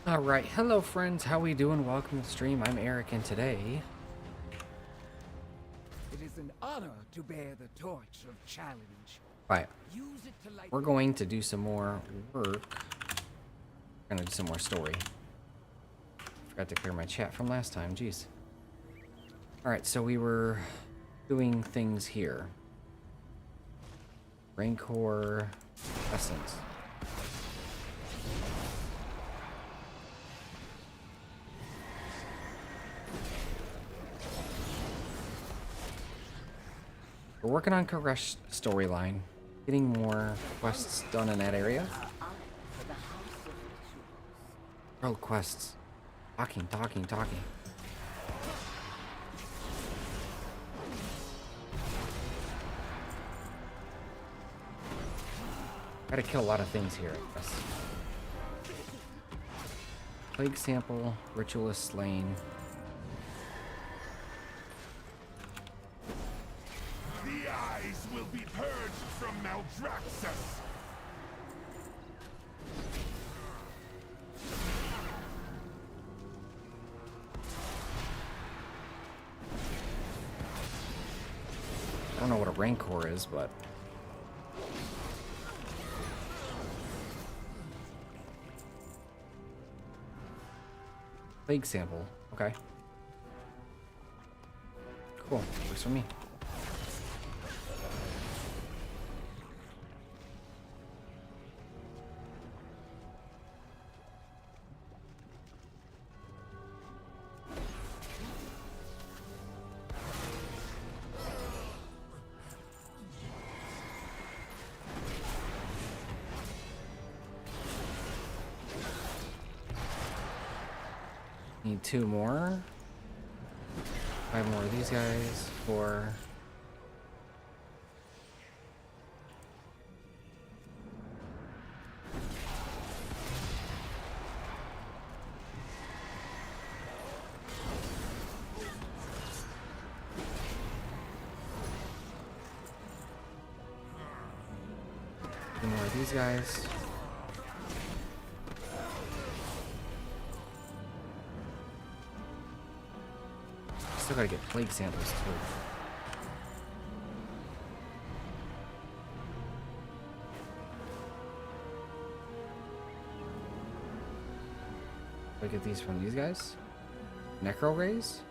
Alright, hello friends, how we doing? Welcome to the stream. I'm Eric, and today It is an honor to bear the torch of challenge. right, Use it to light we're going to do some more work. We're gonna do some more story. Forgot to clear my chat from last time, jeez. Alright, so we were doing things here. Rancor Essence. We're working on Koresh storyline, getting more quests done in that area. World quests. Talking. Gotta kill a lot of things here, I guess. Plague sample, ritualist slain. The eyes will be purged from Maldraxxus! I don't know what a Rancor is, but... Plague sample. Okay. Cool. Works for me. Need 2 more. 5 more of these guys. 4. Two more of these guys. Still gotta get plague samples too. Do I get these from these guys? Necro rays?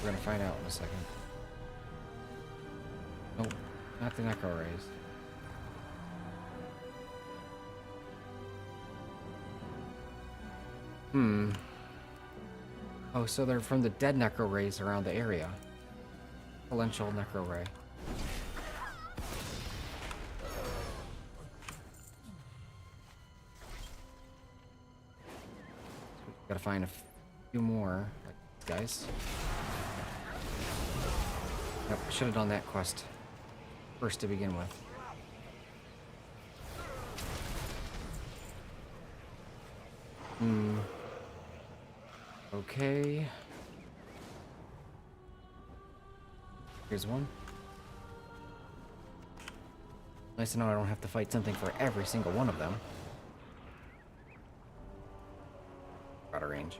We're gonna find out in a second. Nope, not the necro rays. Oh, so they're from the dead necro rays around the area. Potential necro ray. Gotta find a few more, like these guys. Yep, should have done that quest first to begin with. Okay. Here's one. Nice to know I don't have to fight something for every single one of them. Out of range.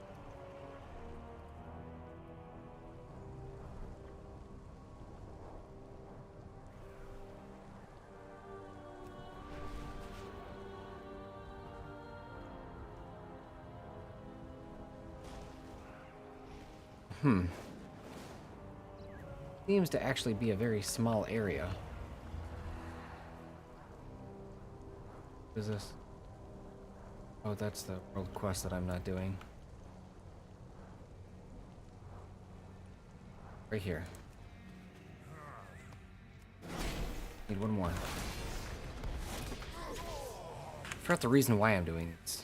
Seems to actually be a very small area. What is this? Oh, that's the world quest that I'm not doing. Right here. Need one more. Forgot the reason why I'm doing this.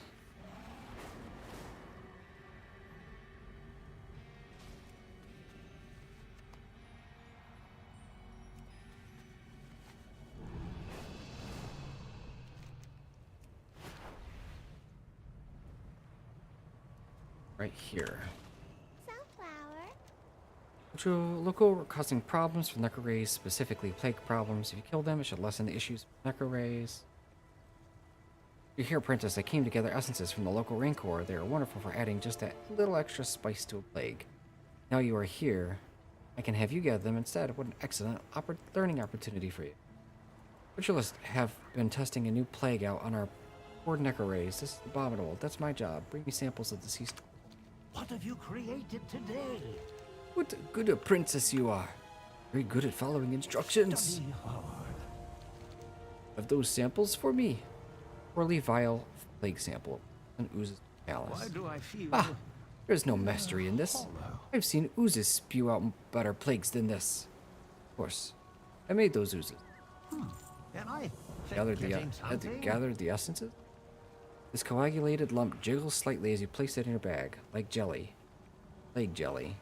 Right here. Local causing problems for necro rays, specifically plague problems. If you kill them, it should lessen the issues with necro rays. You're here, apprentice. I came to gather essences from the local rancor. They are wonderful for adding just that little extra spice to a plague. Now you are here, I can have you gather them instead. What an excellent learning opportunity for you. Ritualists have been testing a new plague out on our poor necrorays. This is abominable. That's my job. Bring me samples of deceased. What have you created today? What a good apprentice you are. Very good at following instructions. Study hard. Have those samples for me. Poorly vile plague sample. And oozes callus. Why do I feel Ah, there's no mastery in this. hollow? I've seen oozes spew out better plagues than this. Of course, I made those oozes. And I Gathered the, getting something? gathered the essences. This coagulated lump jiggles slightly as you place it in your bag, like jelly. Plague jelly.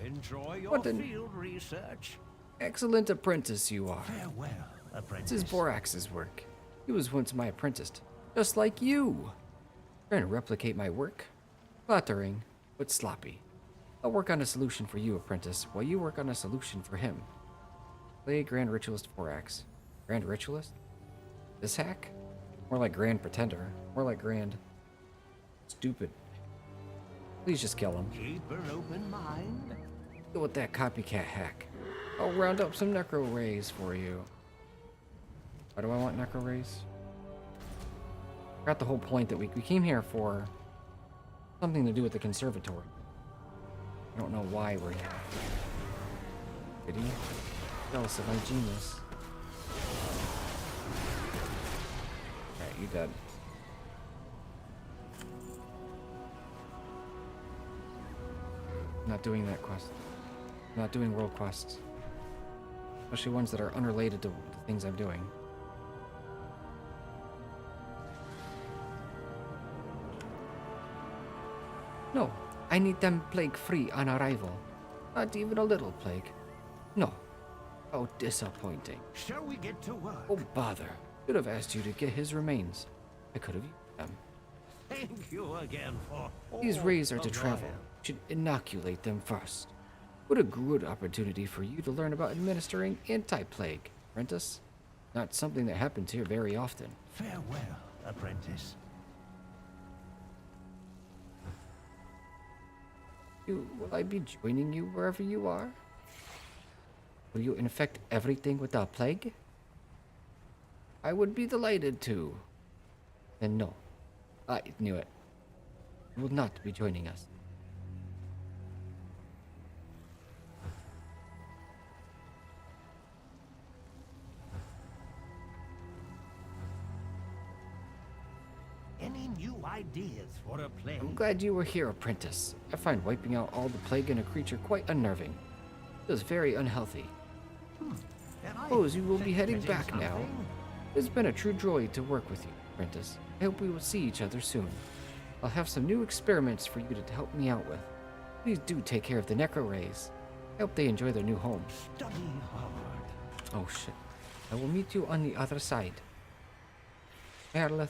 Enjoy your What an- field research. Excellent apprentice you are. Farewell, This apprentice. is Borax's work. He was once my apprentice, just like you. Trying to replicate my work? Flattering, but sloppy. I'll work on a solution for you, apprentice, while you work on a solution for him. Play Grand Ritualist Borax. Grand Ritualist? This hack? More like Grand Pretender. More like Grand... Stupid. Please just kill him. Keep an open mind. Go with that copycat hack. I'll round up some Necro Rays for you. Why do I want Necro Rays? Got the whole point that we came here for something to do with the conservatory. I don't know why we're here. Pity? Jealous of my genius. Alright, you dead. Not doing that quest. Not doing world quests. Especially ones that are unrelated to the things I'm doing. No, I need them plague-free on arrival. Not even a little plague. No. How disappointing. Shall we get to work? Oh, bother. Should have asked you to get his remains. I could have used them. Thank you again for These all rays are to of your travel. help. Should inoculate them first. What a good opportunity for you to learn about administering anti-plague, apprentice. Not something that happens here very often. Farewell, apprentice. Will I be joining you wherever you are? Will you infect everything with the plague? I would be delighted to. Then no. I knew it. You will not be joining us. Any new ideas for a play? I'm glad you were here, apprentice. I find wiping out all the plague in a creature quite unnerving. It was very unhealthy. And I Suppose you will be think heading getting back now. something? It's been a true joy to work with you, apprentice. I hope we will see each other soon. I'll have some new experiments for you to help me out with. Please do take care of the Necro Rays. I hope they enjoy their new home. Study hard. Oh shit. I will meet you on the other side. Erlith,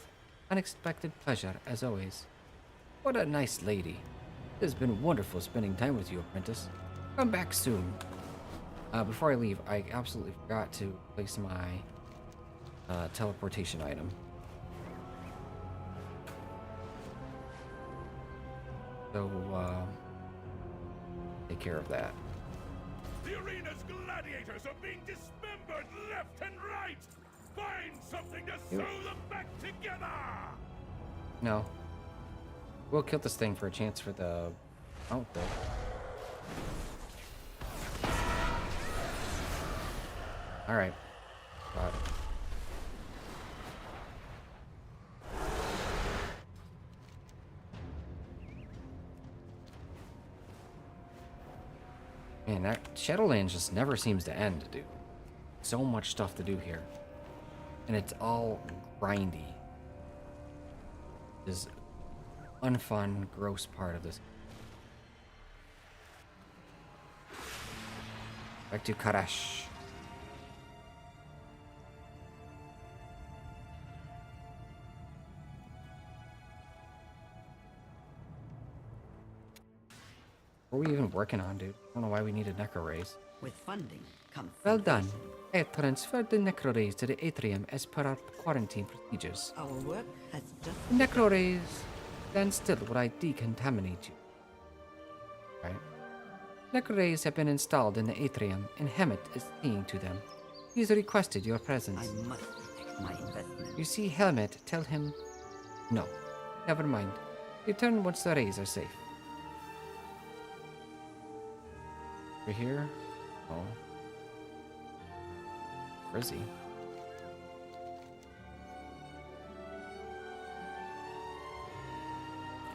unexpected pleasure as always. What a nice lady. It has been wonderful spending time with you, apprentice. Come back soon. Before I leave, I absolutely forgot to place my teleportation item. So, take care of that. The arena's gladiators are being dismembered left and right! Find something to sew them back together! No. We'll kill this thing for a chance for the mount, though. Alright. Got it. Man, that Shadowlands just never seems to end, dude. So much stuff to do here. And it's all grindy. Is unfun, gross part of this. Back to Karash. What are we even working on, dude? I don't know why we need a necro raise. With funding come Well funders. done. I transferred the necro raise to the atrium as per our quarantine procedures. Our work has just The necro raise stand still while I decontaminate you. Right. Necro rays have been installed in the atrium, and Hemet is seeing to them. He's requested your presence. I must protect my investment. You see Helmet, tell him... No. Never mind. Return once the rays are safe. Over here? Oh. Frizzy.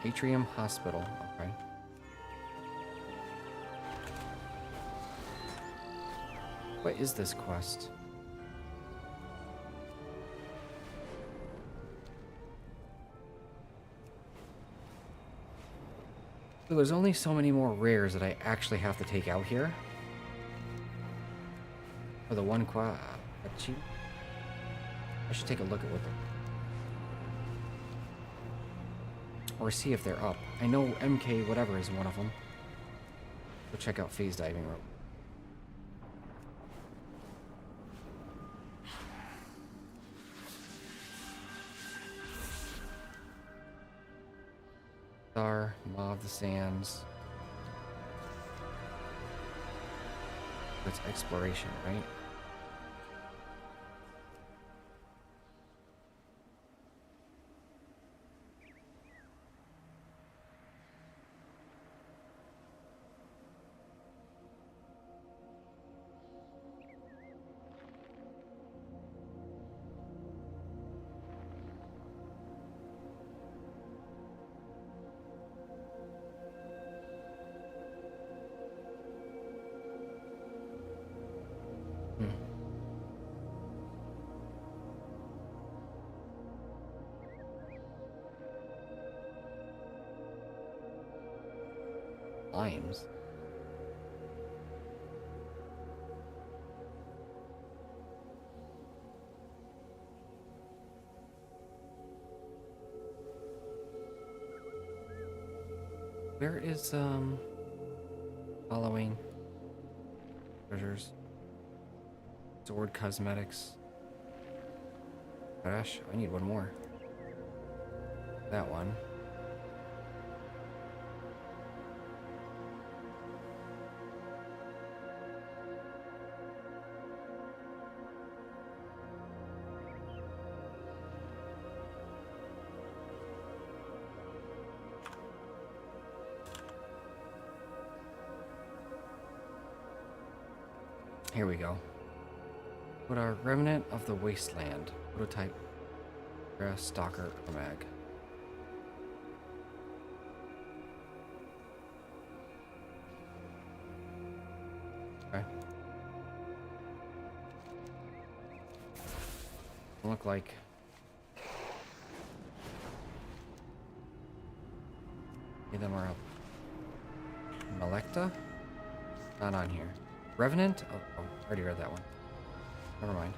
Atrium Hospital. Okay. What is this quest? So there's only so many more rares that I actually have to take out here. For the one quest. I should take a look at what they're... Or see if they're up. I know MK whatever is one of them. Go check out Phase Diving Rope. Star, Maw of the Sands. That's exploration, right? Limes. Where is following treasures? Sword cosmetics. Gosh, I need one more. That one. Here we go. What are Remnant of the Wasteland? Prototype. Grass Stalker Mag. Okay. Look like any of them are up. Melecta? Not on here. Revenant? Oh, I already read that one. Never mind.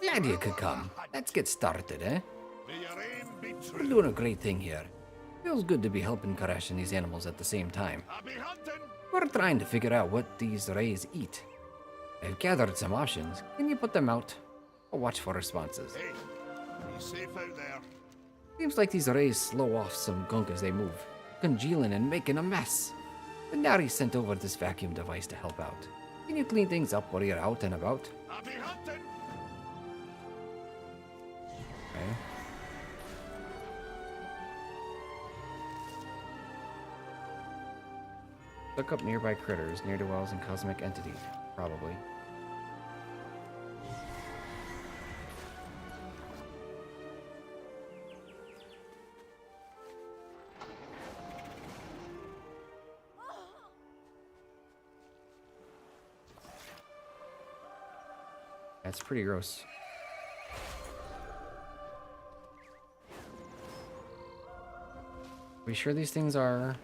Glad you could come. Let's get started, eh? May your aim be We're true. doing a great thing here. Feels good to be helping Koresh and these animals at the same time. Happy hunting. We're trying to figure out what these rays eat. I've gathered some options. Can you put them out? I'll watch for responses. Hey, be safe out there. Seems like these rays slow off some gunk as they move, congealing and making a mess. But Nari sent over this vacuum device to help out. Can you clean things up while you're out and about? Happy hunting. Okay. Look up nearby critters, near to wells and cosmic entities. Probably. That's pretty gross. We sure these things are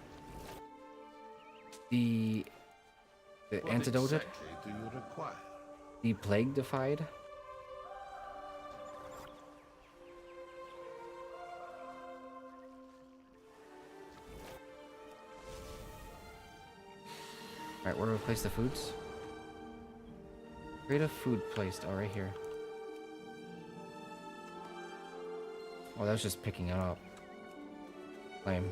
the What antidoted? exactly do you require? The plague defied? Alright, where do we place the foods? Create a food placed. Oh, right here. Oh, that was just picking it up. Lame.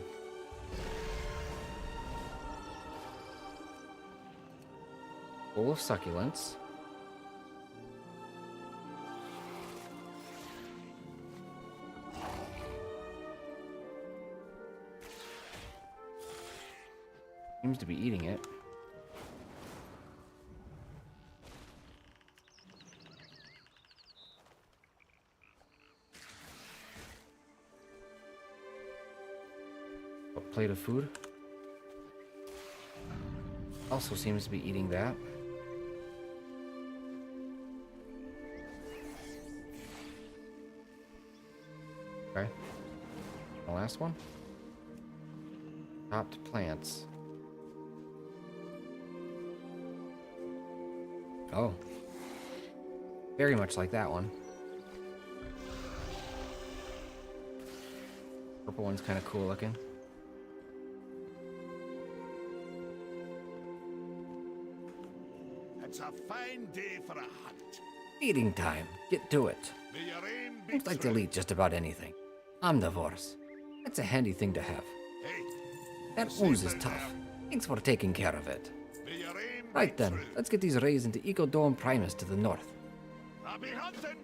Bowl of succulents. Seems to be eating it. A plate of food. Also seems to be eating that. Okay. The last one. Chopped plants. Oh. Very much like that one. Purple one's kind of cool looking. It's a fine day for a hunt. Eating time. Get to it. May your aim be Seems like they'll eat just about anything. Omnivores. That's a handy thing to have. Hey, That ooze is tough. Thanks for taking care of it. may your aim Right be then, true. let's get these rays into Ecodome Primus to the north. I'll be hunting.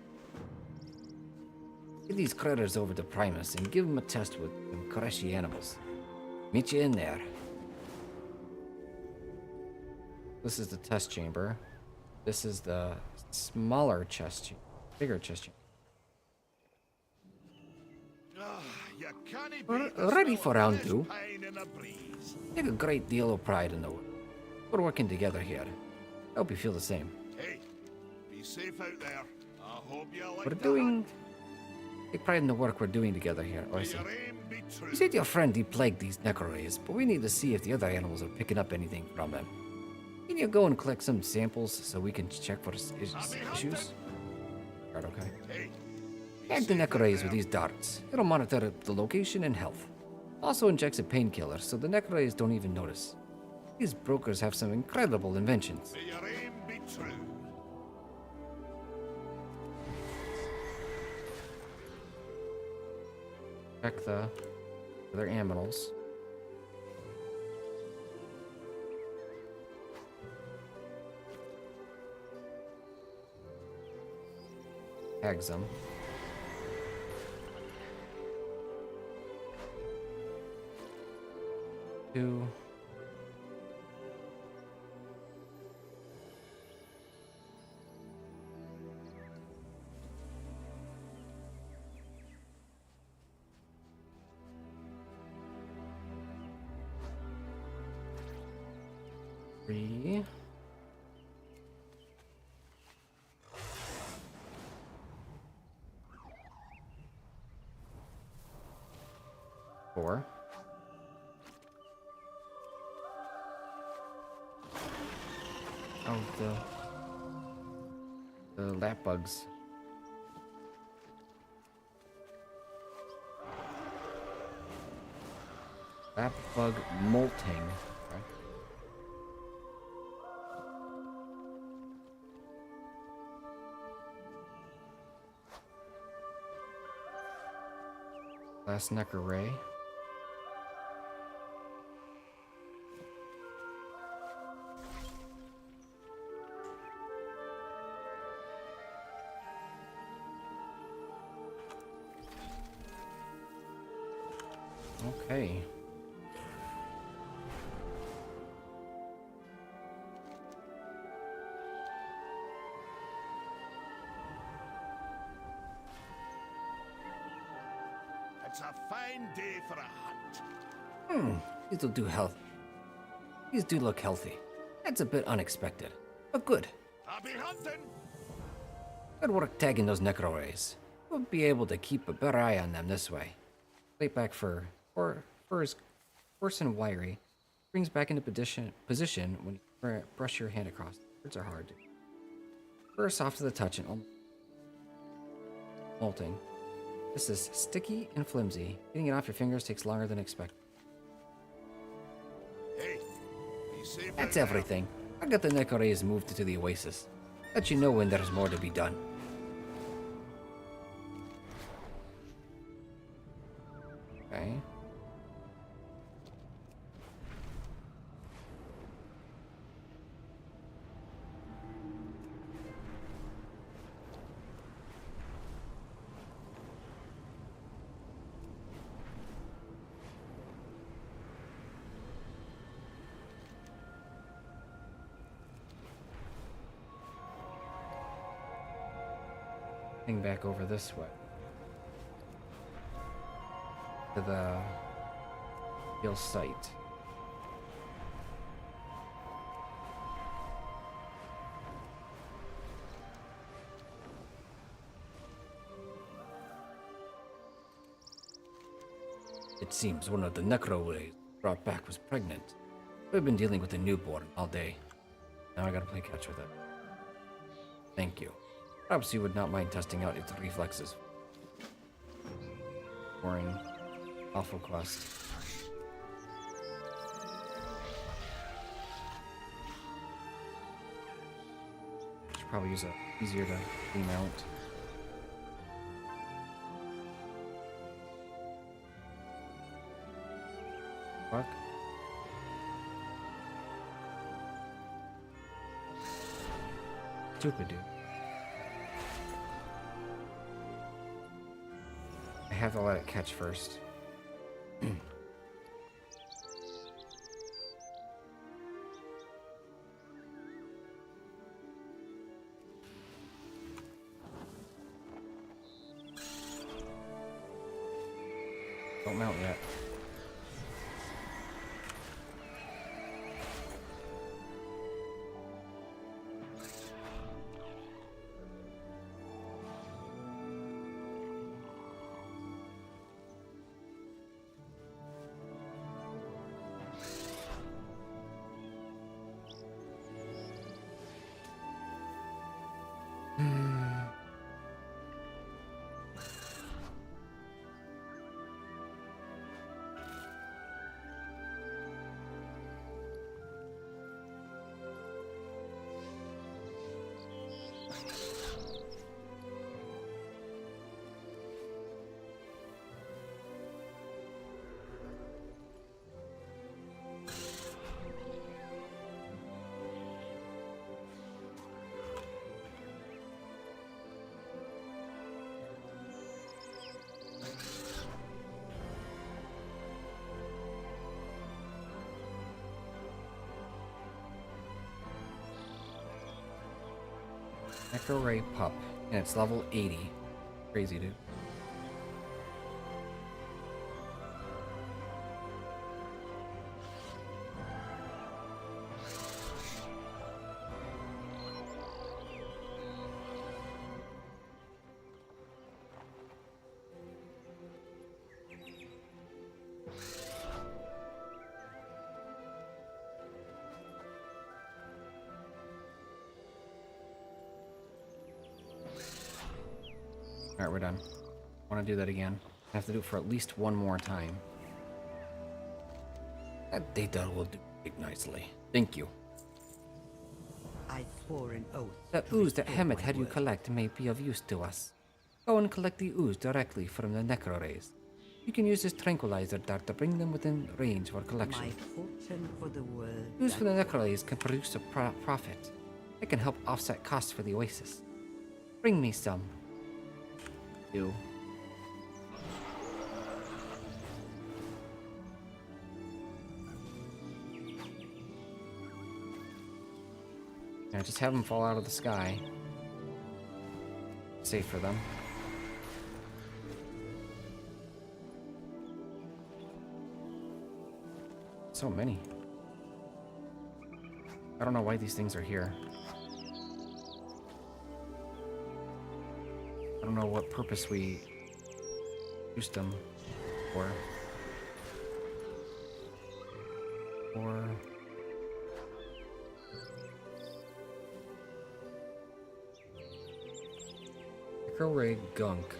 Get these critters over to Primus and give them a test with some Koreshi animals. Meet you in there. This is the test chamber. This is the smaller chest chamber. Bigger chest chamber. You can't We're beat the ready smell for of round fresh two. pine in a breeze. Take a great deal of pride in the work. We're working together here. I hope you feel the same. Hey, be safe out there. I hope you like We're the doing... Take pride in the work we're doing together here. Oh, I May see. your aim be true. You said your friend deplagued these necrorays, but we need to see if the other animals are picking up anything from them. Can you go and collect some samples so we can check for issues? Alright, okay. Hey, be Tag the safe out necrorays there. with these darts. It'll monitor the location and health. Also injects a painkiller so the necrorays don't even notice. These brokers have some incredible inventions. May your aim be true. Check the other aminals. Tags them. Two. Three. Four. Oh, the lap bugs. Lap bug molting. Okay. Last necroray. Okay. It's a fine day for a hunt. These will do health. These do look healthy. That's a bit unexpected, but good. I'll be hunting. Good work tagging those necrorays. We'll be able to keep a better eye on them this way. Playback fur is coarse and wiry. Brings back into position when you brush your hand across. Words are hard. Fur is soft to the touch and almost molting. This is sticky and flimsy. Getting it off your fingers takes longer than expected. Hey, be That's everything. I got the Necrorays moved to the Oasis. Let you know when there's more to be done. Okay. Heading back over this way. To the Hill site. It seems one of the Necrorays brought back was pregnant. We've been dealing with a newborn all day. Now I gotta play catch with it. Thank you. Perhaps you would not mind testing out its reflexes. Boring. Awful quest. Should probably use a easier to remount. Fuck. Stupid dude. I have to let it catch first. Don't mount yet. Necroray pup, and it's level 80. Crazy, dude. Alright, we're done. I want to do that again. I have to do it for at least one more time. That data will do it nicely. Thank you. I swore an oath. The to ooze that restore Hemet my had you word. collect may be of use to us. Go and collect the ooze directly from the Necrorays. You can use this tranquilizer dart to bring them within range for collection. My fortune for the word. Ooze from the Necrorays can produce a profit. It can help offset costs for the Oasis. Bring me some. You. Yeah, just have them fall out of the sky. Safe for them. So many. I don't know why these things are here. I don't know what purpose we used them for. Or... Necroray gunk.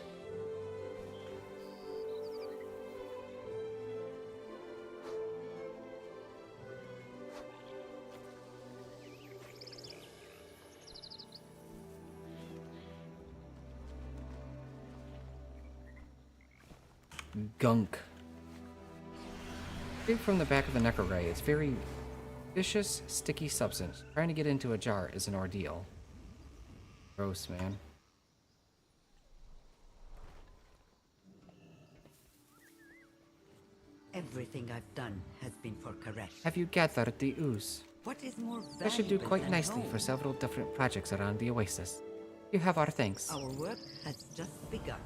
gunk. Straight from the back of the Necroray, it's very vicious, sticky substance. Trying to get into a jar is an ordeal. Gross, man. Everything I've done has been for Koresh. Have you gathered the ooze? What is more valuable That should do quite than nicely home? for several different projects around the oasis. You have our thanks. Our work has just begun.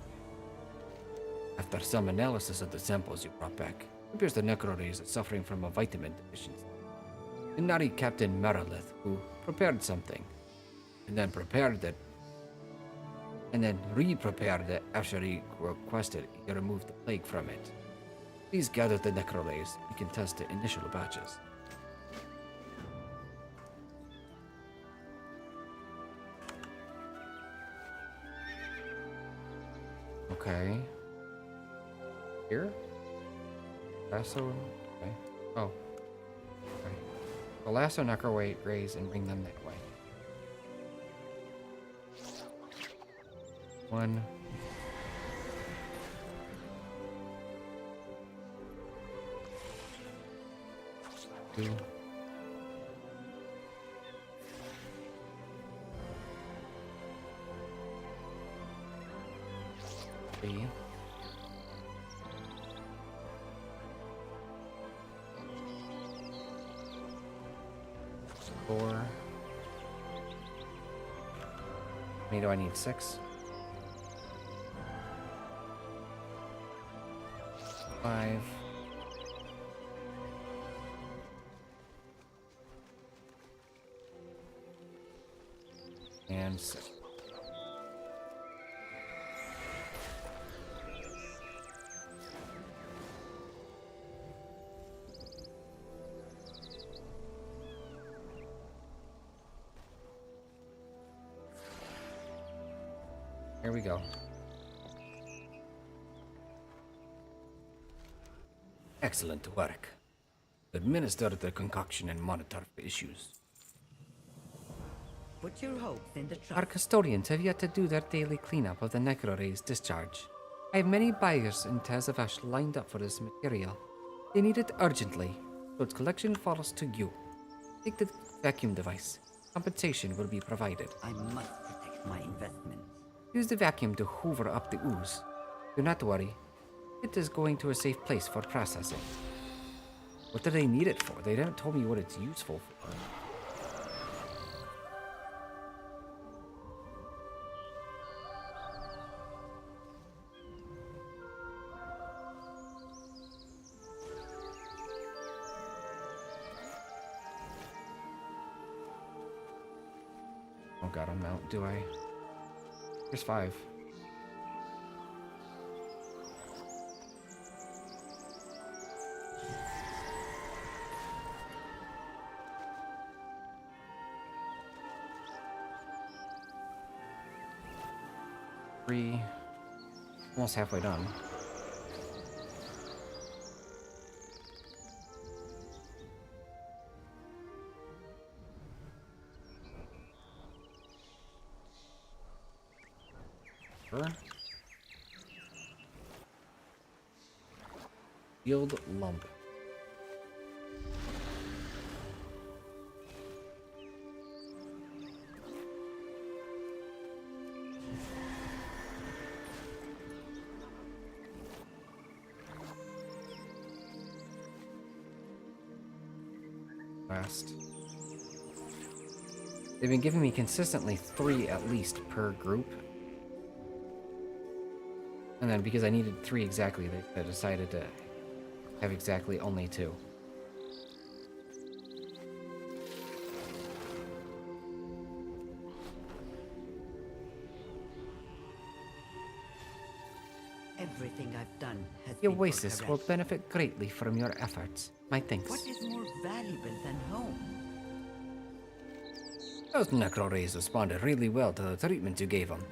After some analysis of the samples you brought back, it appears the Necrorays are suffering from a vitamin deficiency. The Nari Captain Merilith, who prepared something, and then prepared it, and then re-prepared it after he requested he remove the plague from it. Please gather the Necrorays. We can test the initial batches. Okay. Here? Lasso? Okay. Oh. Okay. So lasso Necrorays and bring them that way. 1. 2. 3. 4. How many do I need? 6. 5. And 6. Here we go. Excellent work. Administer the concoction and monitor for issues. Put your hopes in the Our trust. custodians have yet to do their daily cleanup of the Necroray's discharge. I have many buyers in Tazavesh lined up for this material. They need it urgently, so its collection falls to you. Take the vacuum device. Compensation will be provided. I must protect my investment. Use the vacuum to hoover up the ooze. Do not worry. It is going to a safe place for processing. What do they need it for? They haven't told me what it's useful for. Oh god, I'm out. Do I? Here's 5. Three. Almost halfway done. Sure. Yield lump. Last. They've been giving me consistently 3 at least per group. And then because I needed 3 exactly, they decided to have exactly only 2. Everything I've done has The been for Oasis will Koresh. benefit greatly from your efforts. My thanks. What is more valuable than home? Those Necrorays responded really well to the treatment you gave them.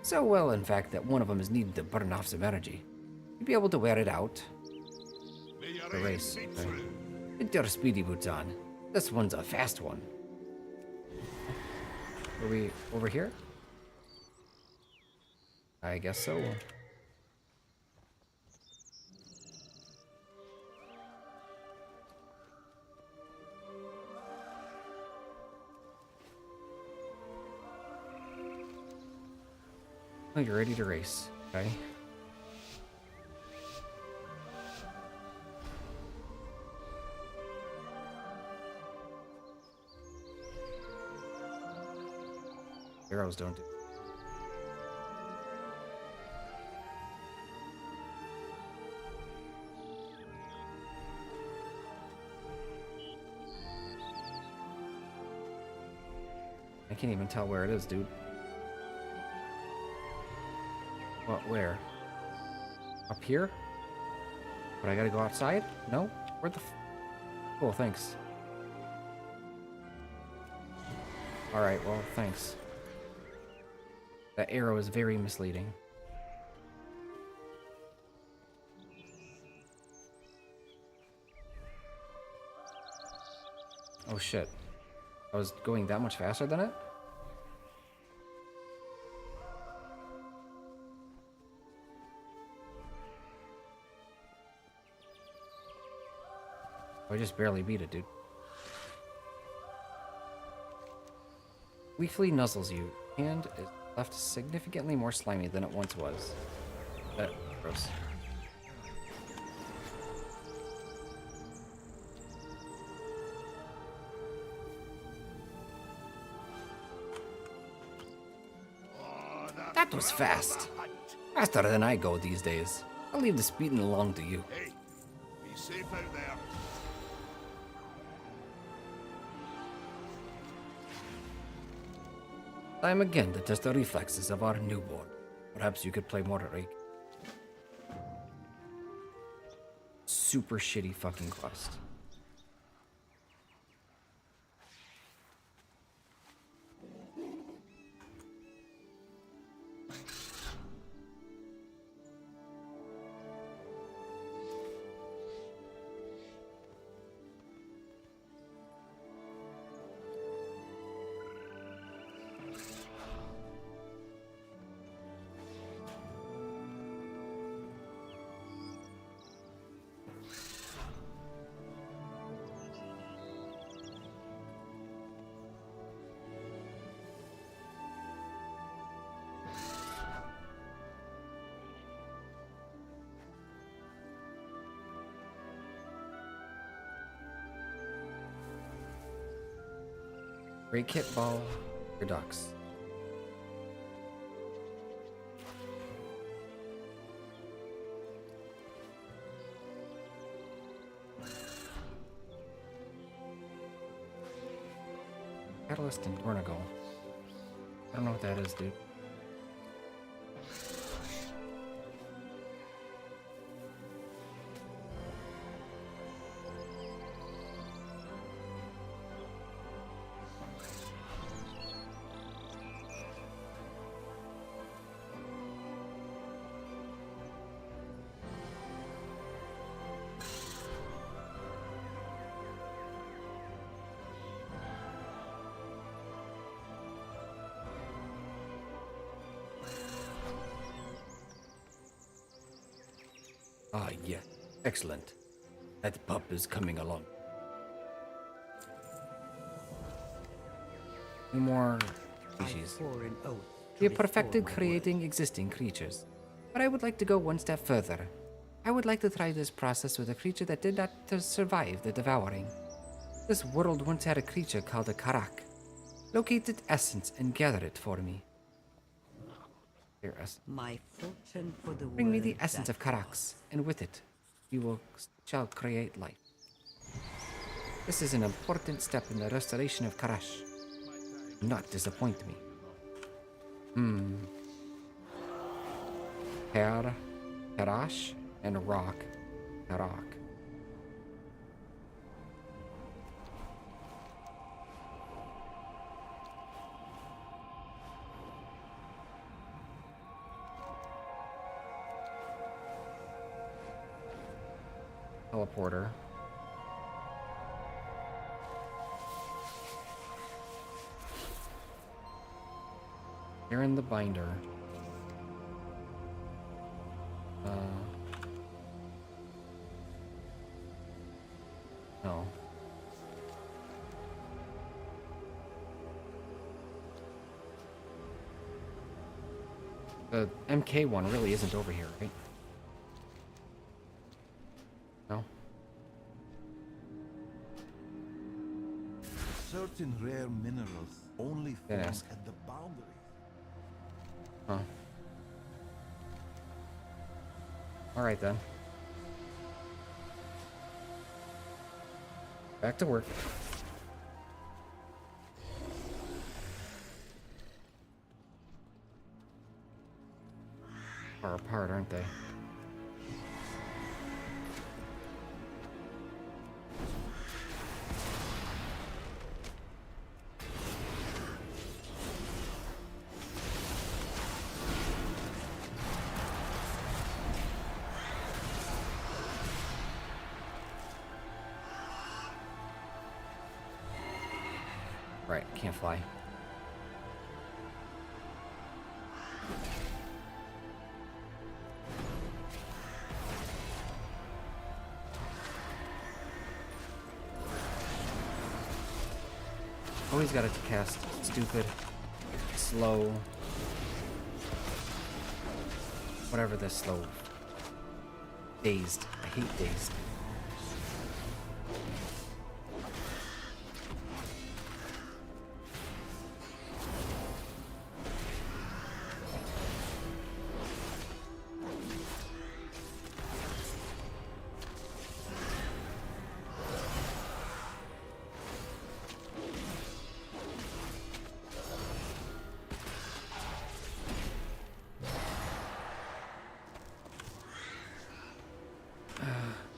So well, in fact, that one of them is needing to burn off some energy. You'll be able to wear it out. May your The aim race. be Okay. true. Get your speedy boots on. This one's a fast one. Are we over here? I guess so. Oh, you're ready to race. Okay. Arrows don't do. I can't even tell where it is, dude. What, where? Up here? But I gotta go outside? No? Where the f— Cool, thanks. Alright, well, thanks. That arrow is very misleading. Oh shit. I was going that much faster than it? I just barely beat it, dude. Weakly nuzzles you. Hand is left significantly more slimy than it once was. Gross. That was fast. Faster than I go these days. I'll leave the speeding along to you. Hey, be safe out there. Time again to test the reflexes of our newborn. Perhaps you could play more Rake. Super shitty fucking quest. Great kit ball, your ducks. Catalyst and Gornagle. I don't know what that is, dude. Ah, yeah. Excellent. That pup is coming along. Two more species. For an oath to We have perfected restore my creating existing creatures. But I would like to go one step further. I would like to try this process with a creature that did not survive the devouring. This world once had a creature called a Karak. Locate its essence and gather it for me. Here, essence. My fortune for the Bring me the world essence that of Karax, and with it, you shall create life. This is an important step in the restoration of Karash. Do not disappoint me. Karash, and Rock. Karak. Teleporter. Aaron the Binder. No. The MK one really isn't over here, right? No? Certain rare minerals only Didn't form ask. at the boundaries. Huh. Alright then. Back to work. Far apart, aren't they? Right, can't fly. Always got to cast stupid, slow, whatever this slow. Dazed. I hate dazed.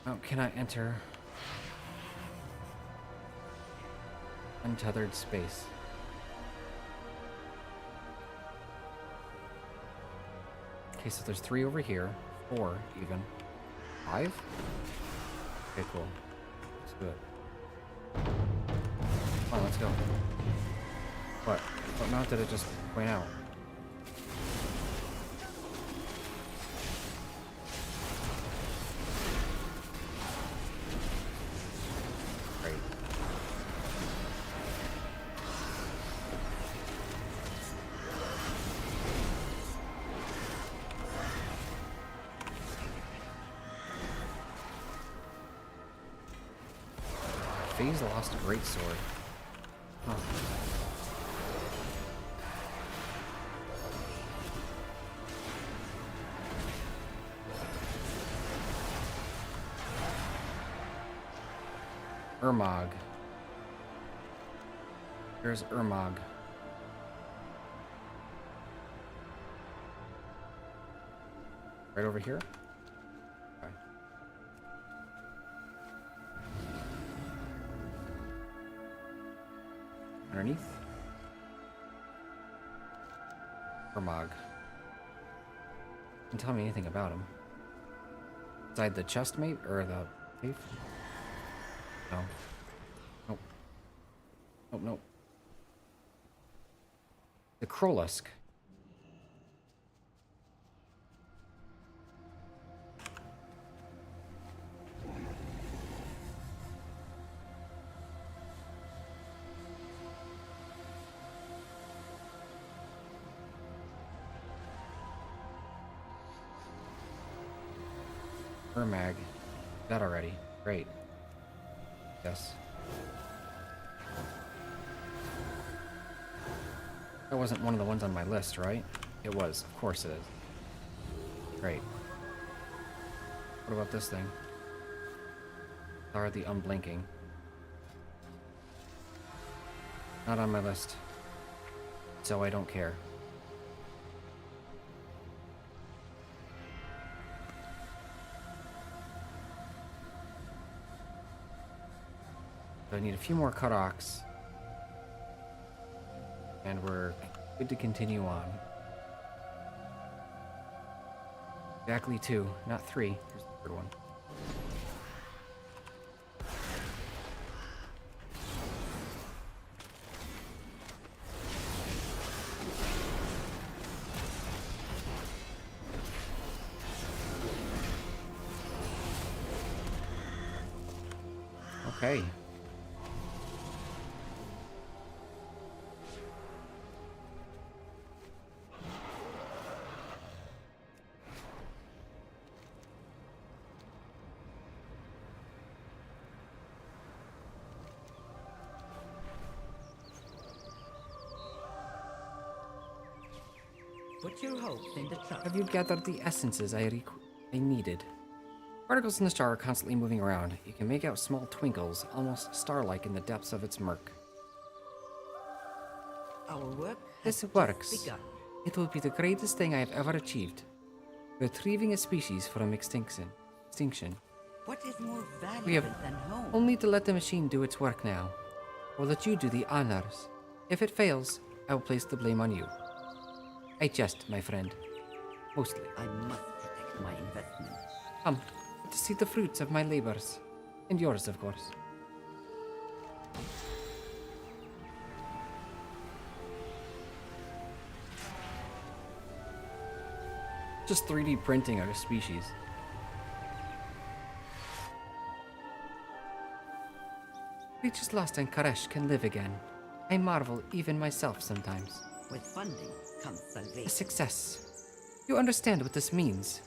Oh, cannot enter untethered space. Okay, so there's 3 over here, 4 even, 5? Okay, cool. Let's do it. Come on, let's go. What mount did it just point out? Great. FaZe lost a great sword. Huh. Urmog. Here's Urmog. Right over here? Okay. Underneath? Urmog. Can tell me anything about him. Inside the chest mate or the thief? No. Nope. Nope, nope. The Krolisk. Urmag. That already. Great. Yes. That wasn't one of the ones on my list, right? It was. Of course it is. Great. What about this thing? Thar the Unblinking. Not on my list. So I don't care. So I need a few more Karoks. And we're good to continue on. Exactly 2, not 3. Here's the third one. Okay. Put your hopes in the trust. Have you gathered the essences I needed? Particles in the star are constantly moving around. You can make out small twinkles, almost star-like in the depths of its murk. Our work has This works. just begun. It will be the greatest thing I have ever achieved. Retrieving a species from extinction. What is more valuable We have than home? only to let the machine do its work now. I will let you do the honors. If it fails, I will place the blame on you. I jest, my friend. Mostly. I must protect my investment. Come, to see the fruits of my labors. And yours, of course. Just 3D printing our species. Creatures lost in Karesh can live again. I marvel even myself sometimes. With funding comes A salvation. success. You understand what this means.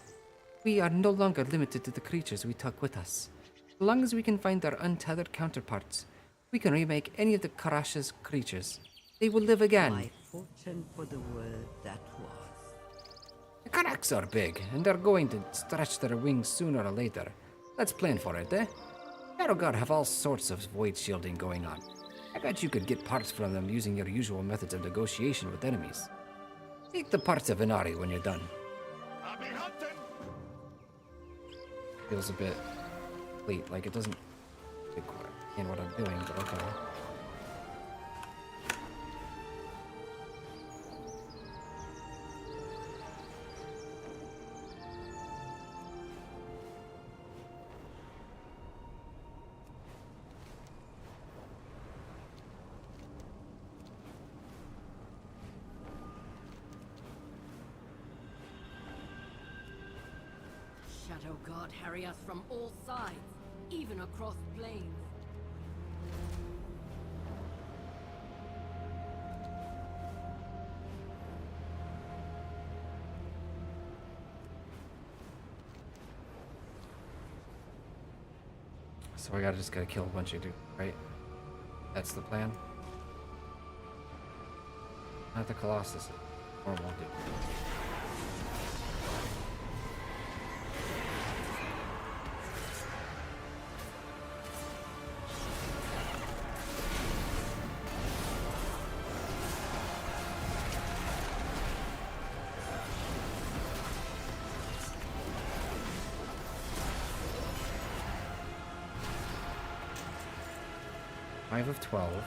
We are no longer limited to the creatures we took with us. As long as we can find their untethered counterparts, we can remake any of the Karash's creatures. They will live again. My fortune for the world that was. The Karaks are big, and they're going to stretch their wings sooner or later. Let's plan for it, eh? Erogar have all sorts of void shielding going on. I bet you could get parts from them using your usual methods of negotiation with enemies. Take the parts of Inari when you're done. I'll be hunting. Feels a bit late, like it doesn't in what I'm doing, but okay. Shadow God harry us from all sides, even across plains. So I just gotta kill a bunch of dudes, right? That's the plan? Not the Colossus. Normal dude. Five of 12.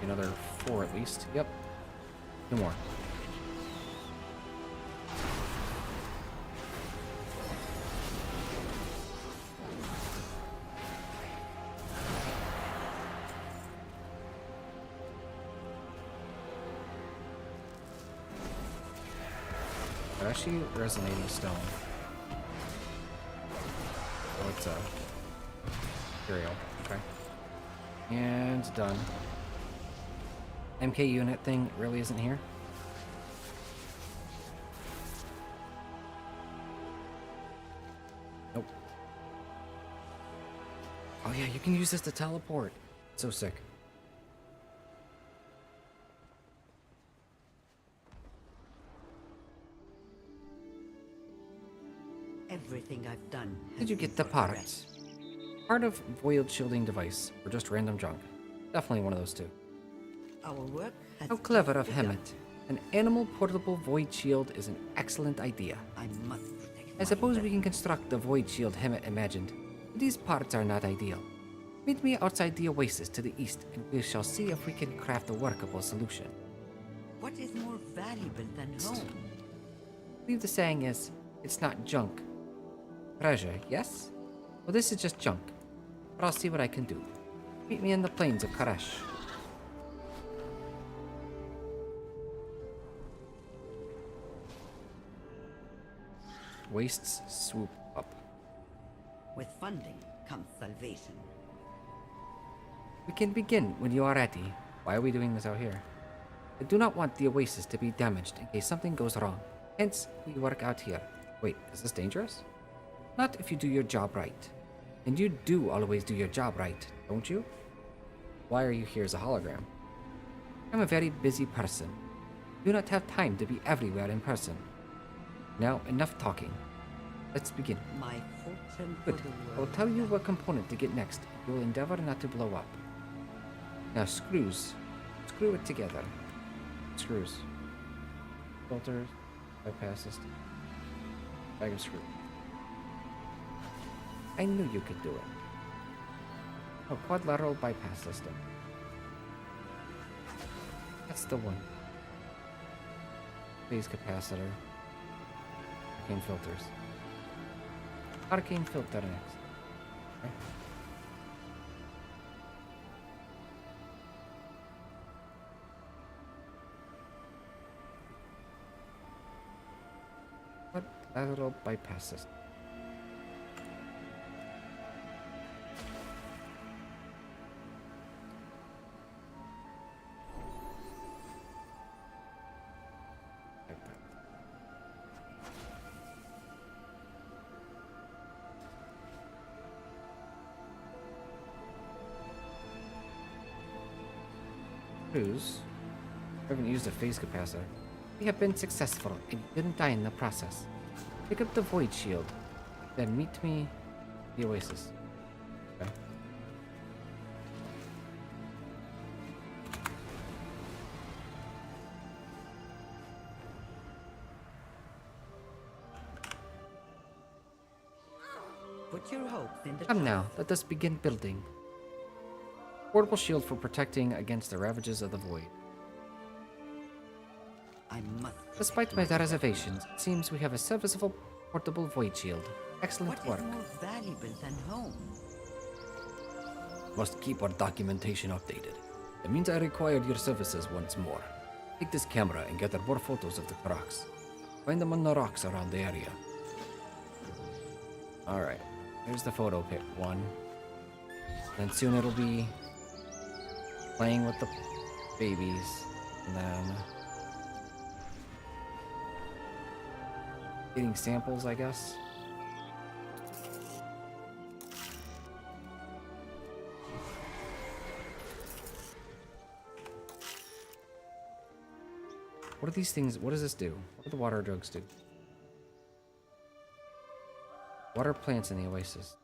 Another 4 at least. Yep. 2 more. Actually, resonating stone. Oh, it's Imperial. Okay. And done. MK unit thing really isn't here? Nope. Oh yeah, you can use this to teleport. So sick. Everything I've done. Did you has get the been for rest. parts? Part of void shielding device, or just random junk? Definitely one of those two. Our work has How clever just of begun. Hemet. An animal portable void shield is an excellent idea. I must protect I my suppose we investment. can construct the void shield Hemet imagined. But these parts are not ideal. Meet me outside the oasis to the east, and we shall see if we can craft a workable solution. What is more valuable than home? I believe the saying is, it's not junk. Treasure, yes? Well, this is just junk. But I'll see what I can do. Meet me in the plains of Karesh. wastes swoop up. With funding comes salvation. We can begin when you are ready. Why are we doing this out here? I do not want the oasis to be damaged in case something goes wrong. Hence, we work out here. Wait, is this dangerous? Not if you do your job right. And you do always do your job right, don't you? Why are you here as a hologram? I'm a very busy person. Do not have time to be everywhere in person. Now, enough talking. Let's begin. My fortune for Good. the I will world. tell you what component to get next. You will endeavor not to blow up. Now, screws. Screw it together. Screws. Filters. Bypass system. Bag of screws. I knew you could do it. A quadlateral bypass system. That's the one. Phase capacitor. Arcane filters. Arcane filter next. Okay. Quadlateral bypass system. Cruise. I haven't used a phase capacitor. We have been successful and didn't die in the process. Pick up the void shield. Then meet me at the oasis. Okay. Put your hopes in the Come child. now, let us begin building. Portable shield for protecting against the ravages of the void. I must. Despite my reservations, it seems we have a serviceable portable void shield. Excellent What work. is more valuable than home? Must keep our documentation updated. It means I required your services once more. Take this camera and gather more photos of the rocks. Find them on the rocks around the area. Alright, here's the photo pic one. And soon it'll be playing with the babies. And then getting samples, I guess. What are these things? What does this do? What do the water drugs do? Water plants in the oasis.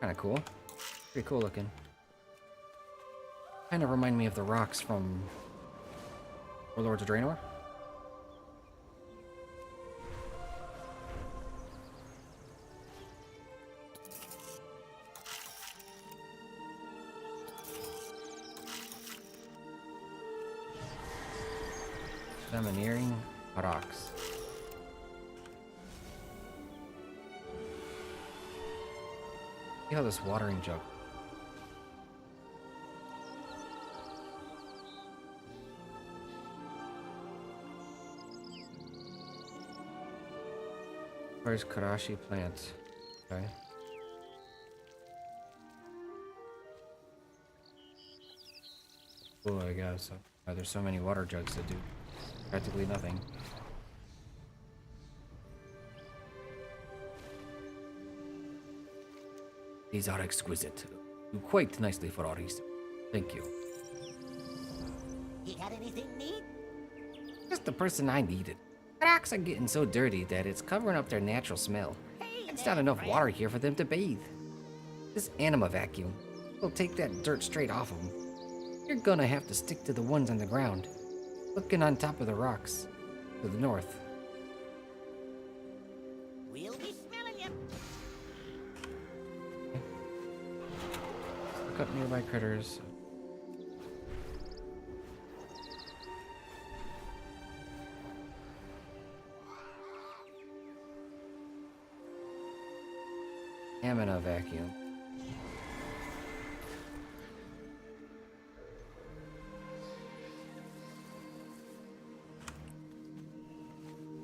Kind of cool. Pretty cool looking. Kind of remind me of the rocks from Warlords of Draenor. Domineering rocks. See how this watering jug. Where's Karashi plant? Okay. Oh, I guess. There's so many water jugs that do practically nothing. These are exquisite. Do quite nicely for our research. Thank you. You got anything neat? Just the person I needed. Rocks are getting so dirty that it's covering up their natural smell. It's not enough water here for them to bathe. This anima vacuum will take that dirt straight off them. You're gonna have to stick to the ones on the ground, looking on top of the rocks, to the north. We'll be smelling you. Look up nearby critters. Amina vacuum.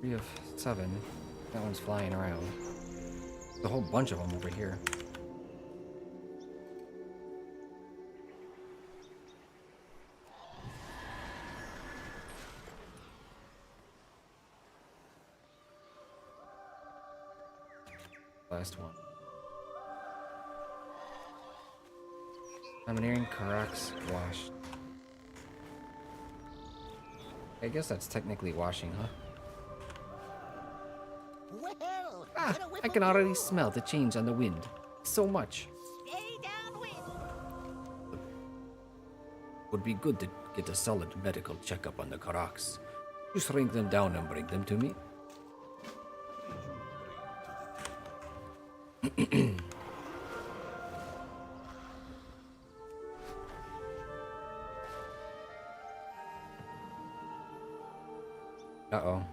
3 of 7. That one's flying around. There's a whole bunch of them over here. Last one. Domineering Karak's washed. I guess that's technically washing, huh? Well, Ah, get a whiff I of can already you. smell the change on the wind. So much. Stay downwind. Would be good to get a solid medical checkup on the Karaks. You shrink them down and bring them to me. Uh-oh.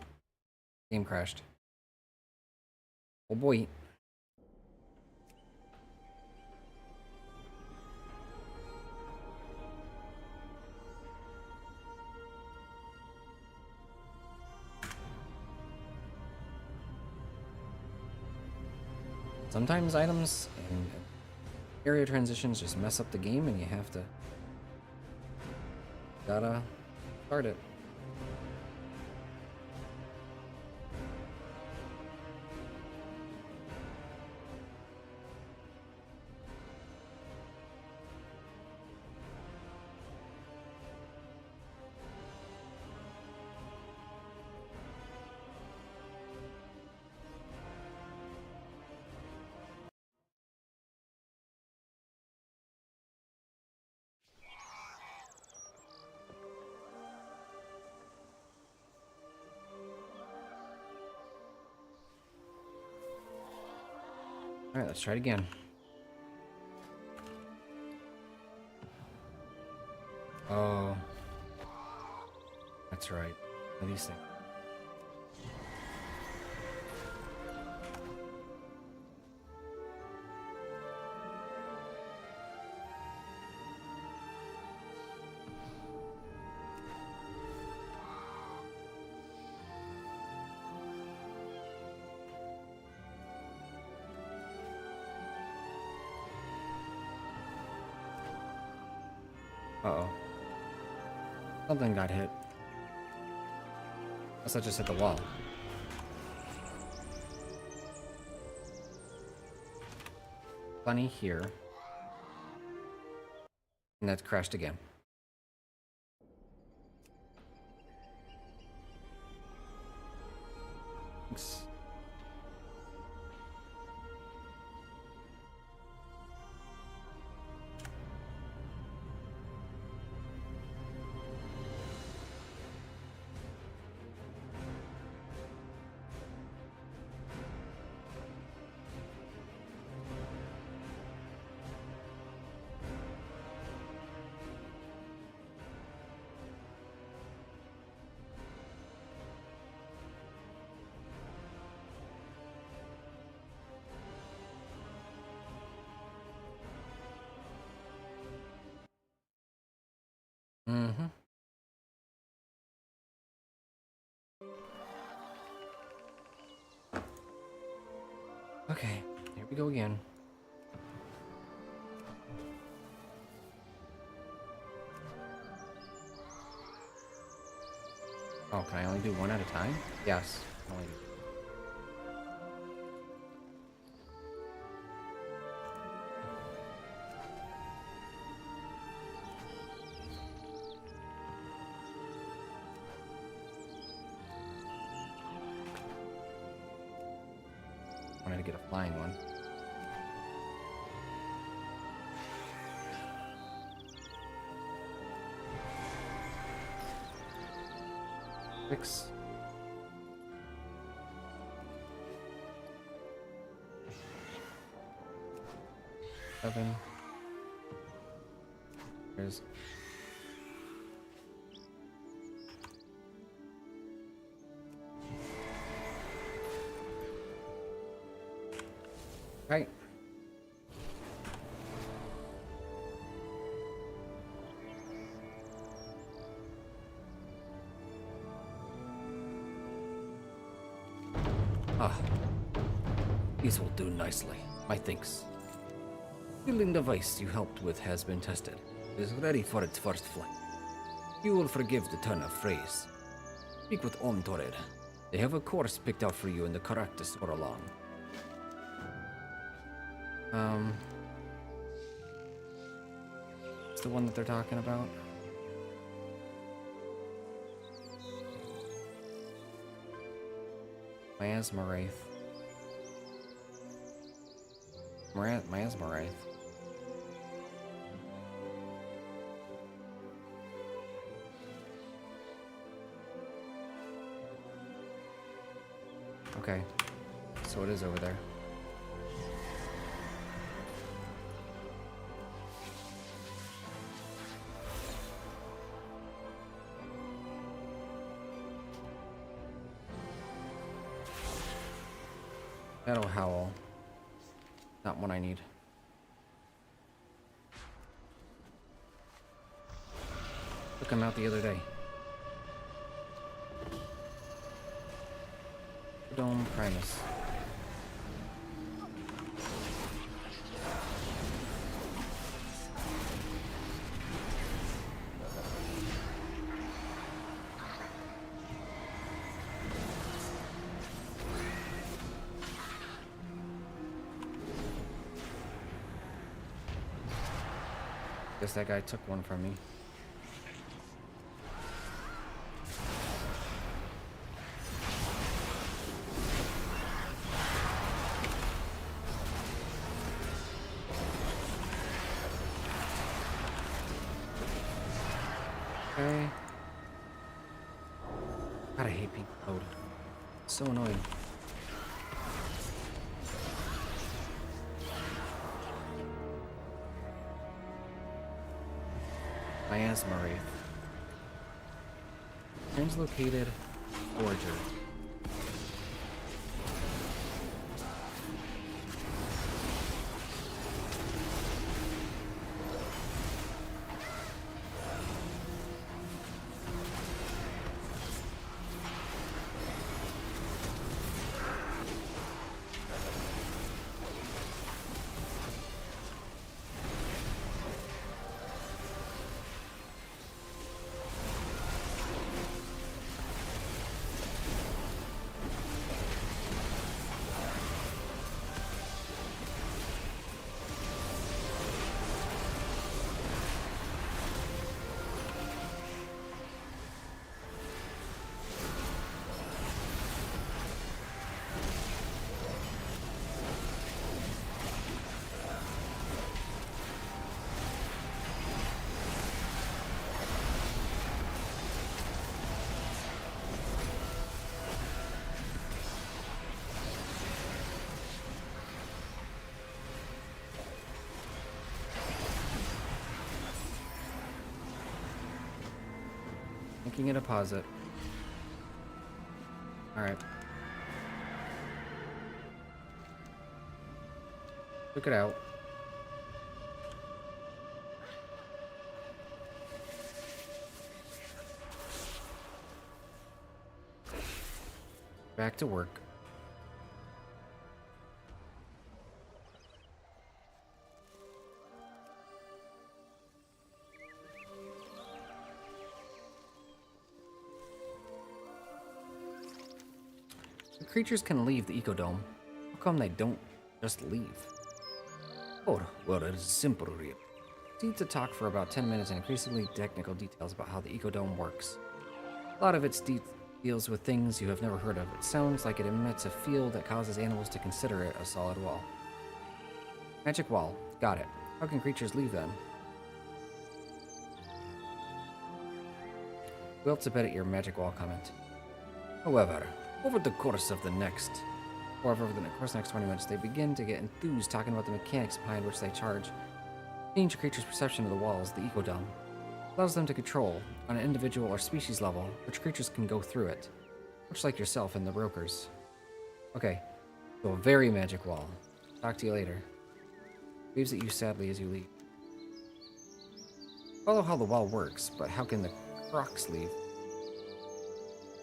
Game crashed. Oh boy. Sometimes items and area transitions just mess up the game and you have to gotta start it. Alright, let's try it again. Oh. That's right. What do you think? Uh-oh. Something got hit. Unless I just hit the wall. Bunny here. And that crashed again. Thanks. Mm-hmm. Okay, here we go again. Oh, can I only do one at a time? Yes. Only wanted to get a flying one. Six. Seven. There's right. Ah, these will do nicely, methinks. Building device you helped with has been tested. It is ready for its first flight. You will forgive the turn of phrase. Speak with Ontored. They have a course picked out for you in the Caractus or along. It's the one that they're talking about. Miasma Wraith. Miasma Wraith. Okay, so it is over there. Shadow Howl. Not one I need. Took him out the other day. Dome Primus. Guess that guy took one from me. Okay. God, I hate pink code. It's so annoying. Miasma Wraith. Translocated Forager. Making a deposit. Alright. Took it out. Back to work. The creatures can leave the ecodome. How come they don't just leave? Oh, well, it is simple, really. Need to talk for about 10 minutes in increasingly technical details about how the ecodome works. A lot of it deals with things you have never heard of. It sounds like it emits a field that causes animals to consider it a solid wall. Magic wall. Got it. How can creatures leave then? We'll to bet at your magic wall comment. However, over the course of the next 20 minutes, they begin to get enthused talking about the mechanics behind which they charge. Change a creature's perception of the walls, the ecodome. Allows them to control, on an individual or species level, which creatures can go through it. Much like yourself and the brokers. Okay, so a very magic wall. Talk to you later. Waves at you sadly as you leave. Follow how the wall works, but how can the crocs leave?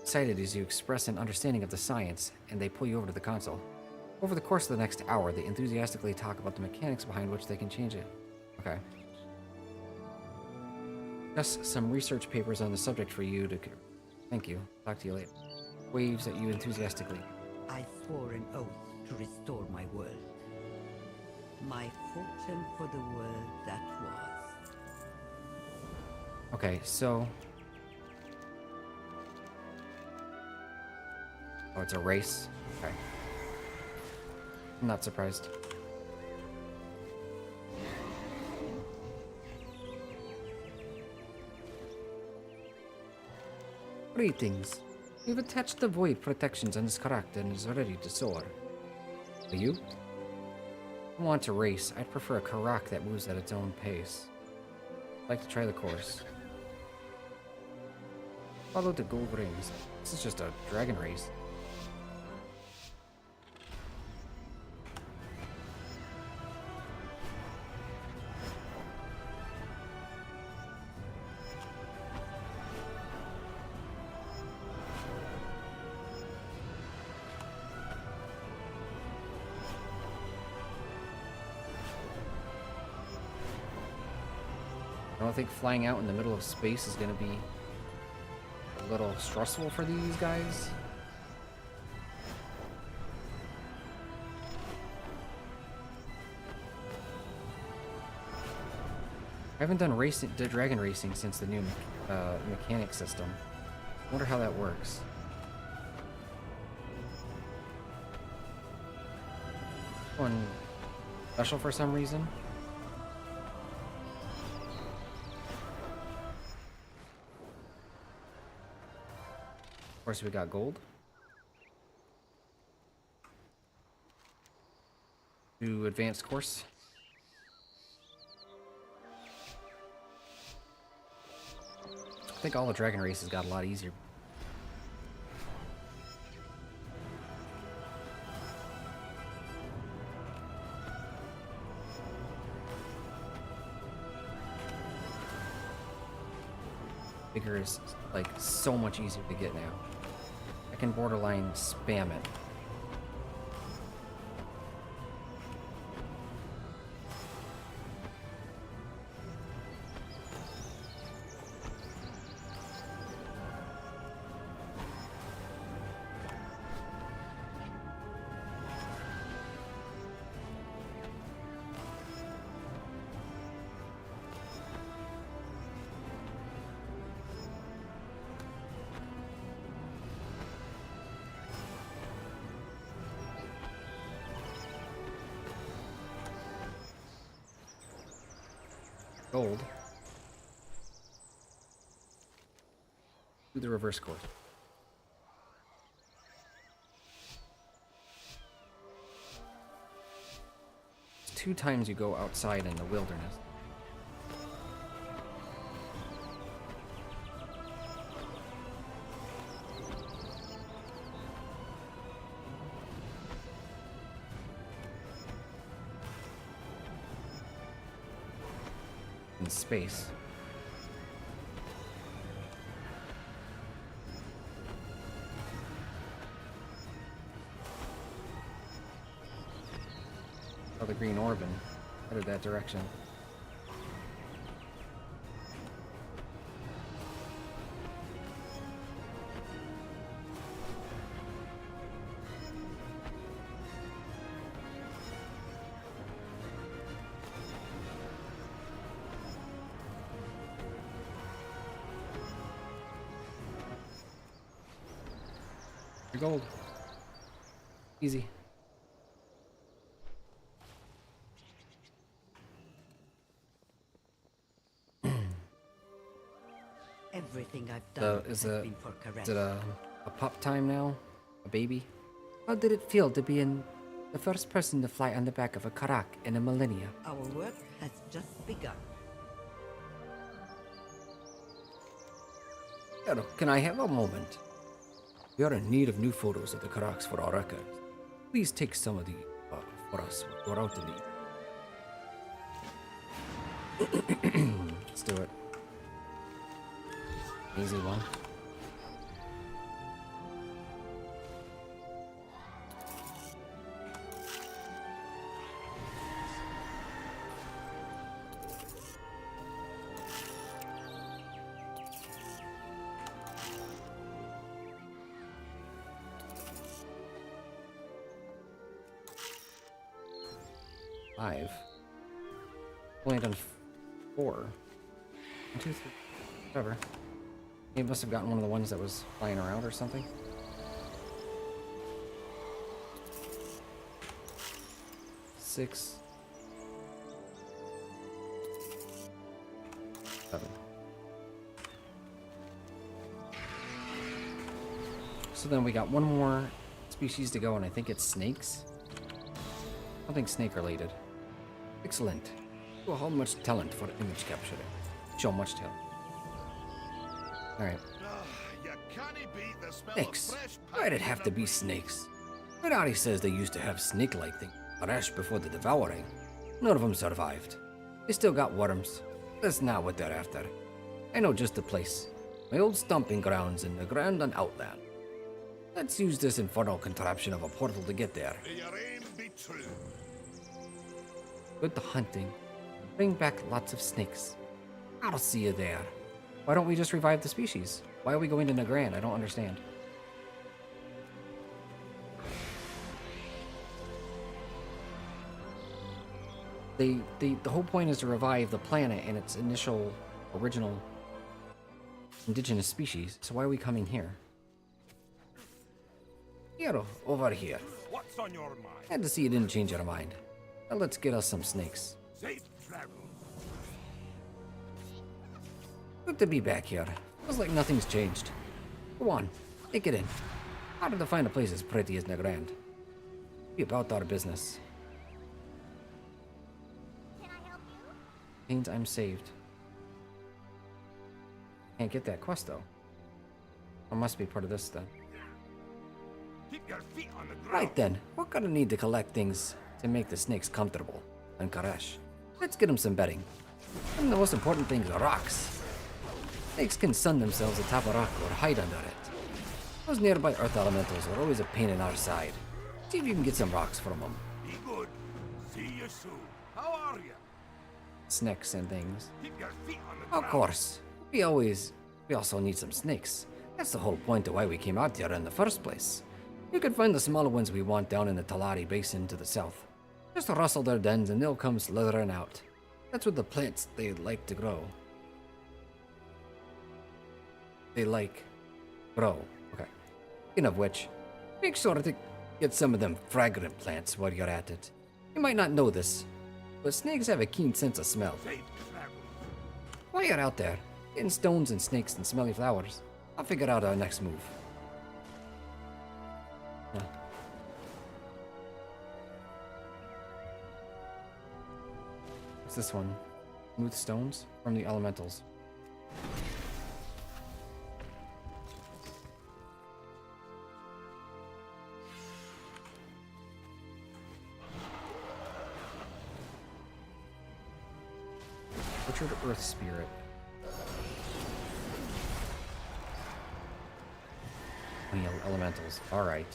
excited as you express an understanding of the science, and they pull you over to the console. Over the course of the next hour, they enthusiastically talk about the mechanics behind which they can change it. Okay. Just some research papers on the subject for you to... Thank you. Talk to you later. Waves at you enthusiastically. I swore an oath to restore my world. My fortune for the world that was. Okay, so... Oh, it's a race? Okay. I'm not surprised. Greetings. We've attached the void protections on this character and is ready to soar. Are you? I want to race. I'd prefer a Karak that moves at its own pace. I'd like to try the course. Follow the gold rings. This is just a dragon race. I don't think flying out in the middle of space is going to be a little stressful for these guys. I haven't done dragon racing since the new mechanic system. I wonder how that works. One special for some reason. Of course, we got gold. To advanced course. I think all the dragon races got a lot easier. Bigger is like so much easier to get now. I can borderline spam it. Gold. Do the reverse course. It's 2 times you go outside in the wilderness. In space. Oh, the green orb and headed that direction. Gold. Easy. Everything I've done has been for Is it a pup time now? A baby? How did it feel to be the first person to fly on the back of a Karak in a millennia? Our work has just begun. Hello, can I have a moment? We are in need of new photos of the Karaks for our records. Please take some of the for us. We're out to leave. Let's do it. Easy one. 5. Only done 4. 1, 2, 3. Whatever. He must have gotten one of the ones that was flying around or something. 6. 7. So then we got one more species to go, and I think it's snakes. Something snake related. Excellent. You hold much talent for image capturing. Show much talent. Alright. You can't beat the smell Snakes. of fresh Why'd it have to be snakes? Ferrari says they used to have snake-like things fresh before the devouring. None of them survived. They still got worms. That's not what they're after. I know just the place. My old stomping grounds in the Grand and Outland. Let's use this infernal contraption of a portal to get there. May your aim be true. Good the hunting. Bring back lots of snakes. I'll see you there. Why don't we just revive the species? Why are we going to Nagrand? I don't understand. The whole point is to revive the planet and its initial, original, indigenous species. So why are we coming here? Here, over here. What's on your mind? Had to see you didn't change your mind. Now let's get us some snakes. Safe travel. Good to be back here. Feels like nothing's changed. Go on, take it in. Harder to find a place as pretty as Nagrand. Be about our business. Means I'm saved. Can't get that quest though. I must be part of this then. Keep your feet on the ground. Right then, we're gonna need to collect things to make the snakes comfortable. And Karesh, let's get them some bedding. And the most important thing is rocks. Snakes can sun themselves atop a rock or hide under it. Those nearby earth elementals are always a pain in our side. See if you can get some rocks from them. Be good. See you soon. How are you? Snakes and things. Keep your feet on the ground. Of course. We also need some snakes. That's the whole point of why we came out here in the first place. You can find the smaller ones we want down in the Talari Basin to the south. Just rustle their dens and they'll come slithering out. That's what the plants they like to grow. Grow. Okay. Speaking of which, make sure to get some of them fragrant plants while you're at it. You might not know this, but snakes have a keen sense of smell. Safe travel. While you're out there, getting stones and snakes and smelly flowers, I'll figure out our next move. Huh. What's this one? Smooth stones from the elementals. Butchered Earth Spirit. Elementals. Alright.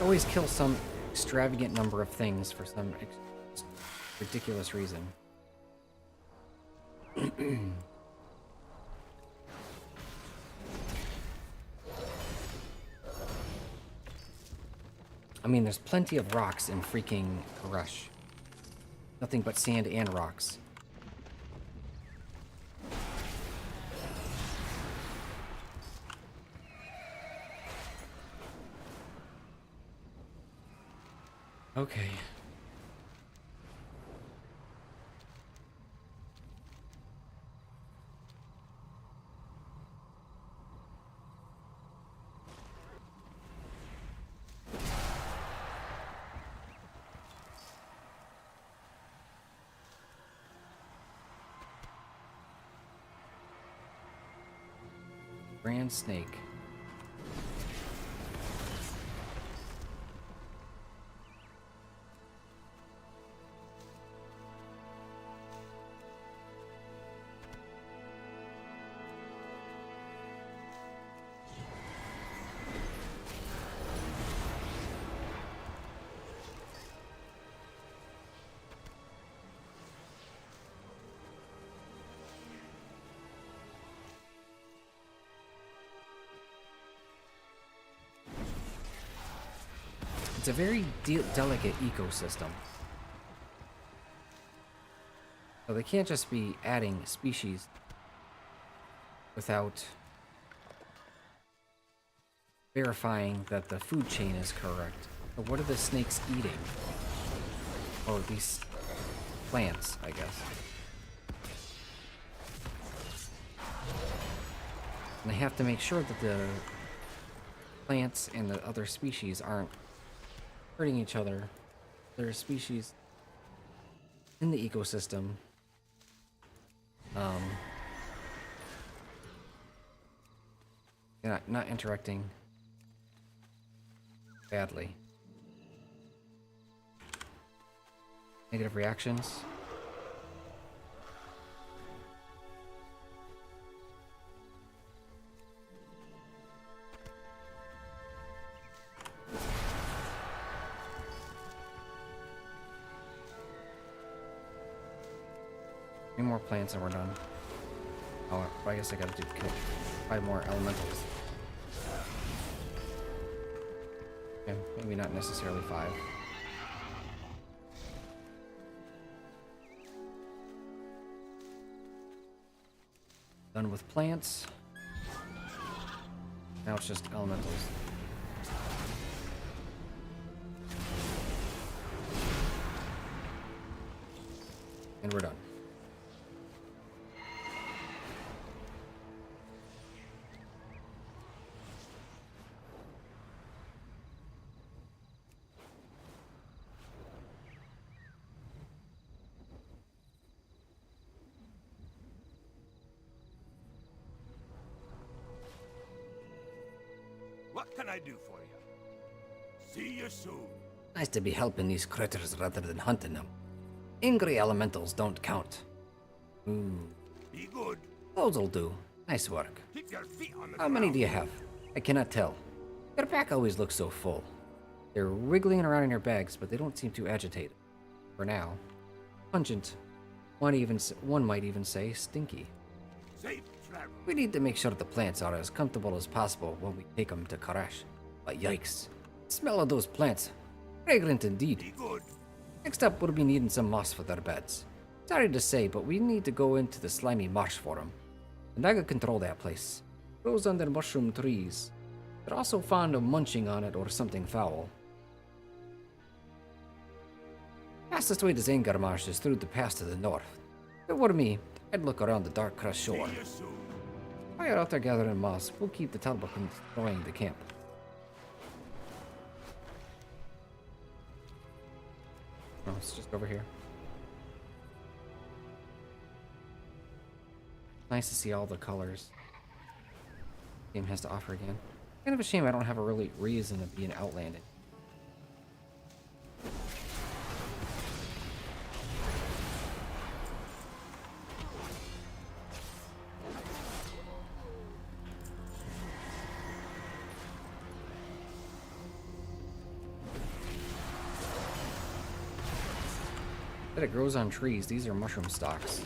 Always kill some extravagant number of things for some ridiculous reason. I mean, there's plenty of rocks in freaking Rush. Nothing but sand and rocks. Okay. Grand Snake. It's a very delicate ecosystem. So they can't just be adding species without verifying that the food chain is correct. So what are the snakes eating? Or these plants, I guess. And they have to make sure that the plants and the other species aren't hurting each other. There are species in the ecosystem. Not interacting badly. Negative reactions. Three more plants and we're done. Oh, I guess I gotta do 5 more elementals. Okay, maybe not necessarily 5. Done with plants. Now it's just elementals. And we're done. What can I do for you? See you soon. Nice to be helping these critters rather than hunting them. Angry elementals don't count. Ooh, Be good. those'll do. Nice work. Keep your feet on the How many do you have? I cannot tell. Your pack always looks so full. They're wiggling around in your bags, but they don't seem too agitated. For now. Pungent. One might even say stinky. Safe travel. We need to make sure the plants are as comfortable as possible when we take them to Karash. But yikes. Smell of those plants. Fragrant indeed. Be good. Next up, we'll be needing some moss for their beds. Sorry to say, but we need to go into the slimy marsh for them. The Naga control that place. Grows under mushroom trees. They're also fond of munching on it or something foul. Fastest way to Zangar Marsh is through the pass to the north. If it were me, I'd look around the dark crest shore. See you soon. While you're out there gathering moss, we'll keep the Talbot from destroying the camp. Oh, it's just over here. Nice to see all the colors the game has to offer again. Kind of a shame I don't have a really reason to be an Outlanded. That it grows on trees. These are mushroom stalks.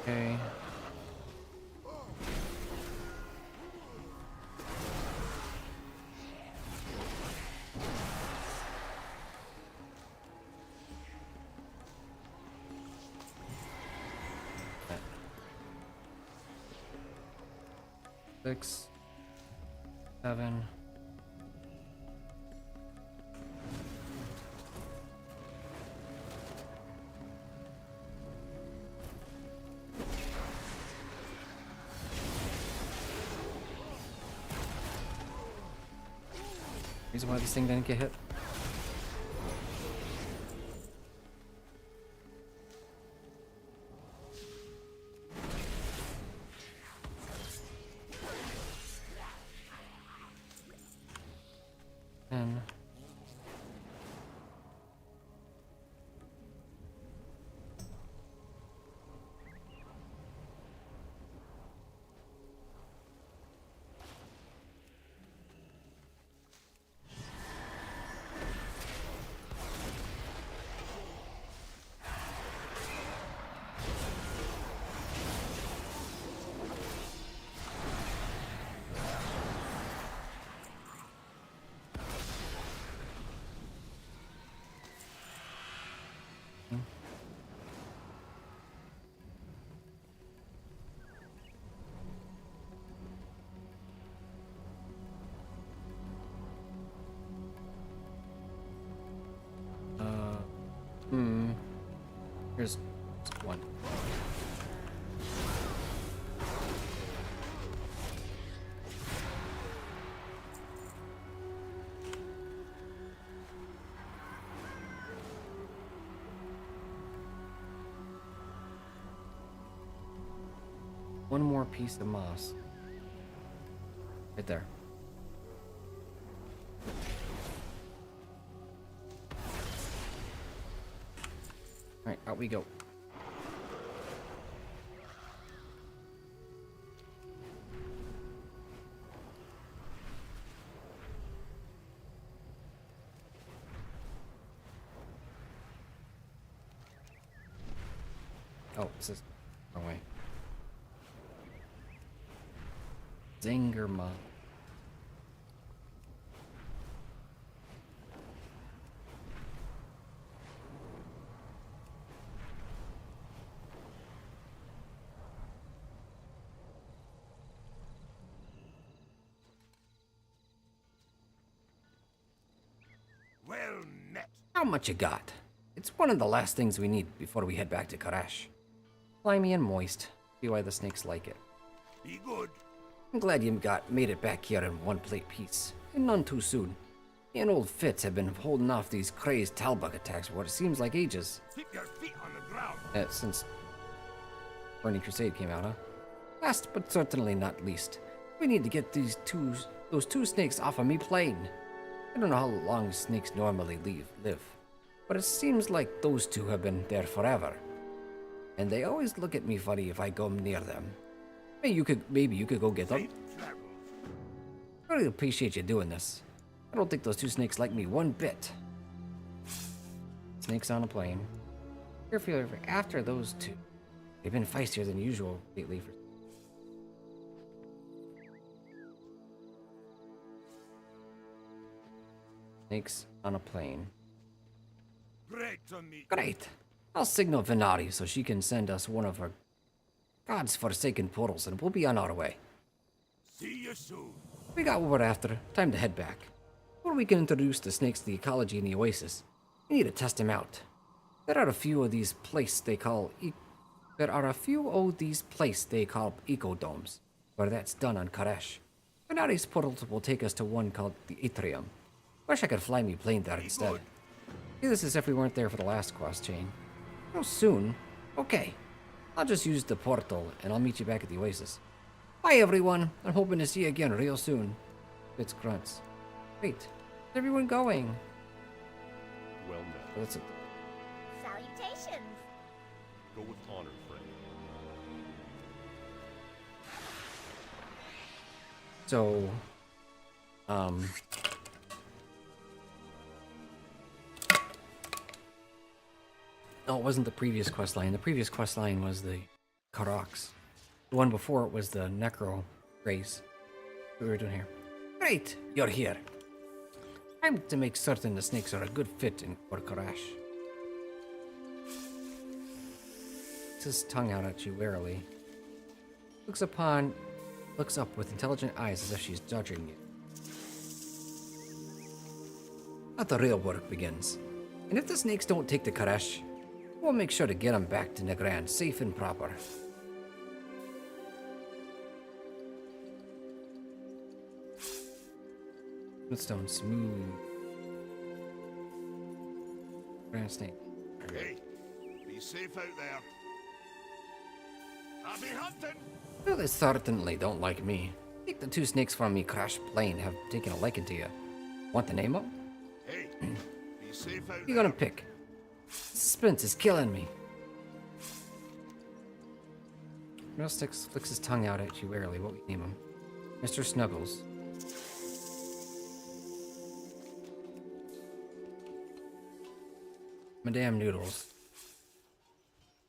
Okay. Six, 7. Reason why this thing didn't get hit. And One. One more piece of moss. Right there. Alright, out we go. Oh, this is wrong way. Zangerma. Well met. How much you got? It's one of the last things we need before we head back to Karash. Slimy and moist. See why the snakes like it. Be good. I'm glad you made it back here in one plate piece, and none too soon. Me and old Fitz have been holding off these crazed Talbug attacks for what it seems like ages. Keep your feet on the ground. Since Burning Crusade came out, huh? Last but certainly not least, we need to get those two snakes off of me plane. I don't know how long snakes normally live, but it seems like those two have been there forever. And they always look at me funny if I go near them. Maybe you could go get them. Safe travels. I really appreciate you doing this. I don't think those two snakes like me one bit. Snakes on a plane. Careful after those two. They've been feistier than usual lately. Snakes on a plane. Great to meet. Great. I'll signal Venari so she can send us one of her God's forsaken portals, and we'll be on our way. See you soon. We got what we're after. Time to head back. Before we can introduce the snakes to the ecology in the oasis, we need to test them out. There are a few of these places they call ecodomes, where that's done on Karesh. Venari's portals will take us to one called the Atrium. Wish I could fly me plane there instead. good. See, this is if we weren't there for the last quest chain. Oh, soon? Okay. I'll just use the portal, and I'll meet you back at the oasis. Bye, everyone. I'm hoping to see you again real soon. Fitz grunts. Wait, where's everyone going? Well met. Oh, that's it. Salutations! Go with honor, friend. So, no, it wasn't the previous quest line. The previous quest line was the Karoks. The one before it was the Necro race. What we were doing here. Great, you're here. Time to make certain the snakes are a good fit for Karash. Puts his tongue out at you warily. Looks up with intelligent eyes as if she's judging you. Now the real work begins. And if the snakes don't take the Karash, we'll make sure to get them back to Negran safe and proper. Stone smooth. Grand snake. Hey, be safe out there. Happy hunting. Well, they certainly don't like me. I think the two snakes from me crash plane have taken a liking to you. Want the name up? Hey, be safe out What there. you gonna pick? Suspense is killing me. Middlesticks flicks his tongue out at you warily. What we name him? Mr. Snuggles. Madame Noodles.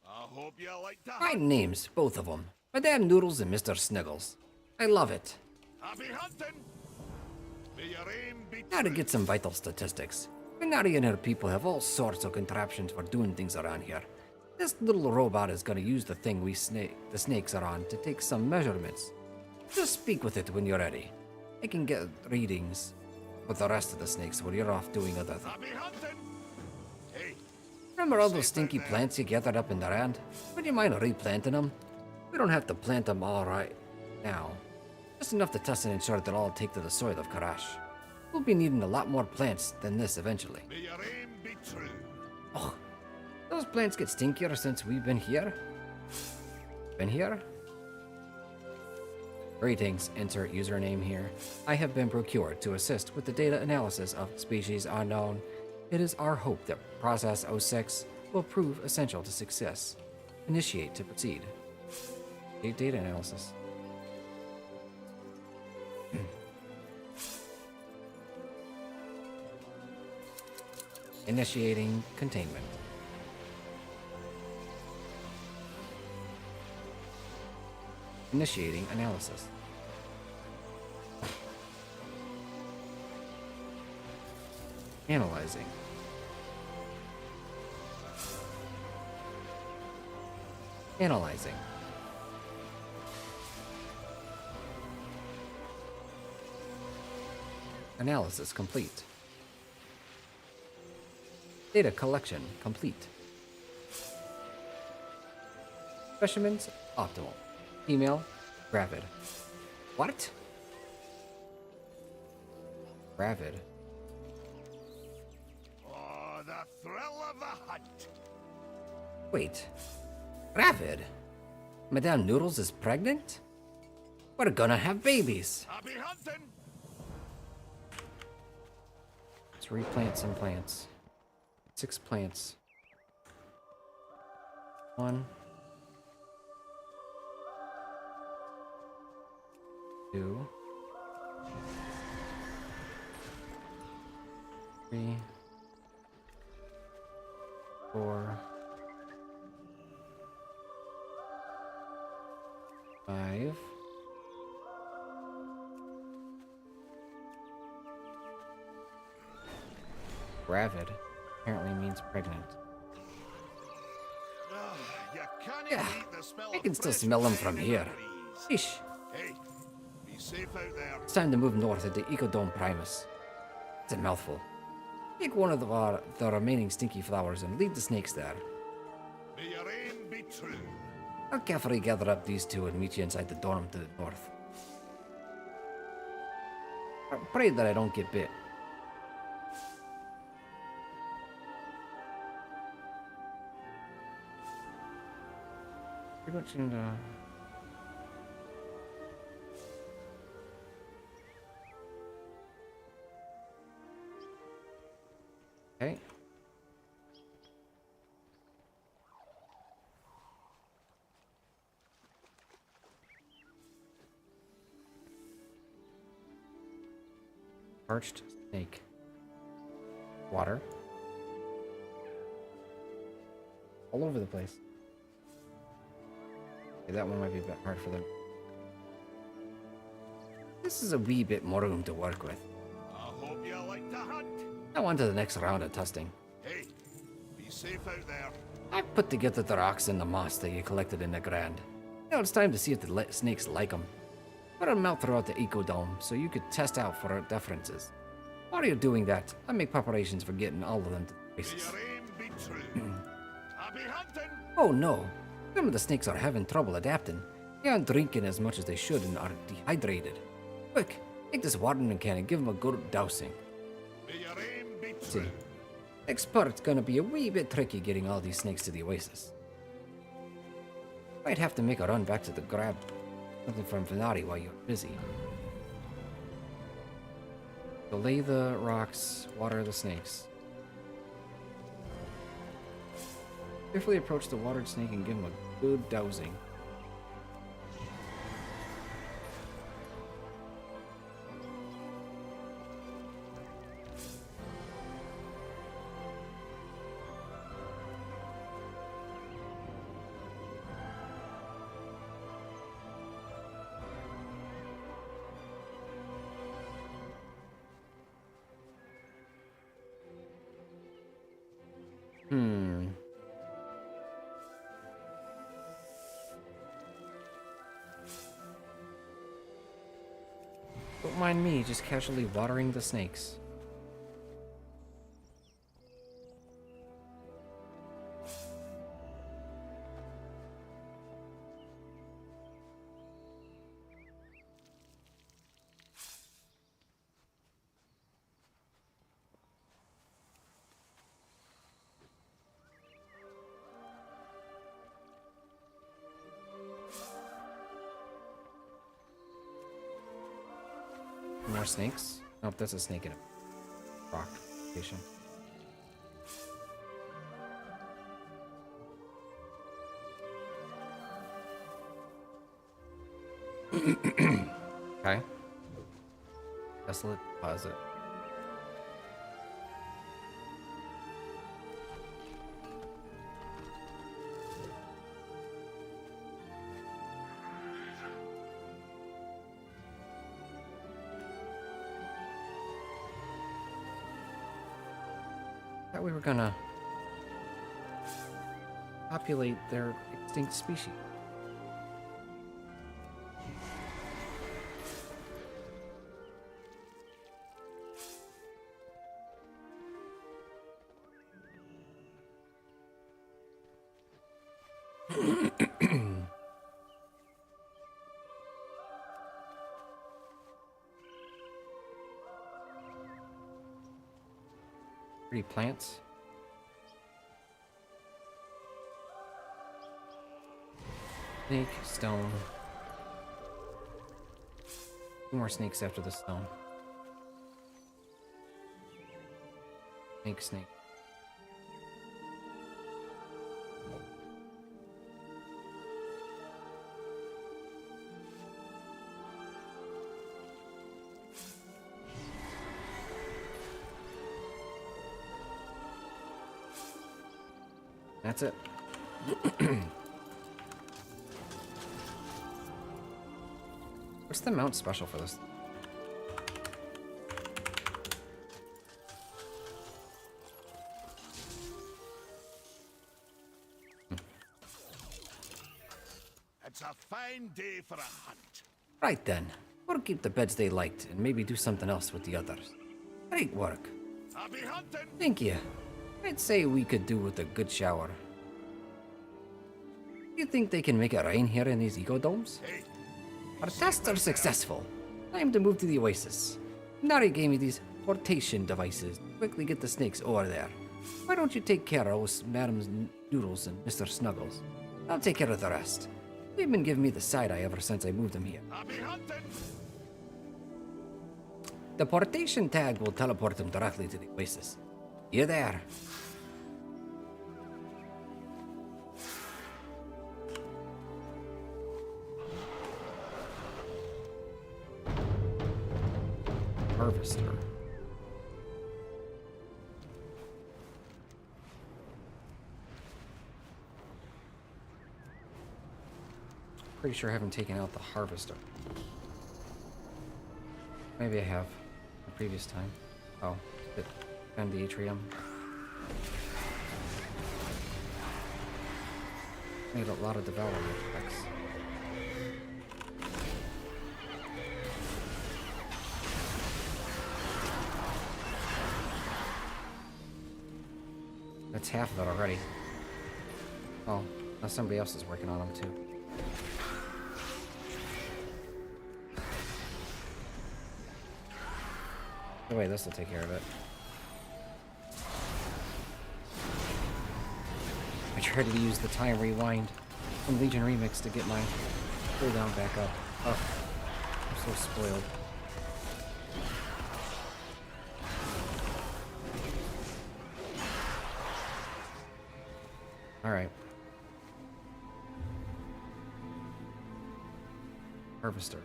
I hope you like that. Fine names, both of them. Madame Noodles and Mr. Snuggles. I love it. Happy hunting. May your aim be Now to true. get some vital statistics. Minari and her people have all sorts of contraptions for doing things around here. This little robot is gonna use the thing the snakes are on to take some measurements. Just speak with it when you're ready. I can get readings with the rest of the snakes while you're off doing other things. Happy hunting. Hey, Remember all those stinky plants you gathered up in the rand? Would you mind replanting them? We don't have to plant them all right now. Just enough to test and ensure that all take to the soil of Karash. We'll be needing a lot more plants than this eventually. May your aim be true. Oh, those plants get stinkier since we've been here? Been here? Greetings, insert username here. I have been procured to assist with the data analysis of species unknown. It is our hope that Process 06 will prove essential to success. Initiate to proceed. Data analysis. Initiating containment. Initiating analysis. Analyzing. Analyzing. Analysis complete. Data collection complete. Specimens optimal. Female, gravid. What? Gravid. Oh, the thrill of the hunt. Wait. Gravid? Madame Noodles is pregnant? We're gonna have babies. Happy hunting. Let's replant some plants. 6 plants. 1. 2. 3. 4. 5. 'Gravid' apparently means pregnant. You can't Yeah, beat the smell I of can still fresh smell them flame from in here. the breeze. Sheesh. Hey, be safe out there. It's time to move north into Ecodome Primus. It's a mouthful. Take one of the remaining stinky flowers and leave the snakes there. May your aim be true. I'll carefully gather up these two and meet you inside the dorm to the north. I pray that I don't get bit. Pretty much in the... Okay. Parched snake. Water. All over the place. Okay, that one might be a bit hard for them. This is a wee bit more room to work with. I hope you like to hunt. Now on to the next round of testing. Hey, be safe out there. I've put together the rocks and the moss that you collected in the Grand. Now it's time to see if the snakes like them. Put them out throughout the Ecodome so you could test out for differences. While you're doing that, I make preparations for getting all of them to May places. your aim be true. Happy hunting. Oh no! Some of the snakes are having trouble adapting. They aren't drinking as much as they should and are dehydrated. Quick, take this watering can and give them a good dousing. May your aim be See, true. next part's gonna be a wee bit tricky getting all these snakes to the oasis. Might have to make a run back to the grab something from Venari while you're busy. So lay the rocks, water the snakes. Carefully approach the watered snake and give him a good dousing. Don't mind me just casually watering the snakes. more snakes? Nope, that's a snake in a rock station. Okay. Desolate deposit. Thought we were gonna populate their extinct species. Pretty plants. Snake, stone. Two more snakes after the stone. Snake, snake. That's it. What's the mount special for this? It's a fine day for a hunt. Right then. We'll keep the beds they liked and maybe do something else with the others. Great work. I'll be hunting. Thank you. I'd say we could do with a good shower. You think they can make it rain here in these ecodomes? Hey, Our tests are successful. Time to move to the oasis. Nari gave me these flotation devices to quickly get the snakes over there. Why don't you take care of Madam Noodles and Mr. Snuggles? I'll take care of the rest. They've been giving me the side eye ever since I moved them here. I'll be hunting. The portation tag will teleport them directly to the oasis. You're there. Harvester. Pretty sure I haven't taken out the harvester. Maybe I have the previous time. Oh, it found the atrium. Made a lot of development effects. That's half of it already. Oh, now somebody else is working on them too. Oh wait, this will take care of it. I tried to use the time rewind from Legion Remix to get my cooldown back up. Oh, I'm so spoiled. Alright. Harvester.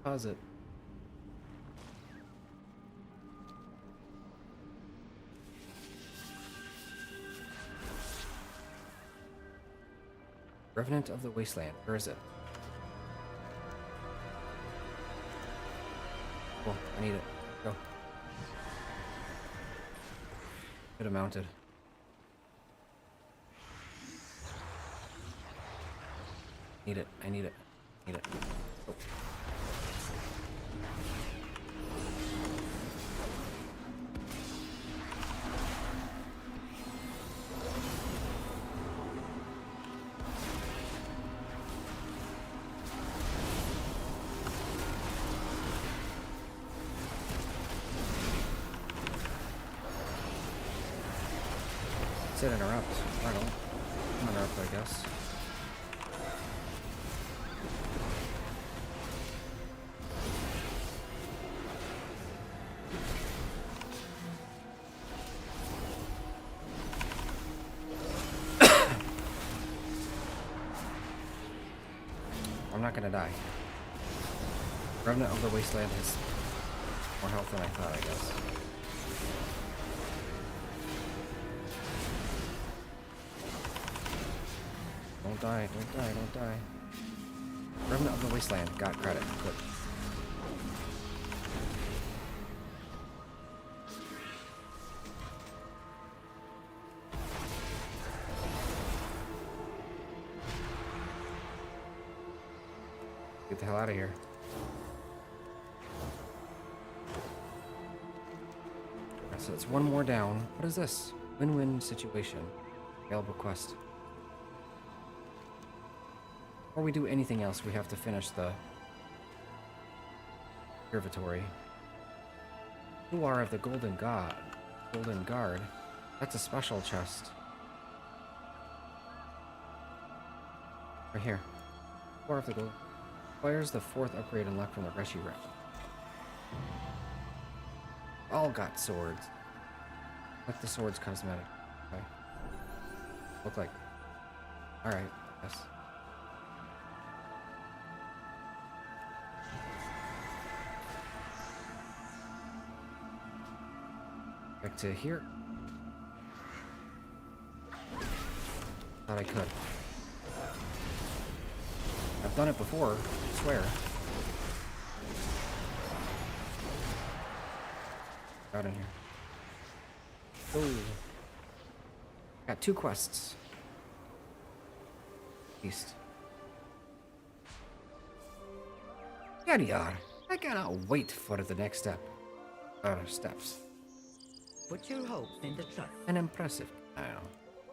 Pause it. Revenant of the Wasteland. Where is it? Oh, I need it. Go. Should have mounted. Need it. I need it. Need it. Oh. Said interrupt. I don't. Interrupt, I guess. I'm not gonna die. Revenant of the Wasteland has more health than I thought, I guess. Don't die, don't die, don't die. Revenant of the Wasteland, got credit. Good. Get the hell out of here. Alright, so it's one more down. What is this? Win-win situation. Available quest. Before we do anything else, we have to finish the Observatory. Who are of the Golden Guard? That's a special chest. Right here. Who are of the Golden... Requires the 4th upgrade unlocked from the Reshi Ring. All got swords. Like the swords cosmetic. Okay. Look like. Alright, yes. Back to here. Thought I could. I've done it before, I swear. Got in here. Oh. Got 2 quests. East. There you are. I cannot wait for the next step. Steps. Put your hopes in the trust. An impressive. I don't know.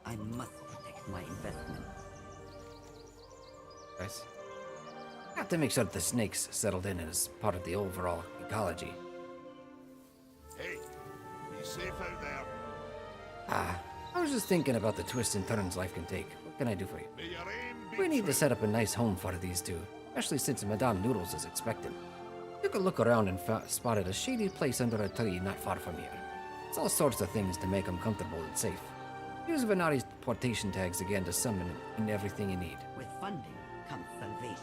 I must protect my investment. Guys. Got to make sure the snakes settled in as part of the overall ecology. Hey, be safe out there. I was just thinking about the twists and turns life can take. What can I do for you? May your aim be We need to true. set up a nice home for these two, especially since Madame Noodles is expected. Took a look around and spotted a shady place under a tree not far from here. It's all sorts of things to make them comfortable and safe. Use Venari's portation tags again to summon in everything you need. With funding comes salvation.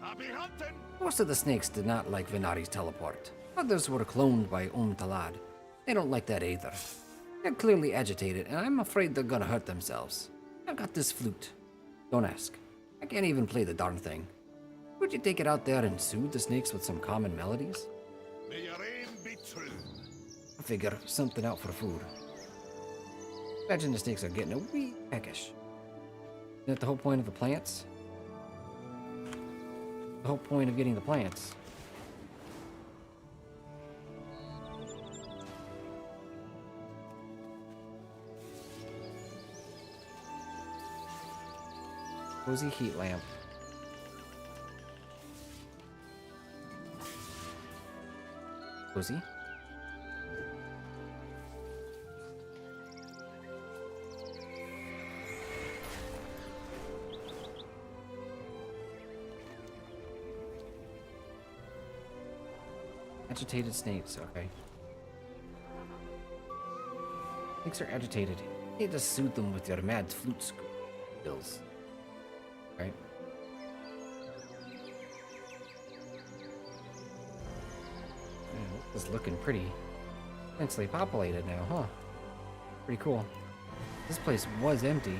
Happy hunting! Most of the snakes did not like Venari's teleport. Others were cloned by Talad. They don't like that either. They're clearly agitated, and I'm afraid they're gonna hurt themselves. I've got this flute. Don't ask. I can't even play the darn thing. Would you take it out there and soothe the snakes with some common melodies? May your aim be true. I'll figure something out for food. Imagine the snakes are getting a wee peckish. Isn't that the whole point of the plants? The whole point of getting the plants. Cozy heat lamp. Cozy? Agitated snakes, okay. Snakes are agitated. You need to soothe them with your mad flute skills. Right? is looking pretty densely populated now, huh? Pretty cool. This place was empty.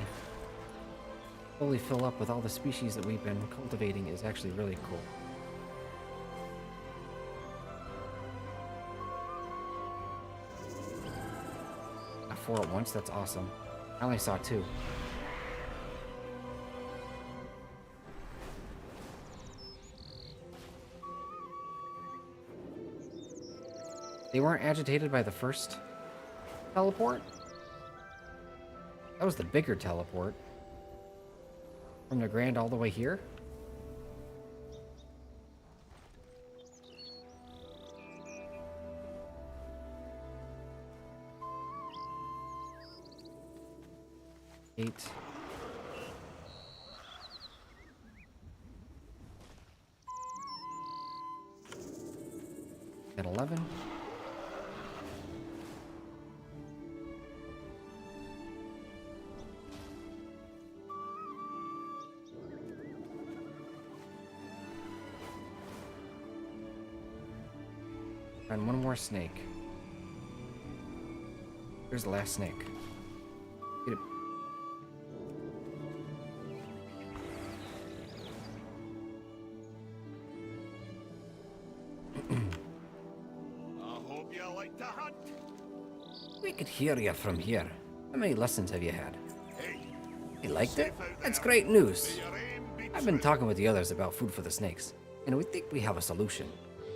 Fully fill up with all the species that we've been cultivating is actually really cool. Got 4 at once, that's awesome. I only saw 2. They weren't agitated by the first teleport? That was the bigger teleport. From the Grand all the way here? Eight. At 11. And one more snake. Here's the last snake. Get it. I hope you like to hunt. We could hear you from here. How many lessons have you had? Hey, You liked it? safe out That's there. great news. Your aim beats I've been right. talking with the others about food for the snakes, and we think we have a solution.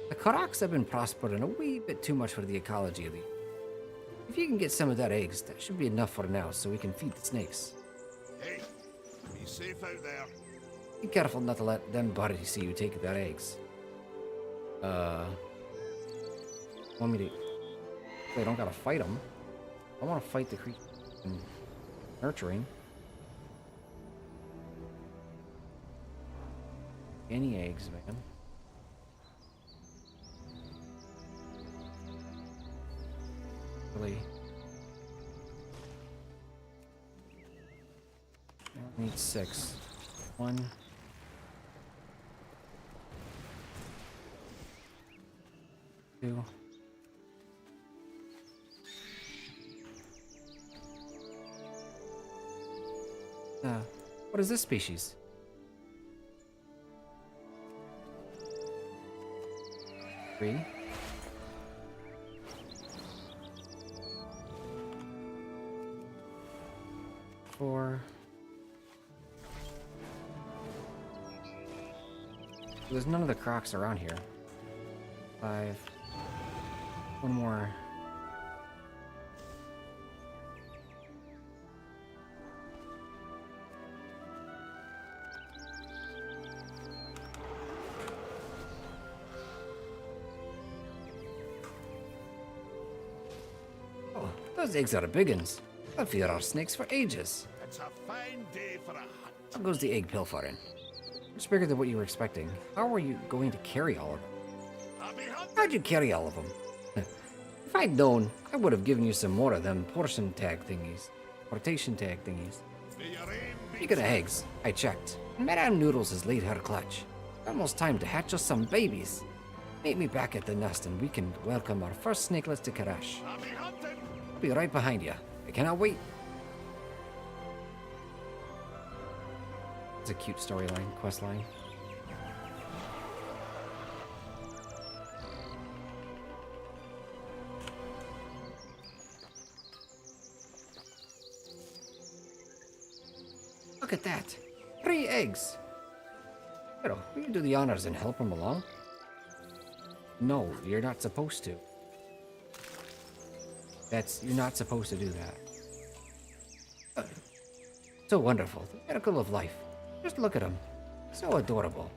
The Karaks have been prospering a wee bit too much for the ecology of the... If you can get some of their eggs, that should be enough for now so we can feed the snakes. Hey, be safe out there. Be careful not to let them buddies see you take their eggs. Want me to... I don't gotta fight them. I want to fight the creature and nurturing. Any eggs, man. Really. I need 6. 1. 2. What is this species? Three. Four. There's none of the crocs around here. 5. One more. Oh, those eggs are big uns. I've feared our snakes for ages. It's a fine day for a hunt. How goes the egg pilfering? Much bigger than what you were expecting. How were you going to carry all of them? I'll be hunting. How'd you carry all of them? If I'd known, I would have given you some more of them portion tag thingies. Portation tag thingies. May your aim beats Speaking of eggs, I checked. Madame Noodles has laid her clutch. Almost time to hatch us some babies. Meet me back at the nest and we can welcome our first snakelets to Karash. I'll be hunting. I'll be right behind you. I cannot wait. It's a cute storyline, quest line. Look at that. 3 eggs. Pero, will you do the honors and help him along? No, you're not supposed to. You're not supposed to do that. So wonderful. The miracle of life. Just look at him. So adorable.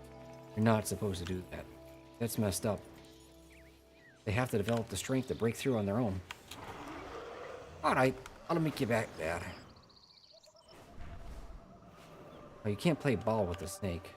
You're not supposed to do that. That's messed up. They have to develop the strength to break through on their own. Alright, I'll meet you back there. Oh, you can't play ball with a snake.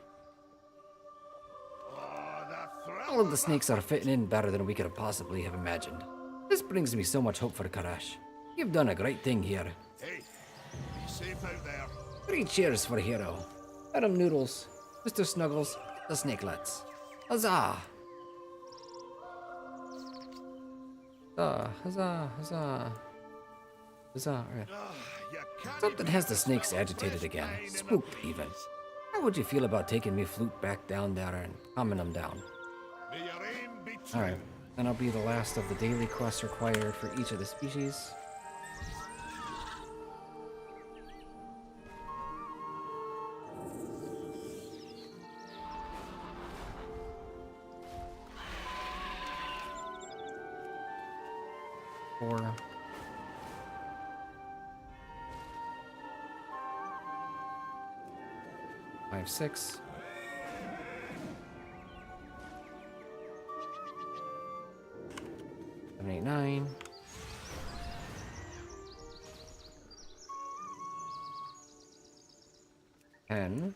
Oh, the thrill All of the snakes are fitting in better than we could have possibly have imagined. This brings me so much hope for Karash. You've done a great thing here. Hey, be safe out there. 3 cheers for Hero. Madam Noodles, Mr. Snuggles, the snakelets. Huzzah! Huzzah, huzzah. Huzzah. Alright. Something has the snakes agitated again, spooked even. How would you feel about taking me flute back down there and calming them down? May your aim be true. Alright. That'll be the last of the daily quests required for each of the species. Four. Five, six. 7, 8, 9. 10.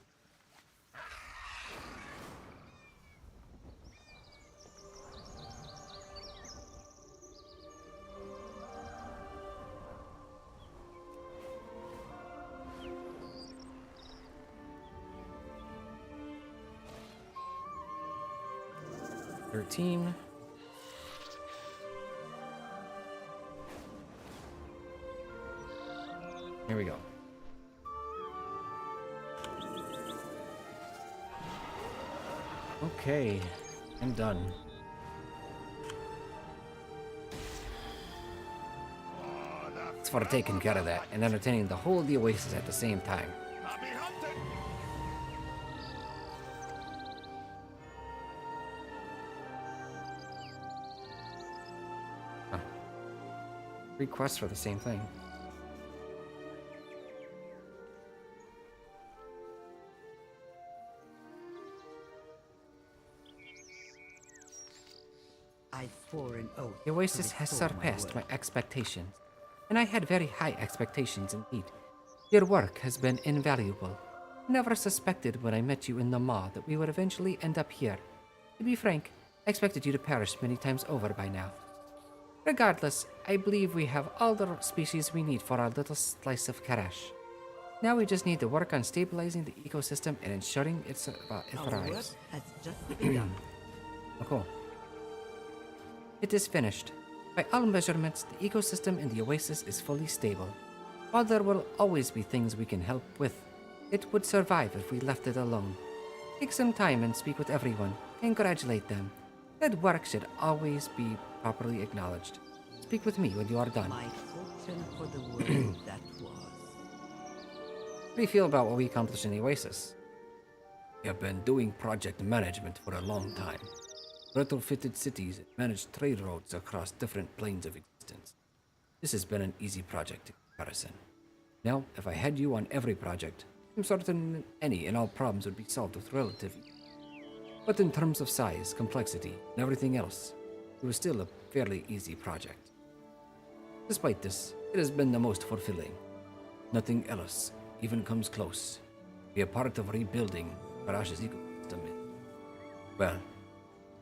$13. Here we go. Okay, I'm done. It's for taking care of that and entertaining the whole of the Oasis at the same time. Happy hunting! Requests for the same thing. I swore an oath. The Oasis has restore surpassed my world. expectations, and I had very high expectations indeed. Your work has been invaluable. Never suspected when I met you in the Maw that we would eventually end up here. To be frank, I expected you to perish many times over by now. Regardless, I believe we have all the species we need for our little slice of Karash. Now we just need to work on stabilizing the ecosystem and ensuring it Our work thrives. has just begun. Oh, cool. It is finished. By all measurements, the ecosystem in the Oasis is fully stable. While there will always be things we can help with, it would survive if we left it alone. Take some time and speak with everyone. Congratulate them. That work should always be properly acknowledged. Speak with me when you are done. My fortune for the world that was. How do you feel about what we accomplished in the Oasis? We have been doing project management for a long time. Retrofitted cities and managed trade roads across different planes of existence. This has been an easy project in comparison. Now, if I had you on every project, I'm certain any and all problems would be solved with relative ease. But in terms of size, complexity, and everything else, it was still a fairly easy project. Despite this, it has been the most fulfilling. Nothing else even comes close. Be a part of rebuilding Karash's ecosystem. Well,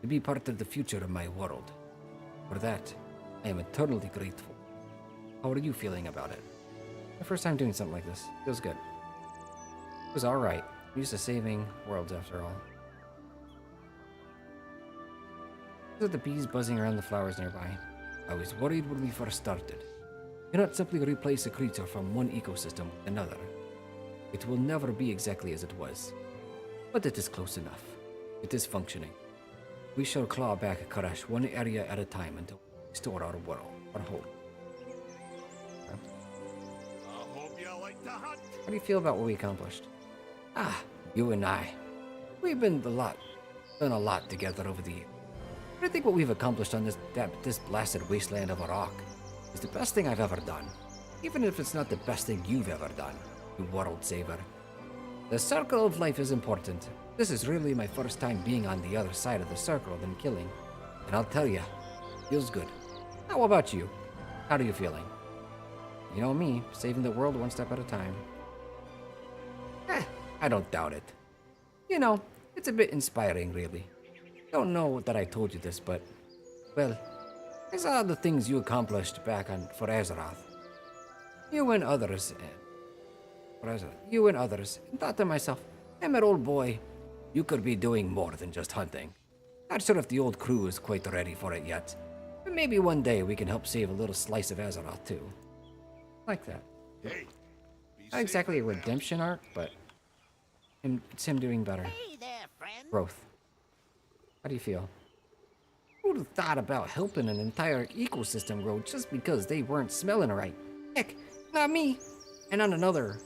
to be part of the future of my world. For that, I am eternally grateful. How are you feeling about it? My first time doing something like this. Feels good. It was alright. I'm used to saving worlds after all. Those are the bees buzzing around the flowers nearby. I was worried when we first started. You cannot simply replace a creature from one ecosystem with another. It will never be exactly as it was. But it is close enough. It is functioning. We shall claw back Karash one area at a time until we restore our world, our home. I hope you like to hunt. How do you feel about what we accomplished? You and I. We've done a lot together over the years. I think what we've accomplished on this blasted wasteland of Iraq is the best thing I've ever done. Even if it's not the best thing you've ever done, you world saver. The circle of life is important. This is really my first time being on the other side of the circle than killing. And I'll tell you, feels good. How about you? How are you feeling? You know me, saving the world one step at a time. I don't doubt it. You know, it's a bit inspiring, really. Don't know that I told you this, but, well, I saw the things you accomplished back for Azeroth. You and others, and thought to myself, I'm an old boy. You could be doing more than just hunting. Not sure if the old crew is quite ready for it yet. And maybe one day we can help save a little slice of Azeroth too. Like that. Hey, Not exactly a redemption arc, but it's him doing better. Hey there, friend. Growth. How do you feel? Who'd have thought about helping an entire ecosystem grow just because they weren't smelling right? Heck, not me. And on another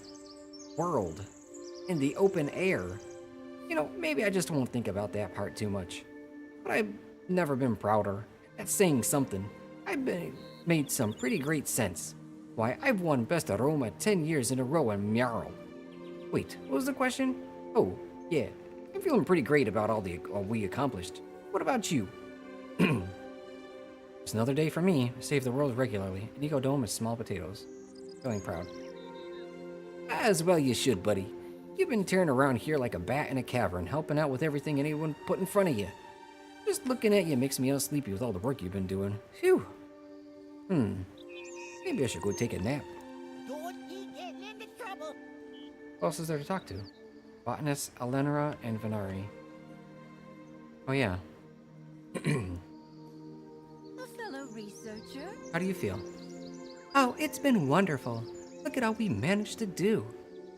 world, in the open air. You know, maybe I just won't think about that part too much. But I've never been prouder. That's saying something. Made some pretty great sense. Why, I've won Best Aroma 10 years in a row in Meow. Wait, what was the question? Oh, yeah. I'm feeling pretty great about all we accomplished. What about you? It's another day for me. I save the world regularly. An Eco Dome is small potatoes. Feeling proud. As well you should, buddy. You've been tearing around here like a bat in a cavern, helping out with everything anyone put in front of you. Just looking at you makes me unsleepy with all the work you've been doing. Phew. Maybe I should go take a nap. Don't be getting into trouble. Who else is there to talk to? Botanist, Alenra, and Venari. Oh yeah. A fellow researcher? How do you feel? Oh, it's been wonderful. Look at all we managed to do.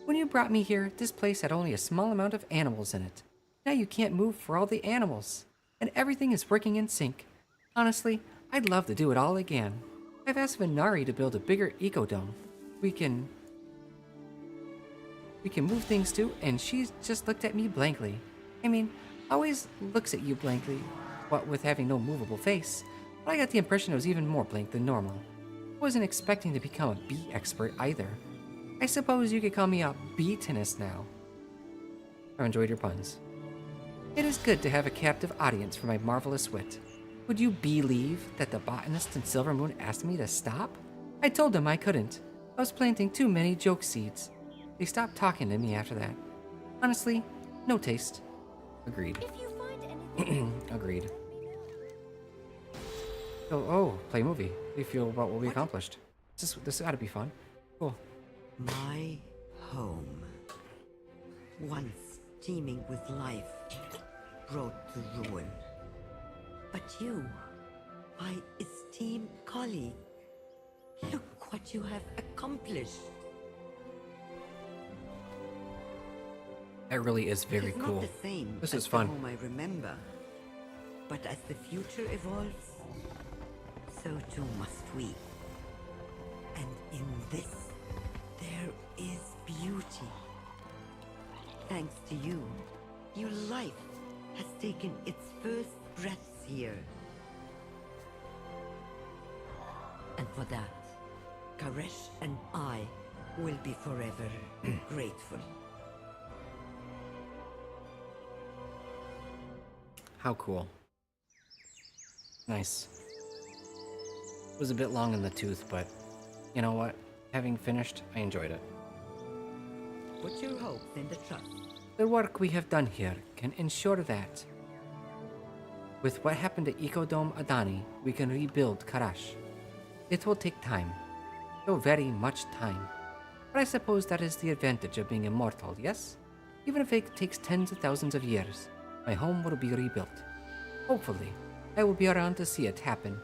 When you brought me here, this place had only a small amount of animals in it. Now you can't move for all the animals. And everything is working in sync. Honestly, I'd love to do it all again. I've asked Venari to build a bigger ecodome. We can move things too, and she's just looked at me blankly. I mean, always looks at you blankly, what with having no movable face. But I got the impression it was even more blank than normal. I wasn't expecting to become a bee expert either. I suppose you could call me a beatinist now. I've enjoyed your puns. It is good to have a captive audience for my marvelous wit. Would you believe that the botanist in Silvermoon asked me to stop? I told them I couldn't. I was planting too many joke seeds. They stopped talking to me after that. Honestly, no taste. Agreed. If you find anything, Agreed. Oh, play movie. How do you feel about what we accomplished? This ought to be fun. Cool. My home, once teeming with life, brought to ruin. But you, my esteemed colleague, look what you have accomplished. That really is very It is cool. not the same This as is fun. the home I remember. But as the future evolves, so too must we. And in this, there is beauty. Thanks to you, your life has taken its first breaths here. And for that, Karesh and I will be forever grateful. How cool. Nice. It was a bit long in the tooth, but you know what? Having finished, I enjoyed it. Put your hopes in the trust. The work we have done here can ensure that. With what happened to Ecodome Adani, we can rebuild Karash. It will take time. So very much time. But I suppose that is the advantage of being immortal, yes? Even if it takes tens of thousands of years, my home will be rebuilt. Hopefully, I will be around to see it happen.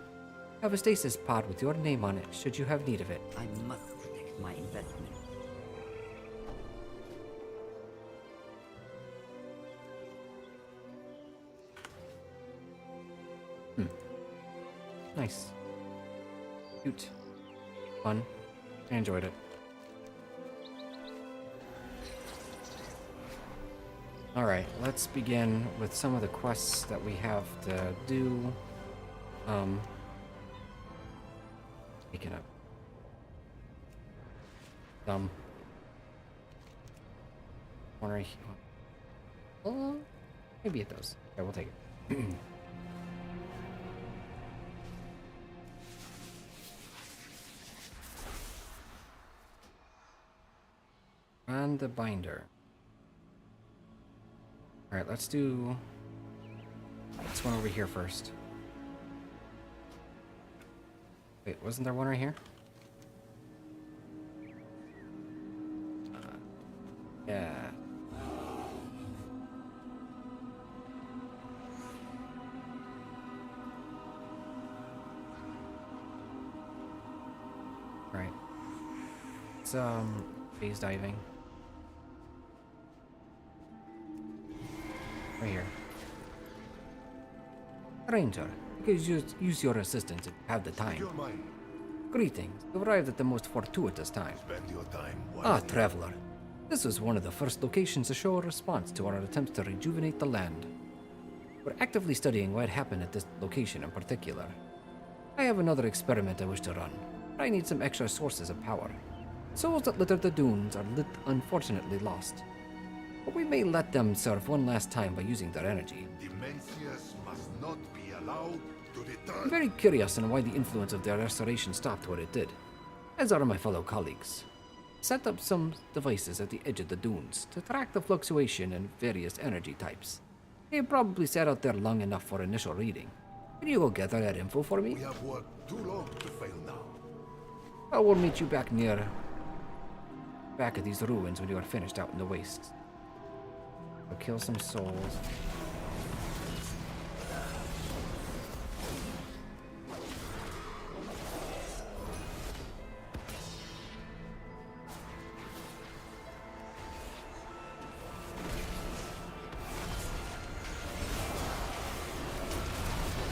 I have a stasis pod with your name on it should you have need of it. I must protect my investment. Nice. Cute. Fun. I enjoyed it. Alright, let's begin with some of the quests that we have to do. Picking up. Corner. Maybe it does. Okay, we'll take it. And the binder. Alright, let's do this one over here first. Wait, wasn't there one right here? Yeah. Let's phase diving. Right here. Ranger, you can use your assistance if you have the time. Greetings. You arrived at the most fortuitous time. Spend your time Traveler. This was one of the first locations to show a response to our attempts to rejuvenate the land. We're actively studying what happened at this location in particular. I have another experiment I wish to run, but I need some extra sources of power. Souls that litter the dunes are unfortunately lost. But we may let them serve one last time by using their energy. Dimensius must not be allowed to return. I'm very curious on why the influence of their restoration stopped what it did, as are my fellow colleagues. Set up some devices at the edge of the dunes to track the fluctuation in various energy types. They probably sat out there long enough for initial reading. Can you go gather that info for me? We have worked too long to fail now. I will meet you back at these ruins when you are finished out in the wastes. Go kill some souls.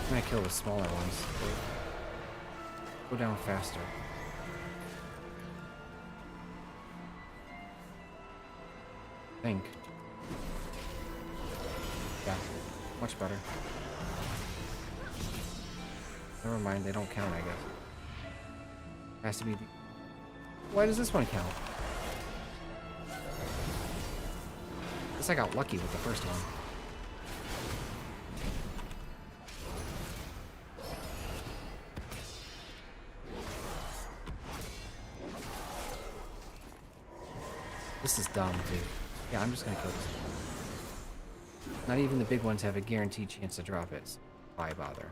I'm gonna kill the smaller ones. Go down faster. Think. Yeah, much better. Never mind, they don't count, I guess. Has to be. Why does this one count? Guess I got lucky with the first one. This is dumb, dude. Yeah, I'm just gonna kill this. Not even the big ones have a guaranteed chance to drop it. So why bother?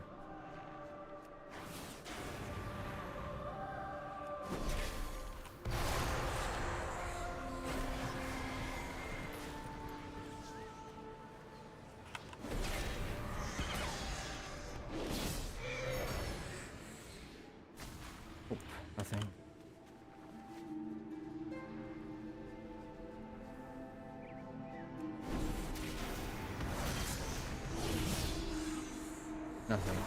Oh, nothing. Nothing.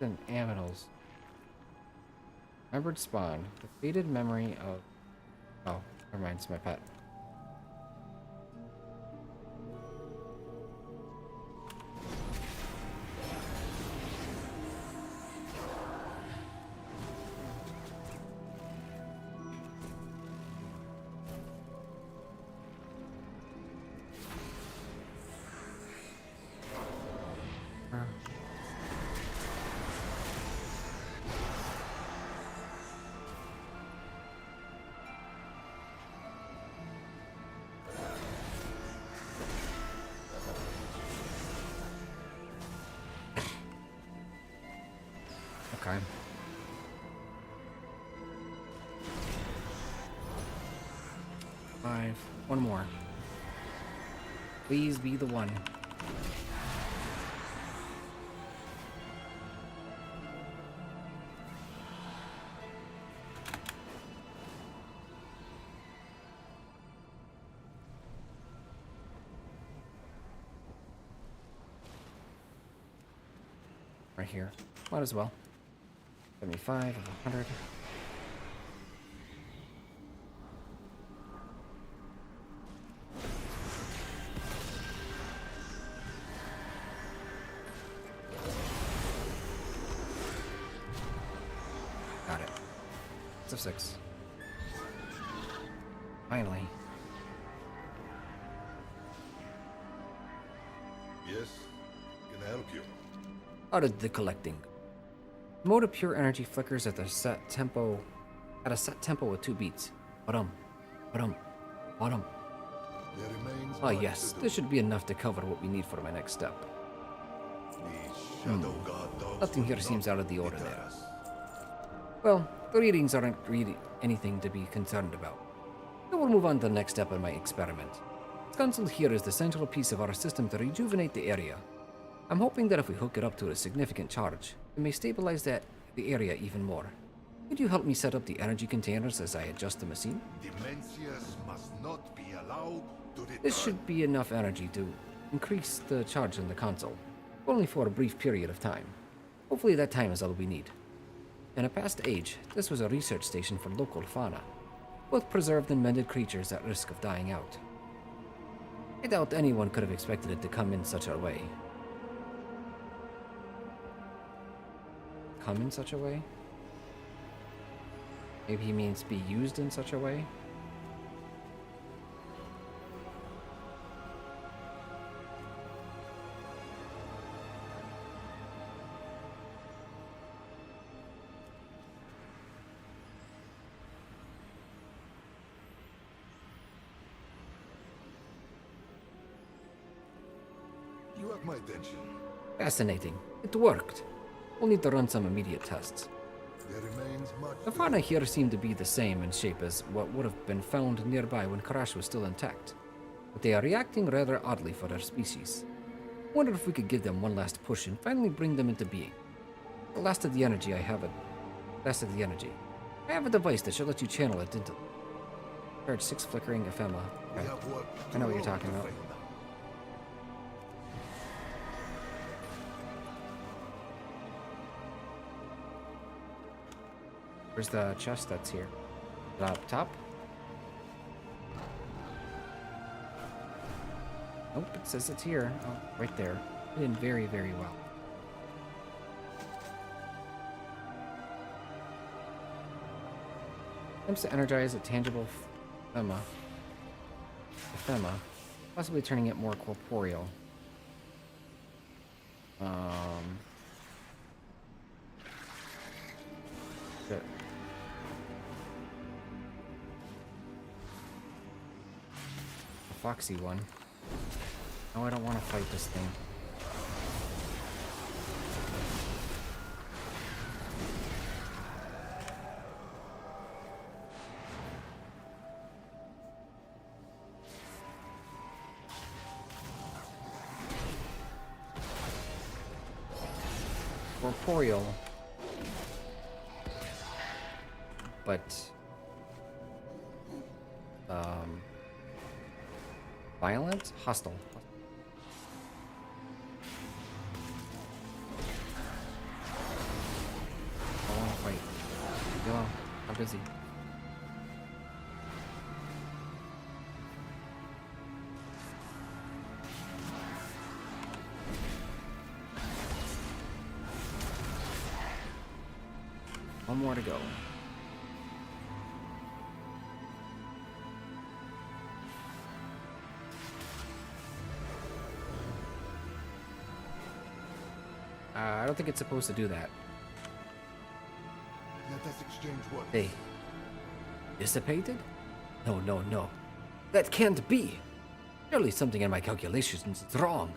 And aminals. Remembered spawn. The faded memory of. Oh, never mind, it's my pet. Okay. Five. One more. Please be the one. Right here. Might as well. 75 of 100. Got it. It's a 6. Finally. Yes, can I help you? How did the collecting? Mode of pure energy flickers at the set tempo At a set tempo with 2 beats. Ba-dum, ba-dum, ba-dum. There remains Ah much yes, to do. this should be enough to cover what we need for my next step. These Shadow God dogs Nothing will here not seems out of the deter ordinary. us. Well, the readings aren't really anything to be concerned about. So we'll move on to the next step in my experiment. This console here is the central piece of our system to rejuvenate the area. I'm hoping that if we hook it up to a significant charge, it may stabilize the area even more. Could you help me set up the energy containers as I adjust the machine? Demencias must not be allowed to return. This should be enough energy to increase the charge in the console, only for a brief period of time. Hopefully that time is all we need. In a past age, this was a research station for local fauna, both preserved and mended creatures at risk of dying out. I doubt anyone could have expected it to come in such a way. Come in such a way? Maybe he means be used in such a way? You have my attention. Fascinating. It worked. We'll need to run some immediate tests. There remains much The to fauna here seem to be the same in shape as what would have been found nearby when Karash was still intact, but they are reacting rather oddly for their species. Wonder if we could give them one last push and finally bring them into being. The last of the energy I have a device that should let you channel it into charge 6 flickering ephema. We Okay. have work I know what you're to talking about. find them. Where's the chest that's here? Is it up top? Nope, it says it's here. Oh, right there. Hidden very, very well. Attempts to energize a tangible ephema, possibly turning it more corporeal. Shit. A foxy one. No, I don't want to fight this thing. Corporeal, but violent, hostile. I want to fight. Go. I'm busy. One more to go. I don't think it's supposed to do that. Let us exchange words. Hey. Dissipated? No, no, no. That can't be. Surely something in my calculations is wrong.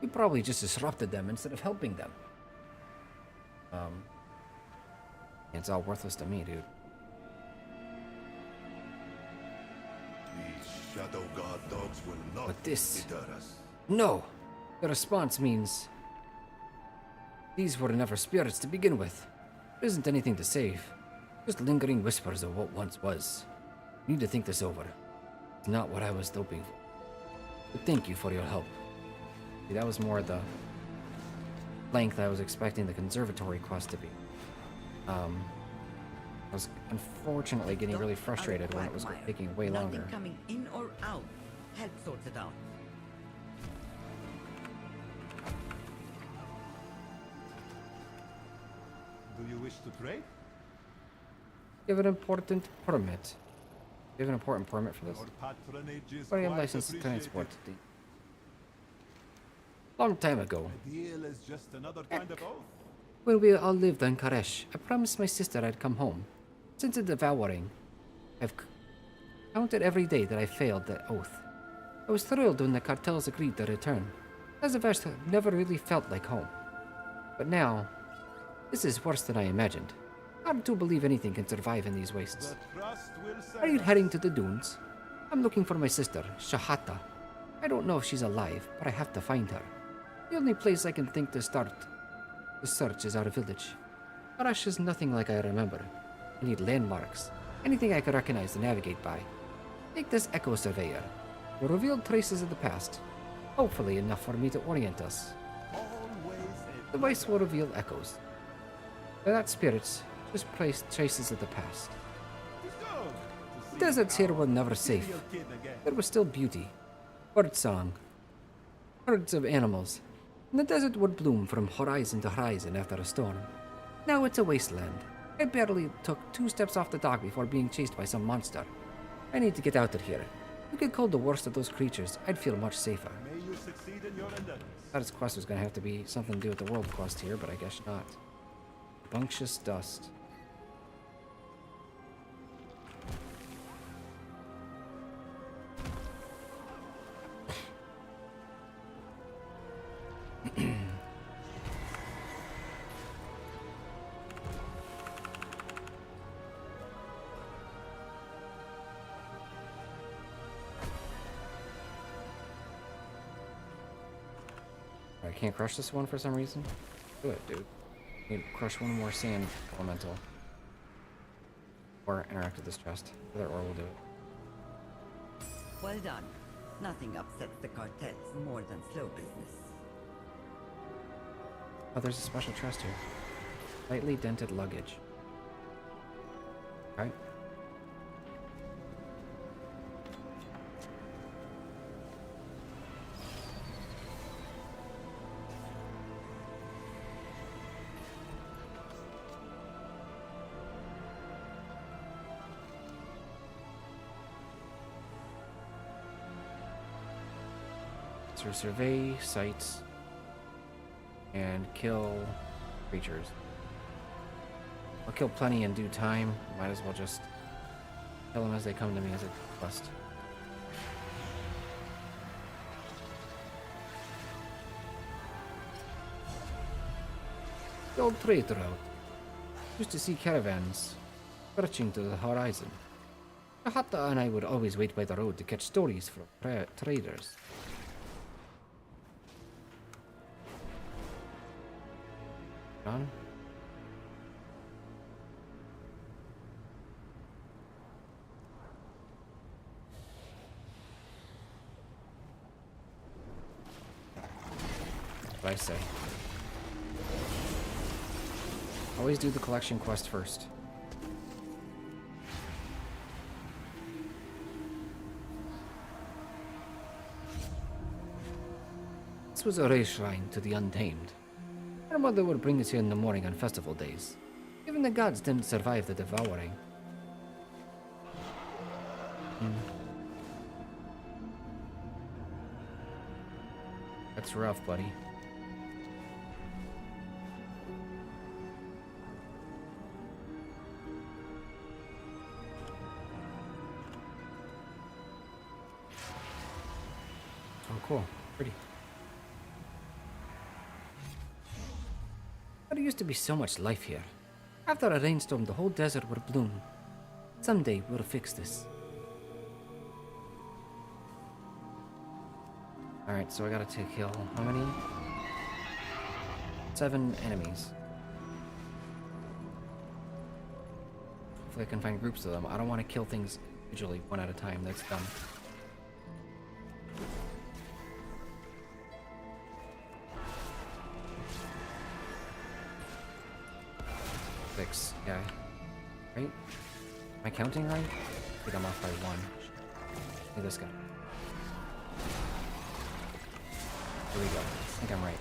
We probably just disrupted them instead of helping them. It's all worthless to me, dude. These Shadow God dogs will not But this- deter us. No! The response means... These were never spirits to begin with. There isn't anything to save. Just lingering whispers of what once was. I need to think this over. It's not what I was hoping for. But thank you for your help. See, that was more the length I was expecting the conservatory quest to be. I was unfortunately getting really frustrated when it was taking way longer. Nothing coming in or out. Help sort it out. Do you wish to trade? You have an important permit. You have an important permit for this? Your patronage is But I am quite licensed to appreciated. transport the... Long time ago, A deal is just another kind of oath. when we all lived on Karesh, I promised my sister I'd come home. Since the devouring, I've counted every day that I failed that oath. I was thrilled when the cartels agreed to return. Azavest never really felt like home. But now, this is worse than I imagined. Hard to believe anything can survive in these wastes. The trust will serve Are you us. heading to the dunes? I'm looking for my sister, Shahata. I don't know if she's alive, but I have to find her. The only place I can think to start the search is our village. Arash is nothing like I remember. I need landmarks, anything I can recognize to navigate by. Take this Echo Surveyor. Will reveal traces of the past. Hopefully enough for me to orient us. Always a The device will reveal echoes. They're not spirits, just traces of the past. It's good to see Deserts here our were never safe. serial kid again. There was still beauty, birdsong, herds of animals, and the desert would bloom from horizon to horizon after a storm. Now it's a wasteland. I barely took 2 steps off the dock before being chased by some monster. I need to get out of here. If we could kill the worst of those creatures, I'd feel much safer. May you succeed in your endeavors. Thought his quest was going to have to be something to do with the world quest here, but I guess not. Bunctious dust. I can't crush this one for some reason. Do it, dude. Need to crush one more sand elemental. Or interact with this chest. Either or will do it. Well done. Nothing upsets the cartels more than slow business. Oh, there's a special chest here. Lightly dented luggage. Right? So survey sites and kill creatures. I'll kill plenty in due time. Might as well just kill them as they come to me as a quest. The old trade route. Used to see caravans stretching to the horizon. Shahata and I would always wait by the road to catch stories from traders. Done. What I say. Always do the collection quest first. This was a race shrine to the Untamed. Our mother would bring us here in the morning on festival days. Even the gods didn't survive the devouring. That's rough, buddy. Oh, cool. Pretty. There used to be so much life here. After a rainstorm, the whole desert would bloom. Someday, we'll fix this. Alright, so I gotta kill how many? 7 enemies. Hopefully I can find groups of them. I don't want to kill things individually, one at a time. That's dumb. Six, yeah. Right? Am I counting right? I think I'm off by 1. Hey, this guy. Here we go. I think I'm right.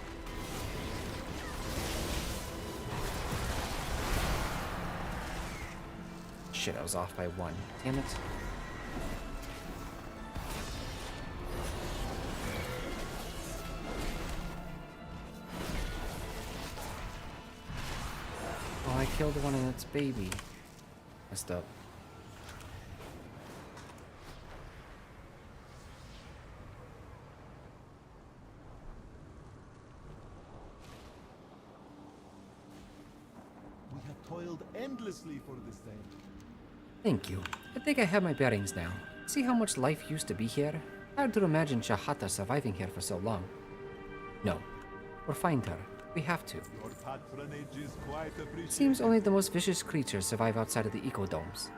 Shit, I was off by 1. Damn it. Oh, I killed one and its baby. Messed up. We have toiled endlessly for this day. Thank you. I think I have my bearings now. See how much life used to be here? Hard to imagine Shahata surviving here for so long. No. We'll find her. We have to. Your patronage is quite appreciated. Seems only the most vicious creatures survive outside of the ecodomes.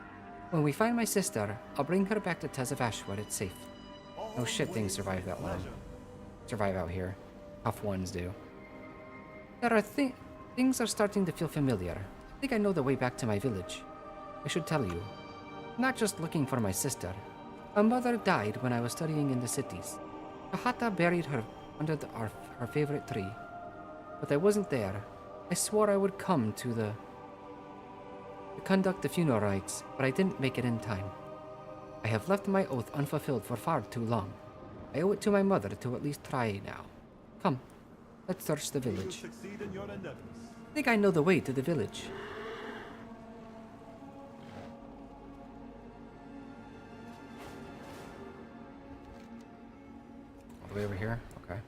When we find my sister, I'll bring her back to Tezavash where it's safe. No shit things survive that long. Survive out here. Tough ones do. There are things are starting to feel familiar. I think I know the way back to my village. I should tell you. I'm not just looking for my sister. My mother died when I was studying in the cities. Shahata buried her under her favorite tree. But I wasn't there. I swore I would come to conduct the funeral rites, but I didn't make it in time. I have left my oath unfulfilled for far too long. I owe it to my mother to at least try now. Come, let's search the You will village. succeed in your endeavors. I think I know the way to the village. All the way over here? Okay.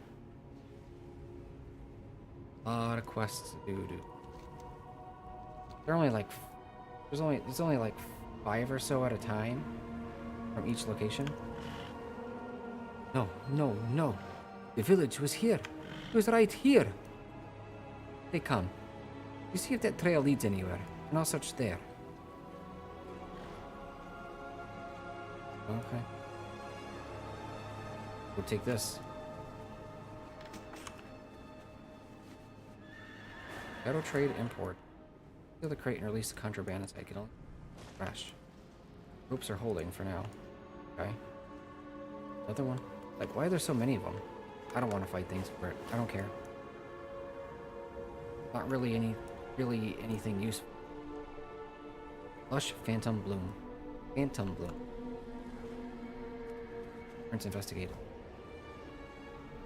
A lot of quests to do, dude. They're only like... There's only like 5 or so at a time from each location. No, no, no. The village was here. It was right here. Hey, come. You see if that trail leads anywhere, and I'll search there. Okay. We'll take this. Auto trade import. Steal the crate and release the contraband as I can only crash. Ropes are holding for now. Okay. Another one. Like, why are there so many of them? I don't want to fight things for it. I don't care. Not really anything useful. Lush Phantom Bloom. Phantom Bloom. Prince investigated.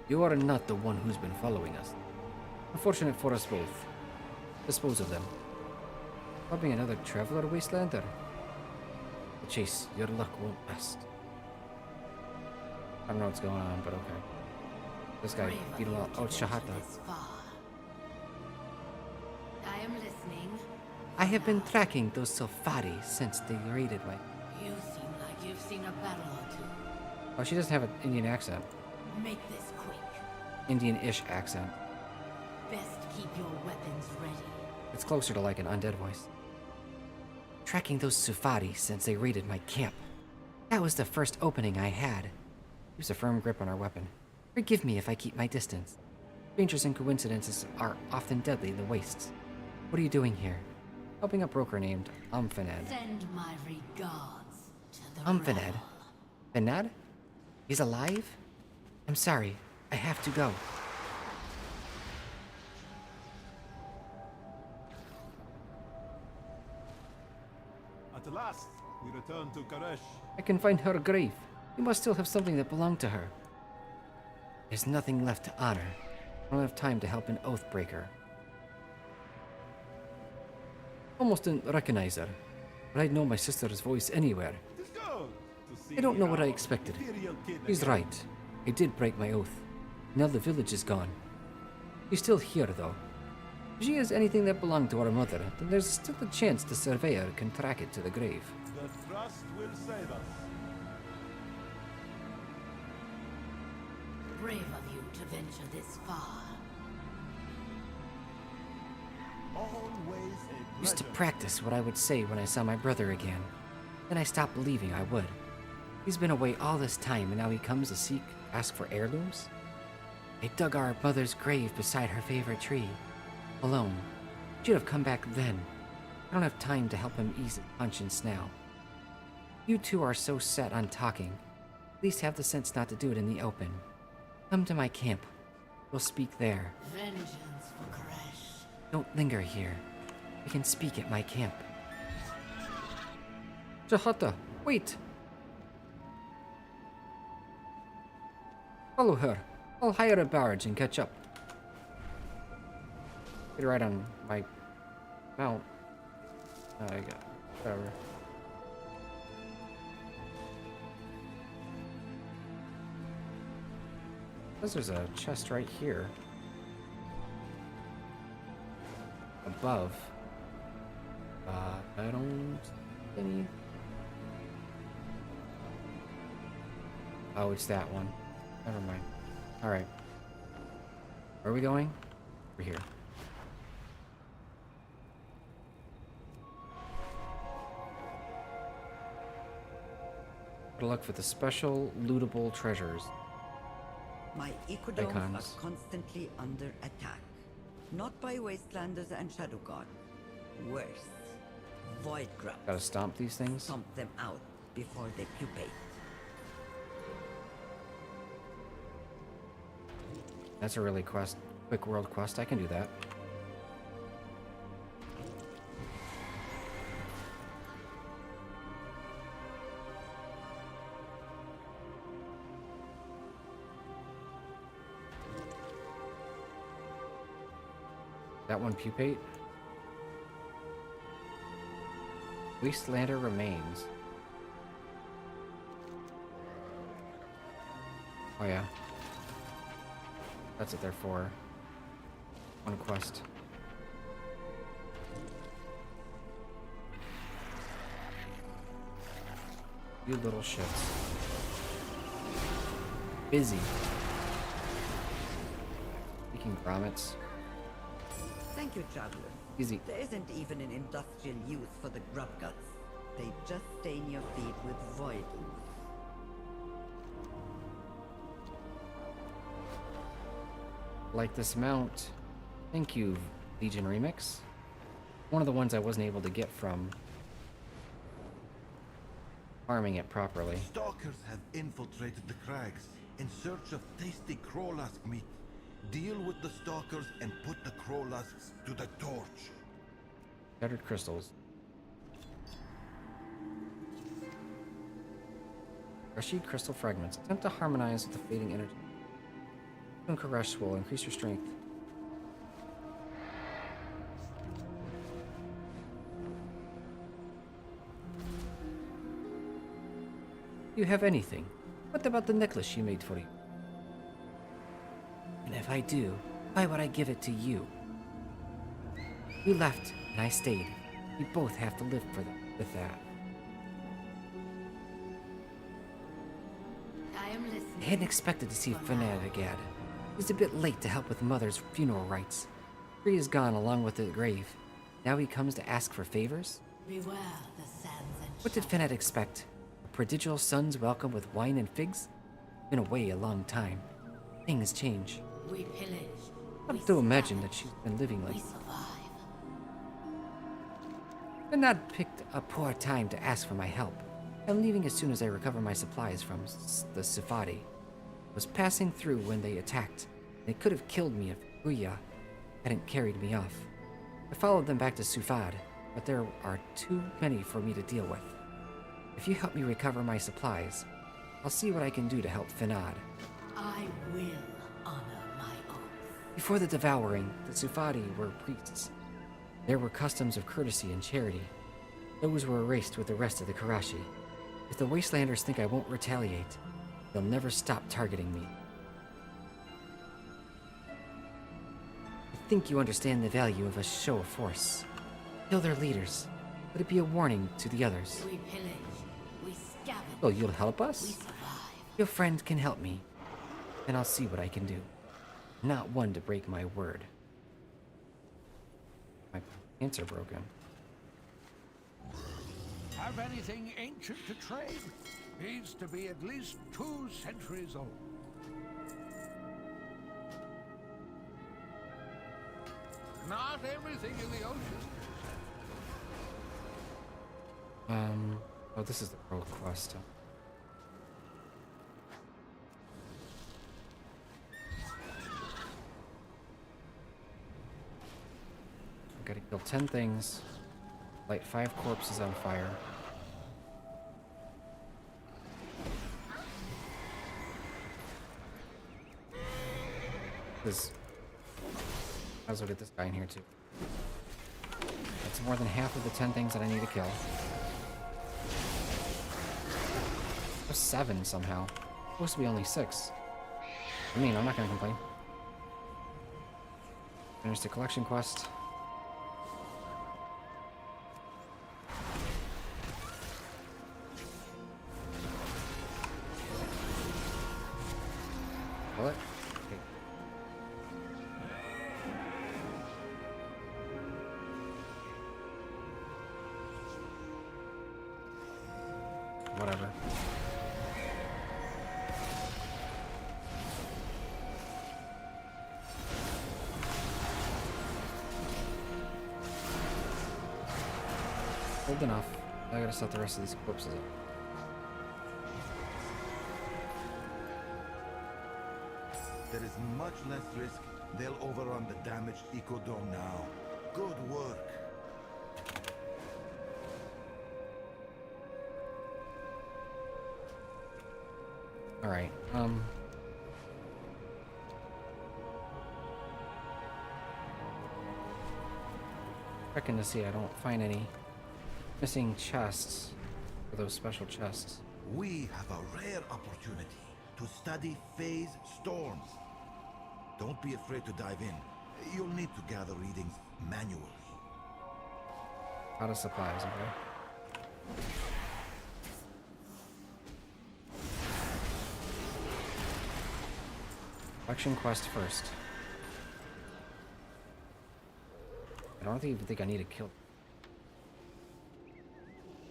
You are not the one who's been following us. Unfortunate for us both. Dispose of them. Robbing another traveler wastelander? The chase, your luck won't last. I don't know what's going on, but okay. This guy beat a lot. Oh, it's Shahata. I am listening. I have been tracking those Safari since they raided my... You seem like you've seen a battle or two. Oh, she doesn't have an Indian accent. Make this quick. Indian-ish accent. Best keep your weapons ready. It's closer to like an undead voice. Tracking those Safari since they raided my camp. That was the first opening I had. Use a firm grip on our weapon. Forgive me if I keep my distance. Strangers and coincidences are often deadly in the wastes. What are you doing here? Helping a broker named Umphaned. Send my regards to the Umphaned? rebel. Fanad? He's alive? I'm sorry. I have to go. At last, we return to Karesh. I can find her grave. You must still have something that belonged to her. There's nothing left to honor. I don't have time to help an Oathbreaker. Almost didn't recognize her, but I'd know my sister's voice anywhere. It is good to see I don't know what I our expected. imperial kid He's again. right. I did break my oath. Now the village is gone. She's still here, though. If she has anything that belonged to our mother, then there's still a chance the surveyor can track it to the grave. The trust will save us. Brave of you to venture this far. Always a Used to pleasure. practice what I would say when I saw my brother again. Then I stopped believing I would. He's been away all this time and now he comes to ask for heirlooms? I dug our mother's grave beside her favorite tree. Alone. Should have come back then. I don't have time to help him ease his conscience now. You two are so set on talking. At least have the sense not to do it in the open. Come to my camp. We'll speak there. Vengeance for Koresh. Don't linger here. We can speak at my camp. Shahata, wait! Follow her. I'll hire a barge and catch up. Get right on my mount. I got Whatever. Because there's a chest right here. Above. I don't see any. Oh, it's that one. Never mind. Alright. Where are we going? We're here. Gotta look for the special lootable treasures. My ecodomes Icons. are constantly under attack. Not by Wastelanders and Shadow God. Worse. Void grubs. Gotta stomp these things. Stomp them out before they pupate. That's a really quick world quest. I can do that. That one pupate? Wastelander remains. Oh yeah. That's what they're for. One quest. You little shits. Busy. Speaking grommets. Thank you, Traveler. Easy. There isn't even an industrial use for the grub guts. They just stain your feet with void ooze. Like this mount. Thank you, Legion Remix. One of the ones I wasn't able to get from farming it properly. Stalkers have infiltrated the crags in search of tasty crowlask meat. Deal with the stalkers and put the crowlasks to the torch. Shattered crystals. Rashid crystal fragments. Attempt to harmonize with the fading energy. Karash will increase your strength. Do you have anything? What about the necklace she made for you? And if I do, why would I give it to you? You left, and I stayed. We both have to live with that. I am listening. I hadn't expected to see Fanad again. He was a bit late to help with Mother's funeral rites. Free is gone along with the grave. Now he comes to ask for favors? Beware the sands and What did Fanad expect? A prodigal son's welcome with wine and figs? Been away a long time. Things change. we pillage. Hard to imagine that she's been living We like survive. Fanad picked a poor time to ask for my help. I'm leaving as soon as I recover my supplies from the Sifadi. Was passing through when they attacked. They could have killed me if Uya hadn't carried me off. I followed them back to Sufad, but there are too many for me to deal with. If you help me recover my supplies, I'll see what I can do to help Fanad. I will honor my oath. Before the devouring, the Sufadi were priests. There were customs of courtesy and charity. Those were erased with the rest of the Karashi. If the Wastelanders think I won't retaliate, they'll never stop targeting me. I think you understand the value of a show of force. Kill their leaders. Let it be a warning to the others. We pillage. We scavenge. Well, you'll help We us? survive. Your friend can help me, and I'll see what I can do. I'm not one to break my word. My pants are broken. Have anything ancient to trade? Needs to be at least 2 centuries old. Not everything in the ocean. Oh, this is the world quest. Gotta kill 10 things, light 5 corpses on fire. This. I'll get this guy in here too. That's more than half of the 10 things that I need to kill. was 7 somehow. Supposed to be only 6. I mean, I'm not gonna complain. Finish the collection quest. What? Okay. Whatever. Old enough. I gotta set the rest of these corpses up. There is much less risk. They'll overrun the damaged Ecodome now. Good work. Alright, checking to see I don't find any missing chests for those special chests. We have a rare opportunity to study phase storms. Don't be afraid to dive in. You'll need to gather readings manually. Out of supplies, okay? Collection quest first. I don't even think I need to kill.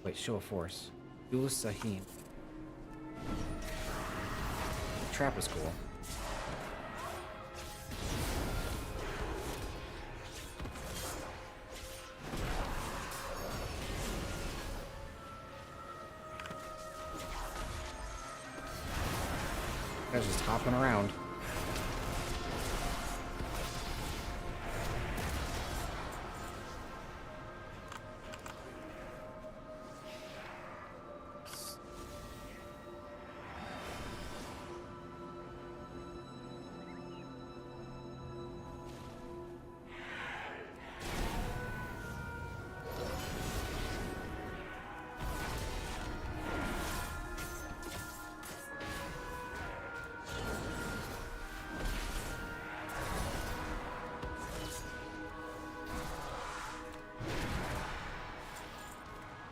Wait, show of force. Duel Sahim. Trap is cool. Guy's just hopping around.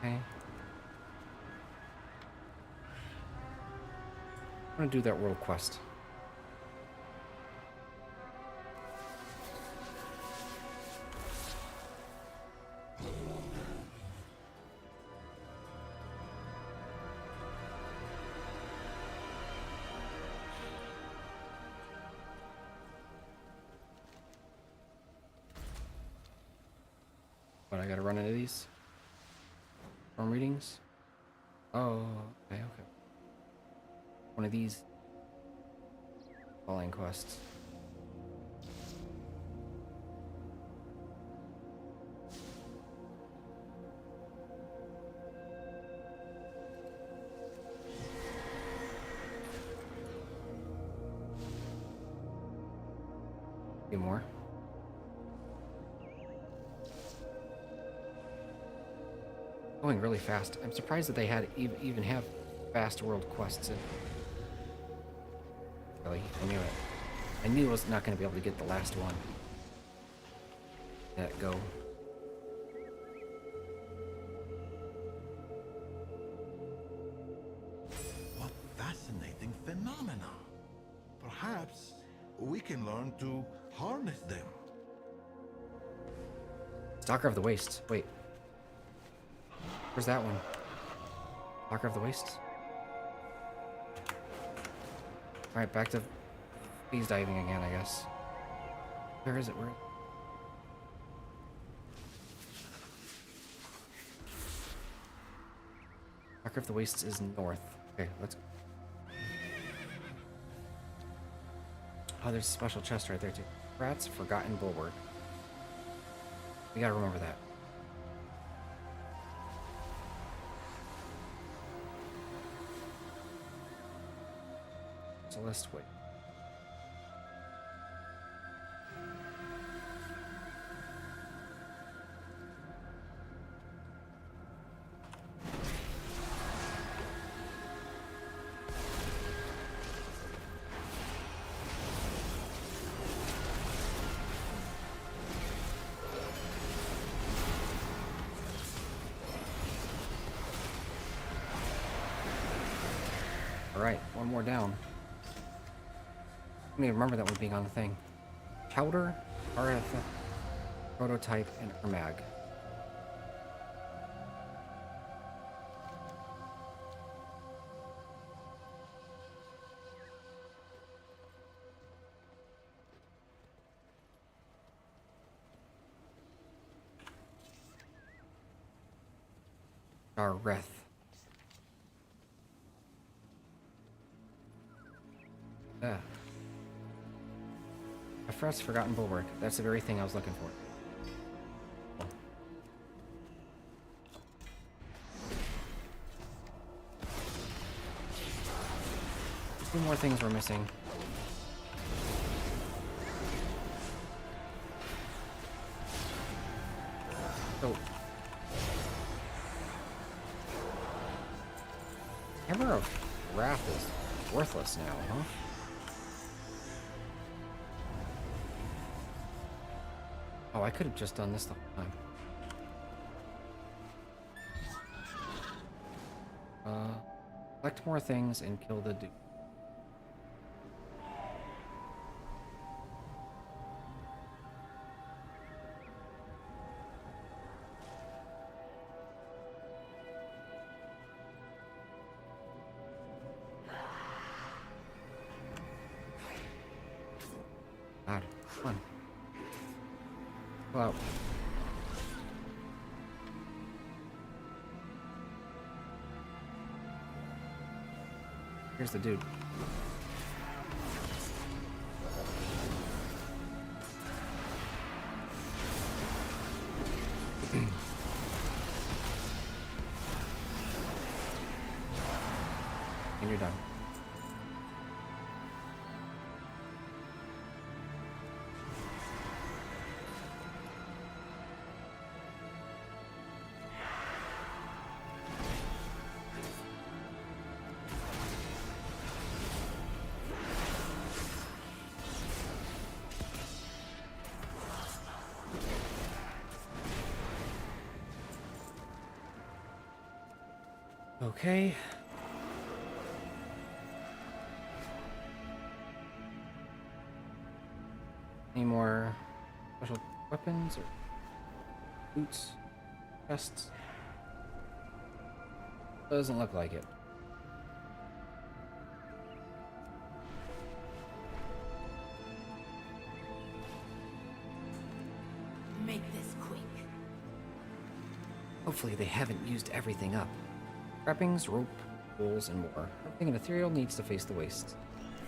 Okay. I'm gonna do that world quest. But I gotta run into these storm readings. Oh, okay, okay. One of these falling quests. A few more. Going really fast. I'm surprised that they had even have fast world quests in. Really, I knew it. I knew I was not going to be able to get the last one. Let go. What fascinating phenomena. Perhaps we can learn to harness them. Stalker of the Waste. Wait. Where's that one? Stalker of the Waste? Alright, back to phase diving again, I guess. Where is it? Where? Stalker of the Waste is north. Okay, let's go. Oh, there's a special chest right there too. Rat's Forgotten Bulwark. We gotta remember that. Celeste Way. Alright, one more down. I don't even remember that one being on the thing. Chowder, RF, Prototype, and Ermag. Jareth. Yeah. Afra's Forgotten Bulwark. That's the very thing I was looking for. Cool. 2 more things we're missing. So, Hammer of Wrath is worthless now, huh? Oh, I could have just done this the whole time. Collect more things and kill the dude. God, come on. Go out. Here's the dude. And you're done. Okay. Any more special weapons or boots? Chests? Doesn't look like it. Make this quick. Hopefully they haven't used everything up. Wrappings, rope, tools, and more. Everything in ethereal needs to face the waste.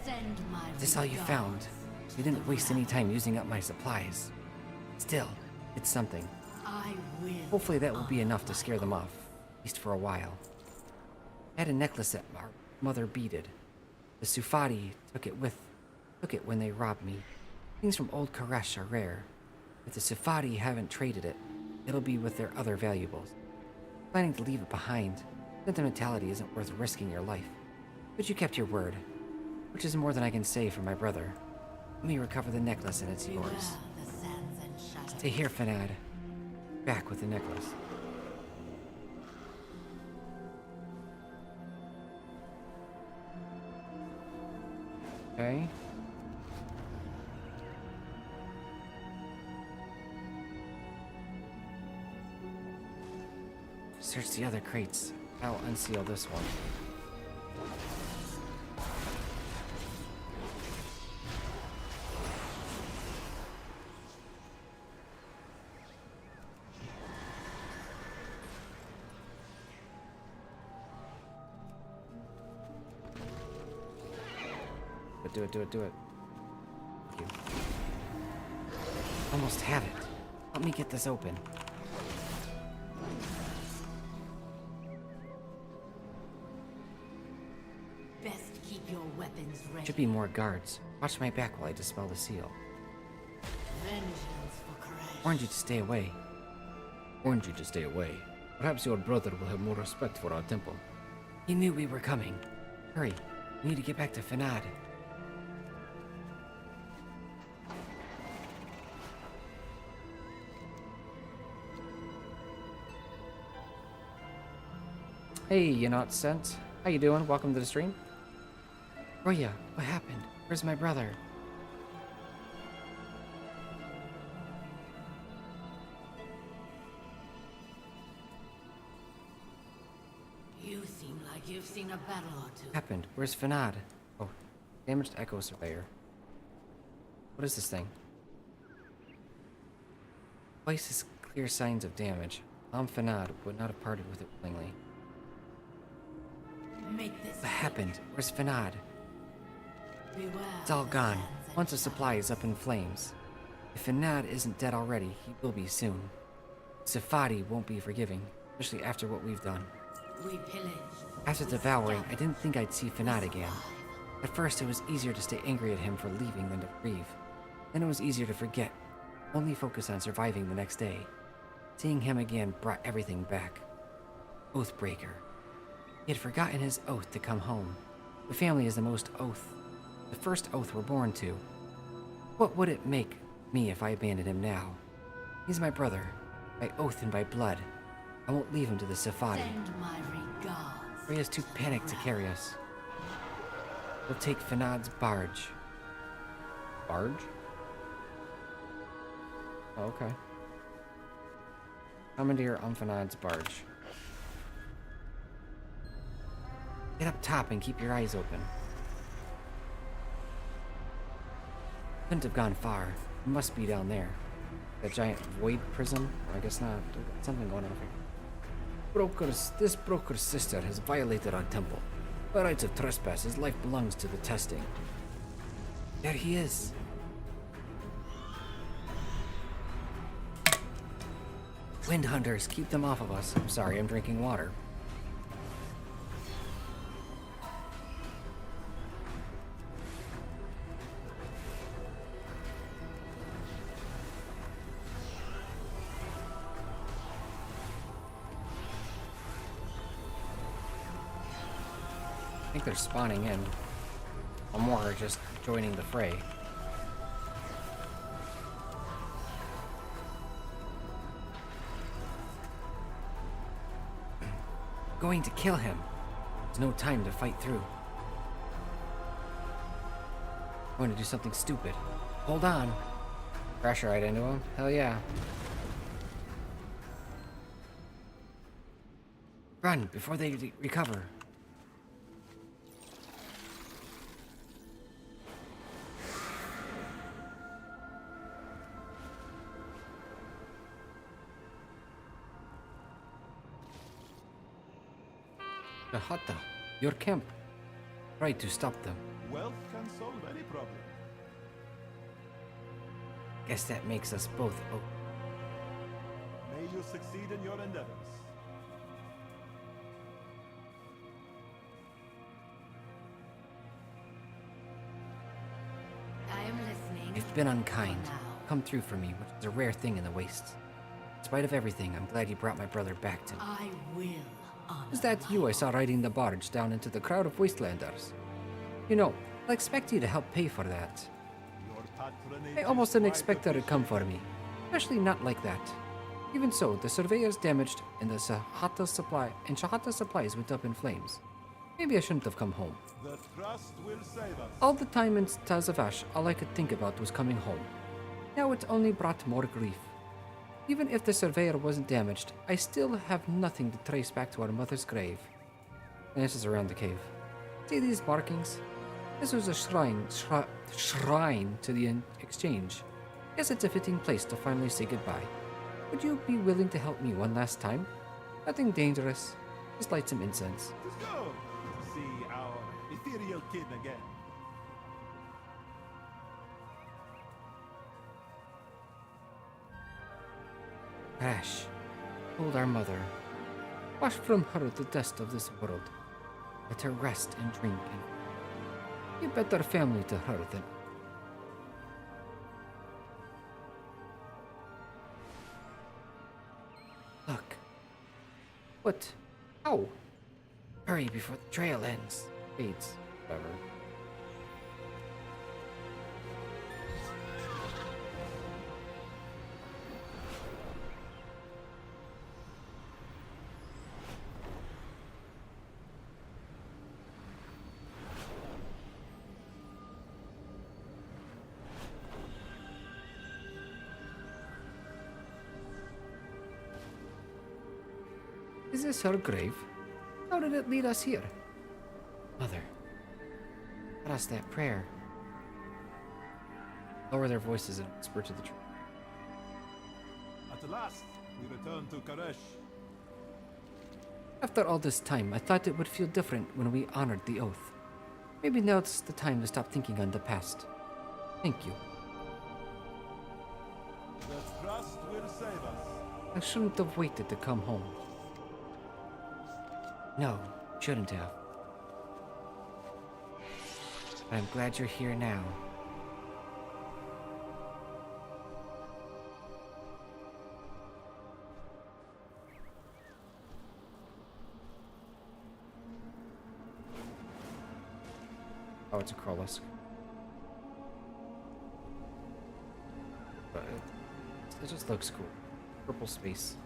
Send my Is this all you regards. found? You didn't waste any time using up my supplies. Still, it's something. I will. Hopefully that will be enough to scare them off, at least for a while. I had a necklace that our mother beaded. The Sufati took it when they robbed me. Things from old Koresh are rare. If the Sufati haven't traded it, it'll be with their other valuables. Planning to leave it behind. Sentimentality isn't worth risking your life. But you kept your word, which is more than I can say for my brother. Let me recover the necklace and it's yours. Beware the sands and shadows. Stay here, Fanad. Back with the necklace. Okay. Search the other crates. I'll unseal this one. Do it, do it, do it. Thank you. Almost have it. Help me get this open. Best keep your weapons ready. Should be more guards. Watch my back while I dispel the seal. Vengeance for Koresh. Warned you to stay away. Warned you to stay away. Perhaps your brother will have more respect for our temple. He knew we were coming. Hurry. We need to get back to Fanad. Hey, you not sent. How you doing? Welcome to the stream. Roya, what happened? Where's my brother? You seem like you've seen a battle or two. Happened? Where's Fanad? Oh, damaged Echo Surveyor. What is this thing? Twice has clear signs of damage. Fanad would not have parted with it willingly. Make this What happened? Where's Fanad? beware. It's all the gone. sands and Once the supply is up in flames. If Fanad isn't dead already, he will be soon. Safadi won't be forgiving, especially after what we've done. We pillage. After devouring, I didn't think I'd see Fanad again. At first, it was easier to stay angry at him for leaving than to grieve. Then it was easier to forget, only focus on surviving the next day. Seeing him again brought everything back. Oathbreaker. He had forgotten his oath to come home. The family is the most oath. The first oath we're born to. What would it make me if I abandoned him now? He's my brother, by oath and by blood. I won't leave him to the Safadi. Send my regards. Rhea's too panicked to carry us. We'll take Fanad's barge. Barge? Oh, okay. Commandeer on Fanad's barge. Get up top and keep your eyes open. Couldn't have gone far. It must be down there. That giant void prism? I guess not. Something going on here. This broker's sister has violated our temple. By rights of trespass, his life belongs to the testing. There he is. Wind hunters, keep them off of us. I'm sorry, I'm drinking water. I think they're spawning in. Or more are just joining the fray. Going to kill him. There's no time to fight through. Going to do something stupid. Hold on. Crash right into him? Hell yeah. Run before they recover. Shahata, your camp. Try to stop them. Wealth can solve any problem. Guess that makes us both. Oh, May you succeed in your endeavors. I am listening. I've been unkind. For now. Come through for me, which is a rare thing in the wastes. In spite of everything, I'm glad you brought my brother back to me. I will honor. Is that you I saw riding the barge down into the crowd of wastelanders? You know, I expect you to help pay for that. Your patronage I almost is didn't quite expect her to come for me. Especially not like that. Even so, the surveyor's damaged and the Shahata supplies went up in flames. Maybe I shouldn't have come home. The trust will save us. All the time in Tazavash, all I could think about was coming home. Now it's only brought more grief. Even if the surveyor wasn't damaged, I still have nothing to trace back to our mother's grave. And this is around the cave. See these markings? This was a shrine to the exchange. Guess it's a fitting place to finally say goodbye. Would you be willing to help me one last time? Nothing dangerous. Just light some incense. Let's go to see our ethereal kin again. Crash. Hold our mother. Wash from her the dust of this world. Let her rest and drink and be a better family to her than. Look. What? Ow! Hurry before the trail ends. Fades. Whatever. Is this her grave? How did it lead us here? Mother, taught us that prayer. Lower their voices and whisper to the tree. At last, we return to Karesh. After all this time, I thought it would feel different when we honored the oath. Maybe now's the time to stop thinking on the past. Thank you. The trust will save us. I shouldn't have waited to come home. No, shouldn't have. But I'm glad you're here now. Oh, it's a Krolisk. But it just looks cool. Purple space.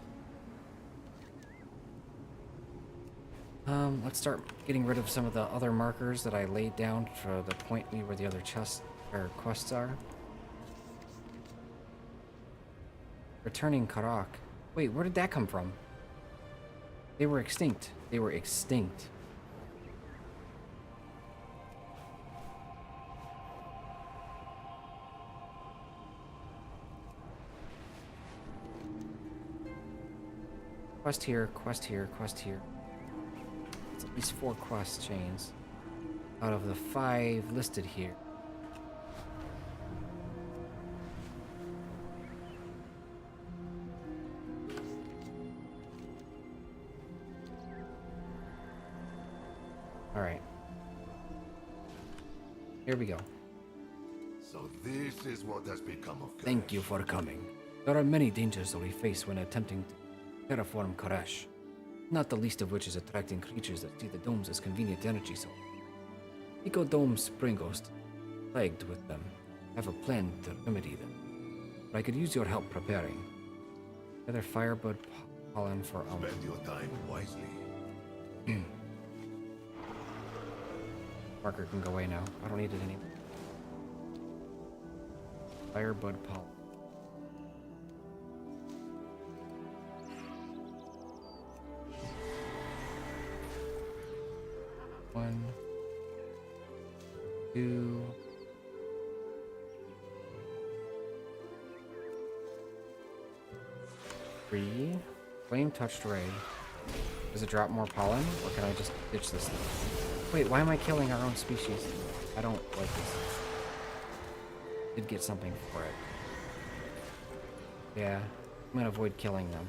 Let's start getting rid of some of the other markers that I laid down for the point me where the other chests or quests are. Returning Karak. Wait, where did that come from? They were extinct. They were extinct. Quest here, quest here, quest here. It's at least 4 quest chains out of the 5 listed here. All right. Here we go. So this is what has become of Karesh. Thank you for coming. There are many dangers that we face when attempting to terraform Karesh, not the least of which is attracting creatures that see the domes as convenient energy sources. Eco Dome Spring Ghost, plagued with them, have a plan to remedy them. But I could use your help preparing. Gather firebud pollen for Spend your time wisely. Marker can go away now. I don't need it anymore. Firebud pollen. One, 2, 3. Flame touched ray. Does it drop more pollen, or can I just ditch this thing? Wait, why am I killing our own species? I don't like this. Did get something for it. Yeah, I'm gonna avoid killing them.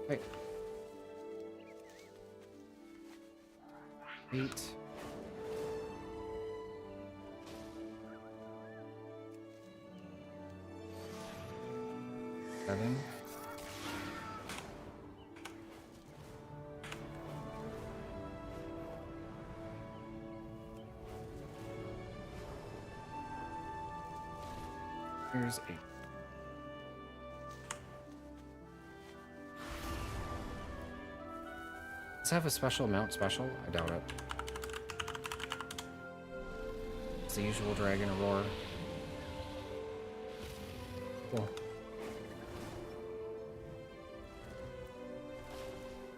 Right. 8. Seven. Here's 8. Does it have a special mount special? I doubt it. It's the usual dragon roar. Cool.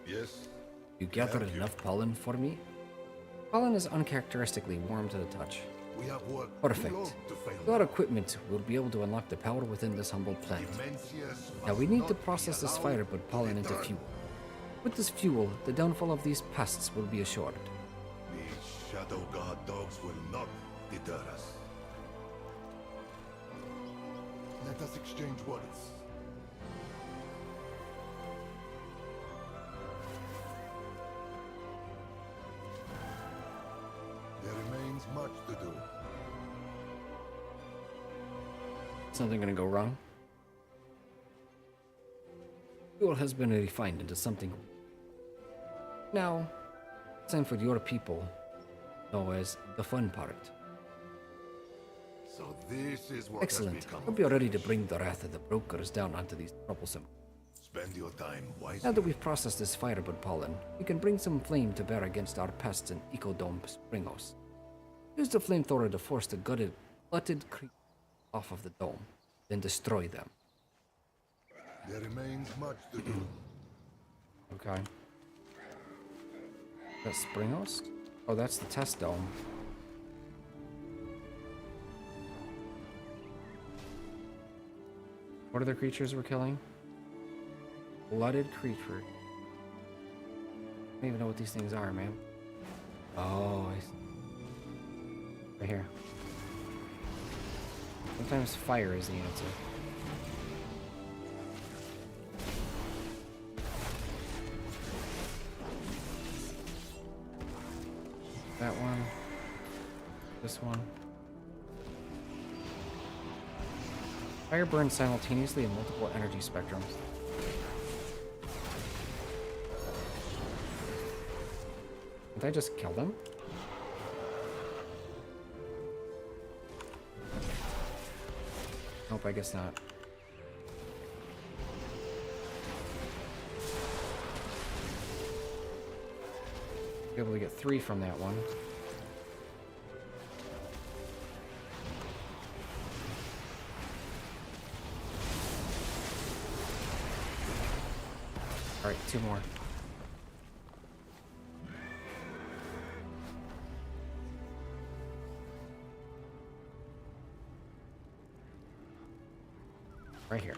Yes. You gathered enough pollen for me? Pollen is uncharacteristically warm to the touch. We have worked Perfect. too long to fail. With our equipment, we'll be able to unlock the power within this humble plant. Mencius Now we must need to not process be this allowed firebud pollen to into return. fuel. With this fuel, the downfall of these pests will be assured. These Shadow Guard dogs will not deter us. Let us exchange words. There remains much to do. Something gonna go wrong? Fuel has been refined into something Now, it's time for your people, known as the fun part. So this is what Excellent. has become Hope of you're the ready to nation. bring the wrath of the brokers down onto these troublesome. Spend your time wisely. Now that we've processed this firebird pollen, we can bring some flame to bear against our pests in Ecodome Springos. Use the flamethrower to force the glutted creatures off of the dome, then destroy them. There remains much to do. Okay. That's Springos? Oh, that's the test dome. What are the creatures we're killing? Blooded creature. I don't even know what these things are, man. Oh, I see. Right here. Sometimes fire is the answer. That one. This one. Fire burns simultaneously in multiple energy spectrums. Did I just kill them? Nope, I guess not. Be able to get 3 from that one. Alright, 2 more. Right here.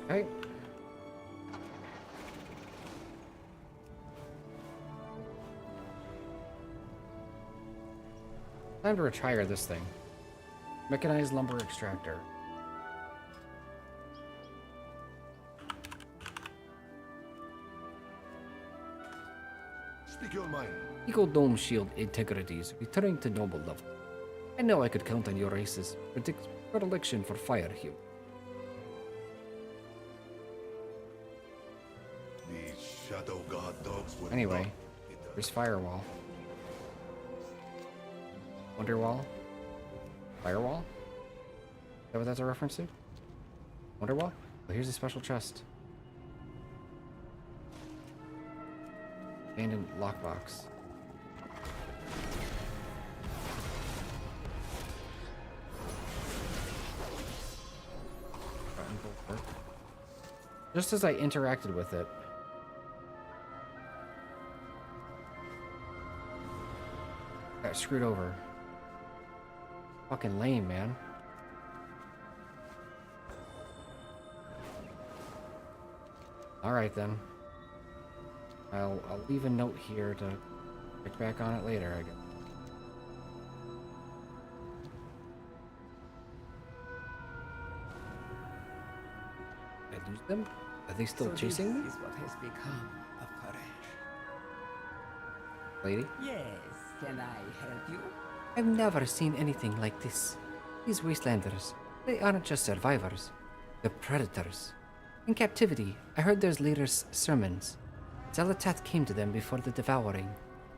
Okay. Time to retire this thing. Mechanized lumber extractor. Speak your mind. Ecodome shield integrities returning to normal level. I know I could count on your race's predilection for fire hue. These shadow god dogs would Anyway, not be there's firewall. Wonderwall? Firewall? Is that what that's a reference to? Wonderwall? Oh, here's a special chest. Abandoned lockbox. Just as I interacted with it, got screwed over. Fucking lame, man. Alright then. I'll leave a note here to check back on it later, I guess. Did I lose them? Are they still chasing me? This is what has become of Koresh. Lady? Yes, can I help you? I've never seen anything like this. These wastelanders, they aren't just survivors. They're predators. In captivity, I heard their leader's sermons. Zelatath came to them before the devouring.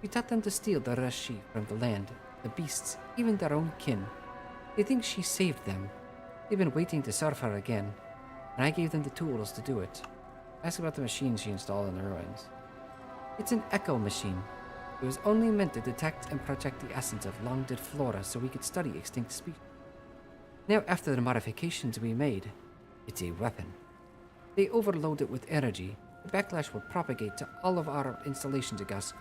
We taught them to steal the Rashi from the land, the beasts, even their own kin. They think she saved them. They've been waiting to serve her again, and I gave them the tools to do it. Ask about the machine she installed in the ruins. It's an echo machine. It was only meant to detect and project the essence of long-dead flora so we could study extinct species. Now, after the modifications we made, it's a weapon. They overload it with energy. The backlash will propagate to all of our installations across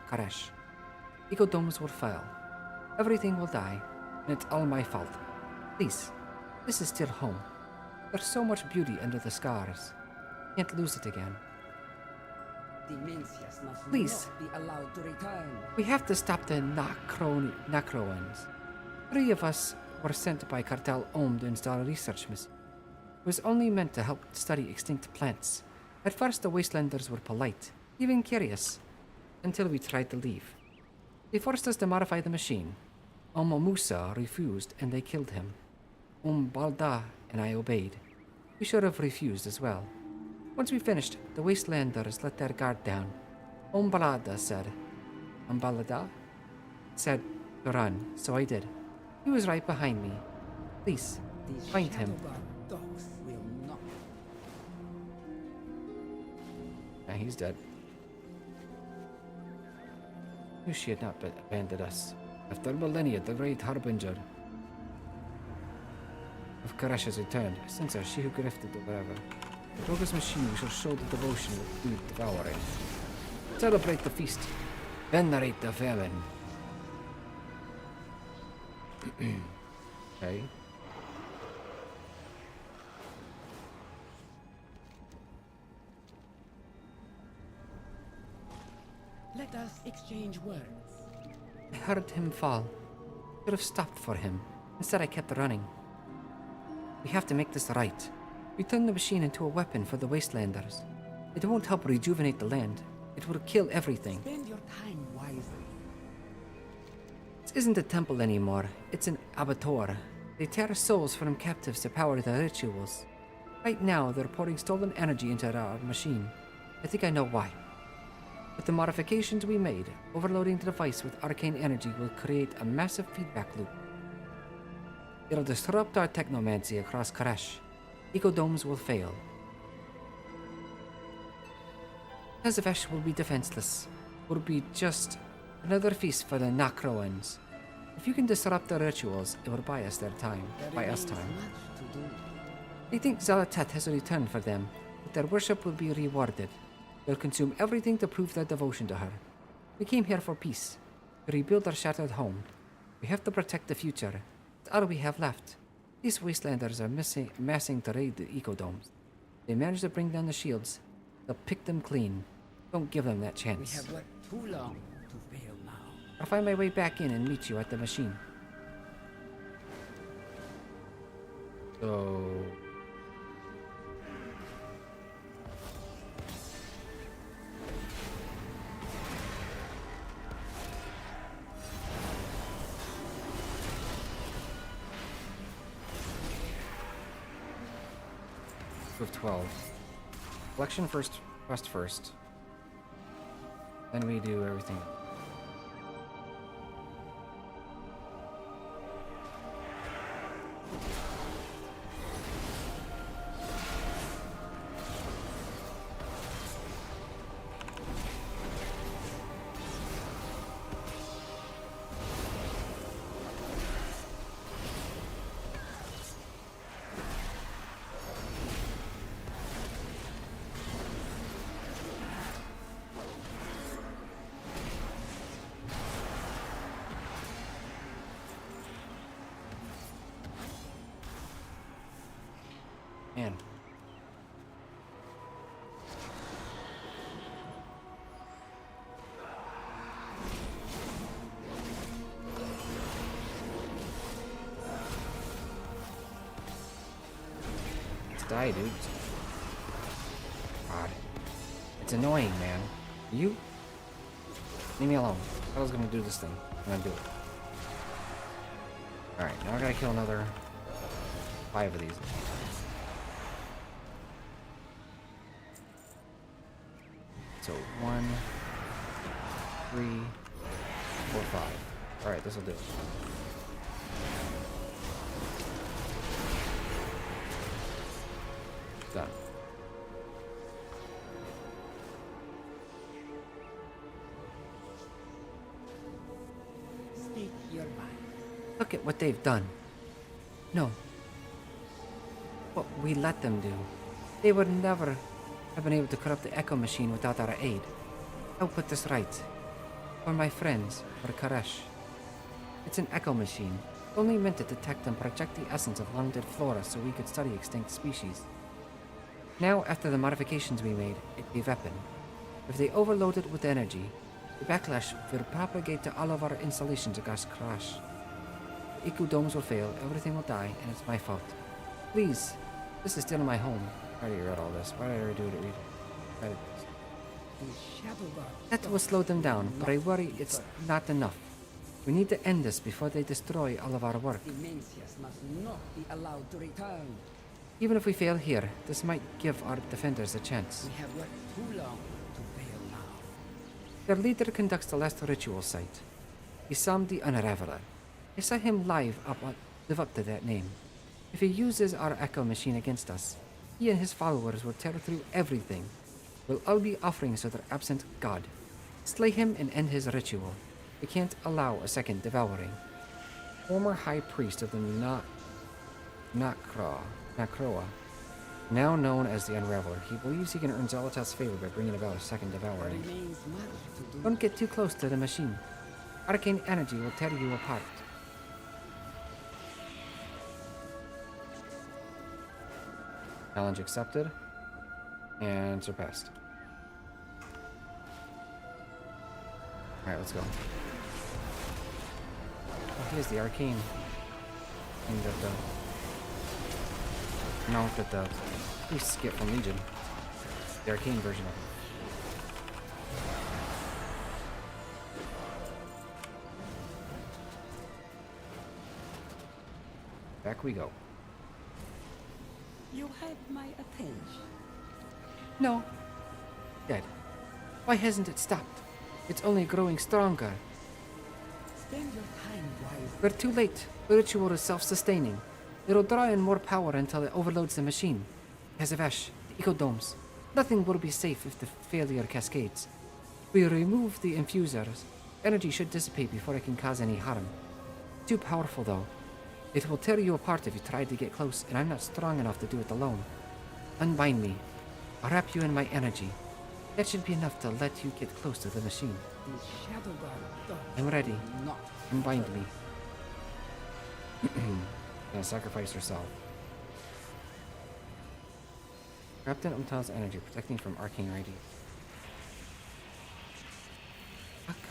Koresh. Ecodomes will fail. Everything will die, and it's all my fault. Please, this is still home. There's so much beauty under the scars. Can't lose it again. Demencius must Please. not be allowed to return. We have to stop the Necroans. 3 of us were sent by Cartel Ohm to install a research mission. It was only meant to help study extinct plants. At first, the Wastelanders were polite, even curious, until we tried to leave. They forced us to modify the machine. Musa refused, and they killed him. Balda and I obeyed. We should have refused as well. Once we finished, the Wastelanders let their guard down. Balada said to run, so I did. He was right behind me. Please, find him. Yeah, he's dead. Knew she had not abandoned us. After millennia, the great harbinger of Koresh has returned. Since her, she who grifted or whatever. The Roga's machine shall show the devotion of food devouring. Celebrate the feast. Venerate the famine. Okay. Let us exchange words. I heard him fall. Could have stopped for him. Instead, I kept running. We have to make this right. We turn the machine into a weapon for the Wastelanders. It won't help rejuvenate the land. It will kill everything. Spend your time wisely. This isn't a temple anymore. It's an abattoir. They tear souls from captives to power their rituals. Right now, they're pouring stolen energy into our machine. I think I know why. With the modifications we made, overloading the device with arcane energy will create a massive feedback loop. It'll disrupt our technomancy across Koresh. Ecodomes will fail. Tezavesh will be defenseless. Will be just another feast for the Nakroans. If you can disrupt their rituals, it will buy us their time. Buy us time. They think Zalatet has returned for them, but their worship will be rewarded. They'll consume everything to prove their devotion to her. We came here for peace, to rebuild our shattered home. We have to protect the future. It's all we have left. These Wastelanders are massing to raid the Ecodomes. They managed to bring down the shields. They'll pick them clean. Don't give them that chance. We have worked too long to fail now. I'll find my way back in and meet you at the machine. So... of 12. Collection first, quest first. Then we do everything. Man. Let's die, dude. God. It's annoying, man. You? Leave me alone. I was gonna do this thing. I'm gonna do it. Alright, now I gotta kill another 5 of these. So 1, 3, 4, 5. Alright, this'll do it. Done. Speak your mind. Look at what they've done. No. What we let them do. They would never have been able to corrupt the Echo Machine without our aid. I'll put this right. For my friends, for Koresh. It's an Echo Machine, only meant to detect and project the essence of long-dead flora so we could study extinct species. Now, after the modifications we made, it's a weapon. If they overload it with energy, the backlash will propagate to all of our installations across Koresh. The Ecodomes will fail, everything will die, and it's my fault. Please, this is still my home. I already read all this. Why did I redo it? Right. The Shadow God. That will slow them down, but I worry it's not enough. We need to end this before they destroy all of our work. The Mencius must not be allowed to return. Even if we fail here, this might give our defenders a chance. We have worked too long to fail now. Their leader conducts the last ritual site. Isam the Unraveler. I saw him live up to that name. If he uses our echo machine against us, he and his followers will tear through everything. We'll all be offerings to their absent god. Slay him and end his ritual. We can't allow a second devouring. Former high priest of the Nakroa, now known as the Unraveler, he believes he can earn Zolotath's favor by bringing about a second devouring. Remains much to do. Don't get too close to the machine. Arcane energy will tear you apart. Challenge accepted and surpassed. Alright, let's go. Oh, here's the arcane thing that the mount that the priests get from Legion. The arcane version of it. Back we go. You have my attention. No. Dead. Why hasn't it stopped? It's only growing stronger. Spend your time wisely. We're too late. The ritual is self-sustaining. It'll draw in more power until it overloads the machine. Kazavesh, the ecodomes. Nothing will be safe if the failure cascades. We remove the infusers. Energy should dissipate before it can cause any harm. Too powerful, though. It will tear you apart if you try to get close, and I'm not strong enough to do it alone. Unbind me. I'll wrap you in my energy. That should be enough to let you get close to the machine. The Shadow God does I'm ready. not Unbind me. Gonna sacrifice herself. Wrapped in Umtal's energy, protecting from arcane radiance.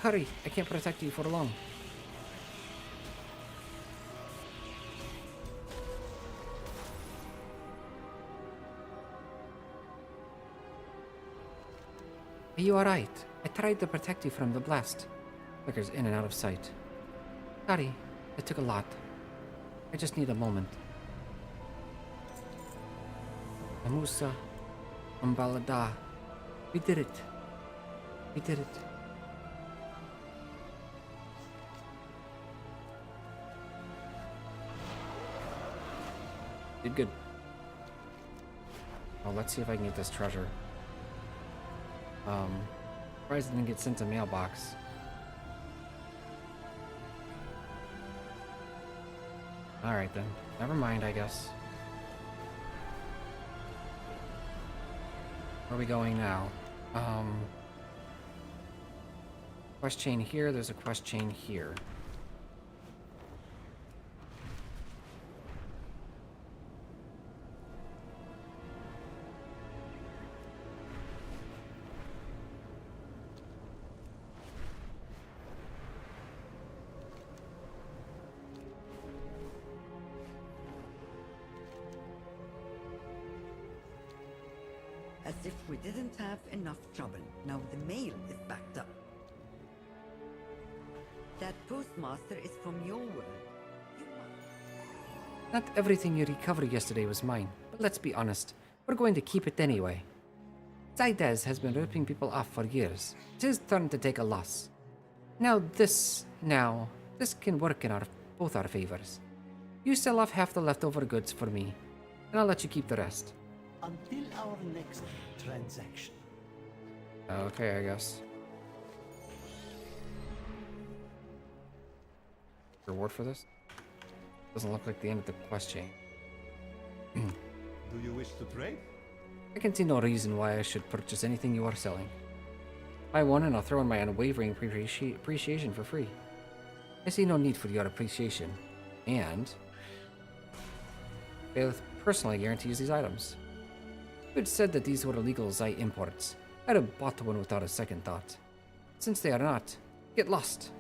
Hurry! I can't protect you for long. Are you alright? I tried to protect you from the blast. Flickers in and out of sight. Sorry, it took a lot. I just need a moment. Amusa, Ambalada. We did it. We did it. Did good. Well, let's see if I can get this treasure. Surprised it didn't get sent to mailbox. Alright then. Never mind, I guess. Where are we going now? Quest chain here, there's a quest chain here. As if we didn't have enough trouble. Now the mail is backed up. That postmaster is from your world. Not everything you recovered yesterday was mine, but let's be honest, we're going to keep it anyway. Zaidez has been ripping people off for years. It's his turn to take a loss. This can work in both our favors. You sell off half the leftover goods for me, and I'll let you keep the rest. Until our next transaction. Okay, I guess. Reward for this? Doesn't look like the end of the quest chain. Do you wish to trade? I can see no reason why I should purchase anything you are selling. Buy one and I'll throw in my unwavering appreciation for free. I see no need for your appreciation. And Bailiff personally guarantees these items. If it said that these were illegal Zai imports, I'd have bought one without a second thought. Since they are not, get lost.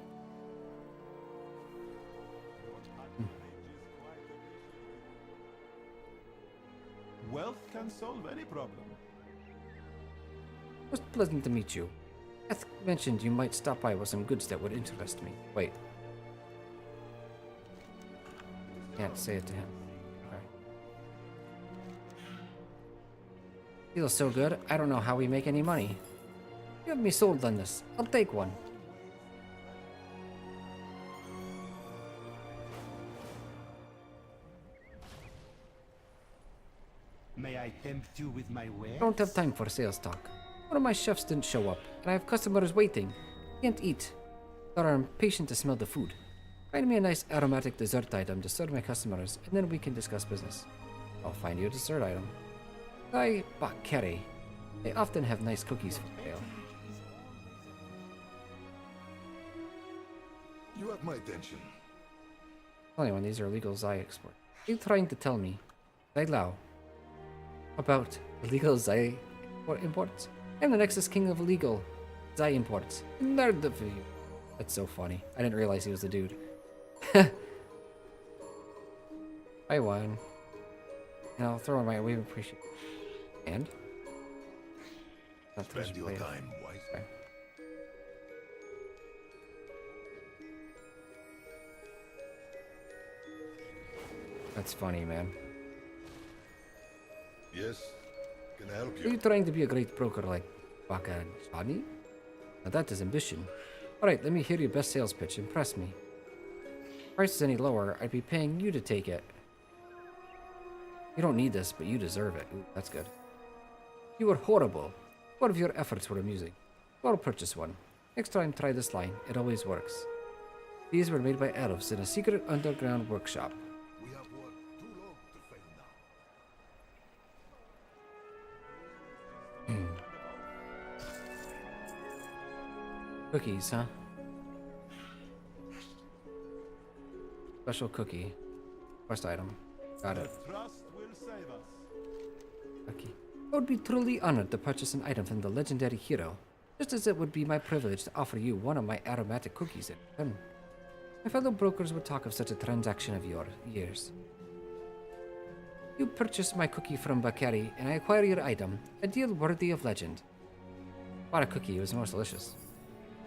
Wealth can solve any problem. Most pleasant to meet you. Eth mentioned you might stop by with some goods that would interest me. Wait. Can't say it to him. Okay. Feels so good, I don't know how we make any money. You have me sold on this. I'll take one. May I tempt you with my wares? I don't have time for sales talk. One of my chefs didn't show up, and I have customers waiting. Can't eat. But I'm impatient to smell the food. Find me a nice aromatic dessert item to serve my customers, and then we can discuss business. I'll find you a dessert item. Guy Bakere. They often have nice cookies for sale. You have my attention. Tell anyone these are illegal Zai export. Are you trying to tell me, Zai Lao, about illegal Zai imports? I'm the Nexus King of illegal Zai imports. Nerd of you. That's so funny. I didn't realize he was the dude. I won. And I'll throw in my wave appreciate. And? Spend your time wisely. Okay. That's funny, man. Yes, can I help Are you you? trying to be a great broker like Baka Johnny? Now that is ambition. Alright, let me hear your best sales pitch. Impress me. If price is any lower, I'd be paying you to take it. You don't need this, but you deserve it. Ooh, that's good. You were horrible. What of your efforts were amusing? Well, purchase one. Next time, try this line. It always works. These were made by elves in a secret underground workshop. We have worked too long to fail now. Cookies, huh? Special cookie. Quest item. Got it. Trust will save us. Okay. I would be truly honored to purchase an item from the legendary hero, just as it would be my privilege to offer you one of my aromatic cookies in return. My fellow brokers would talk of such a transaction of years. You purchase my cookie from Bakari, and I acquire your item, a deal worthy of legend. What a cookie, it was most delicious.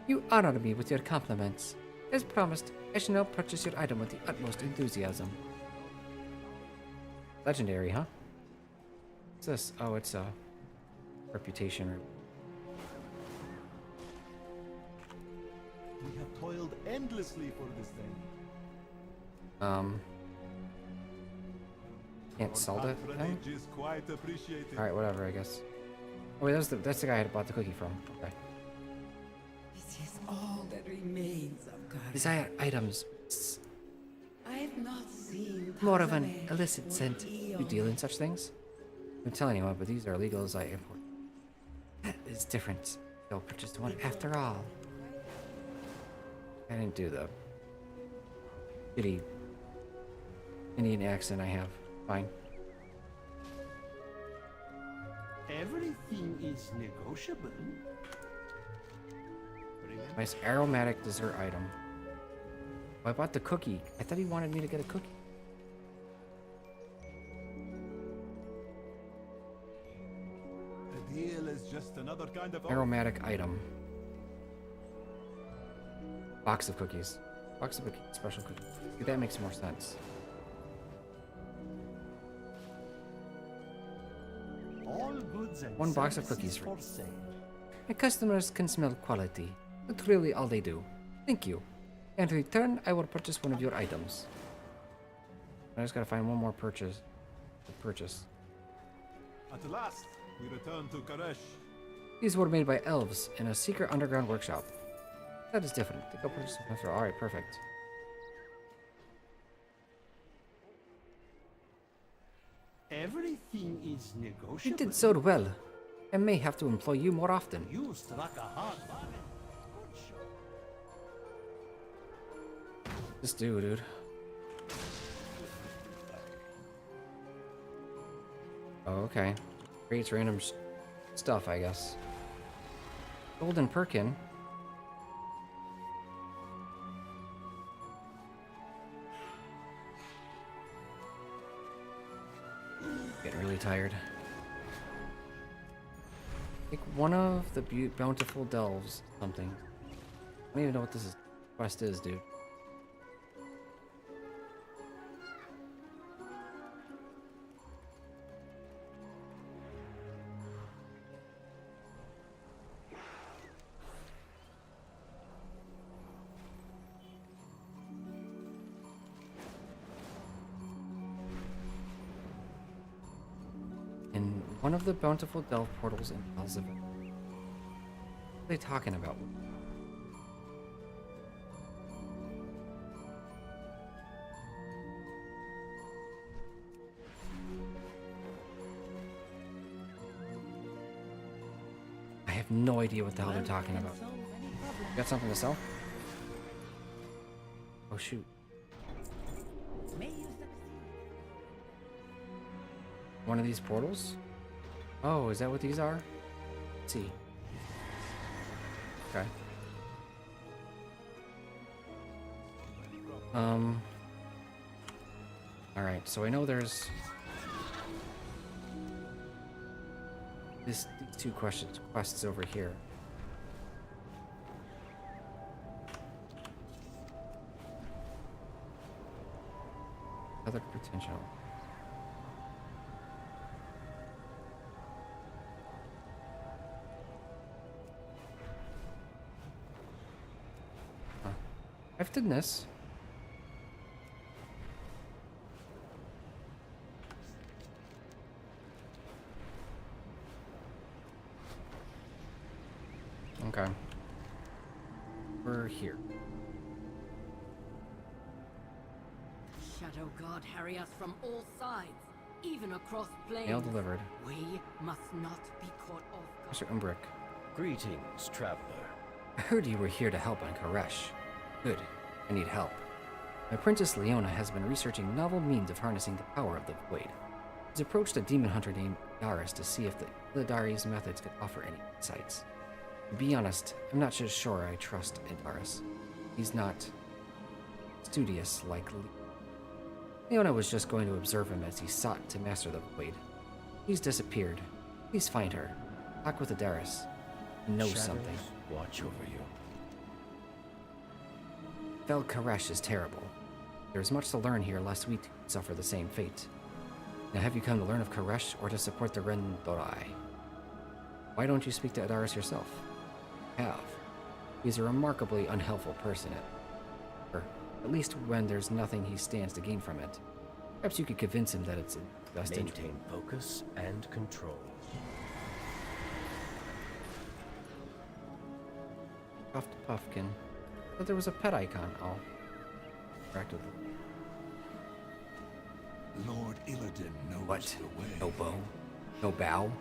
You honor me with your compliments. As promised, I shall now purchase your item with the utmost enthusiasm. Legendary, huh? What's this? Oh, it's a reputation. We have toiled endlessly for this day. Can't sell Our that thing? patronage is quite appreciated. Alright, whatever, I guess. Oh wait, that's the guy I had bought the cookie from. Okay. This is all that remains of God. Desire items. I've not seen More of an Tarzan illicit for scent. You eons. deal in such things? I'm telling you what, but these are illegal as I import. That is different. They'll purchase one after all. I didn't do the shitty Indian accent I have. Fine. Everything is negotiable. Nice aromatic dessert item. Oh, I bought the cookie. I thought he wanted me to get a cookie. The deal is just another kind of Aromatic item. Box of cookies. Box of cookies. Special cookies. See, that makes more sense. all goods and One box of services cookies. for sale. My customers can smell quality. That's really all they do. Thank you. In return, I will purchase one of your items. I just gotta find one more purchase. At last, we return to Karesh. These were made by elves in a secret underground workshop. That is different. Think I'll purchase them after. Alright, perfect. Everything is negotiable. You did so well. I may have to employ you more often. You struck a hard bargain. Good show. Just do, dude. Oh, okay. Creates random stuff, I guess. Golden Perkin. Getting really tired. Like one of the bountiful delves, something. I don't even know what this quest is, dude. In one of the bountiful delve portals in Elizabeth. What are they talking about? I have no idea what the hell they're talking about. You got something to sell? Oh shoot. One of these portals? Oh, is that what these are? Let's see. Okay. Alright, so I know there's these two quests over here. Other potential. I've done this. Okay. We're here. Shadow God harry us from all sides, even across plains. Mail delivered. We must not be caught off Mr. Umbrick. Greetings, traveler. I heard you were here to help on Koresh. Good. I need help. My apprentice Leona has been researching novel means of harnessing the power of the Void. He's approached a demon hunter named Darius to see if the Illidari's methods could offer any insights. To be honest, I'm not so sure I trust Darius. He's not studious like Lee. Leona was just going to observe him as he sought to master the Void. He's disappeared. Please find her. Talk with Darius. He knows something. Watch over you. Vel Koresh is terrible. There is much to learn here lest we suffer the same fate. Now have you come to learn of Koresh or to support the Rendorai? Why don't you speak to Adaris yourself? Have. He's a remarkably unhelpful person at least when there's nothing he stands to gain from it. Perhaps you could convince him that it's in best interest. Maintain focus and control. Puffed Puffkin. But there was a pet icon. Oh. Interact with Lord Illidan knows what? the way. No bow? No bow?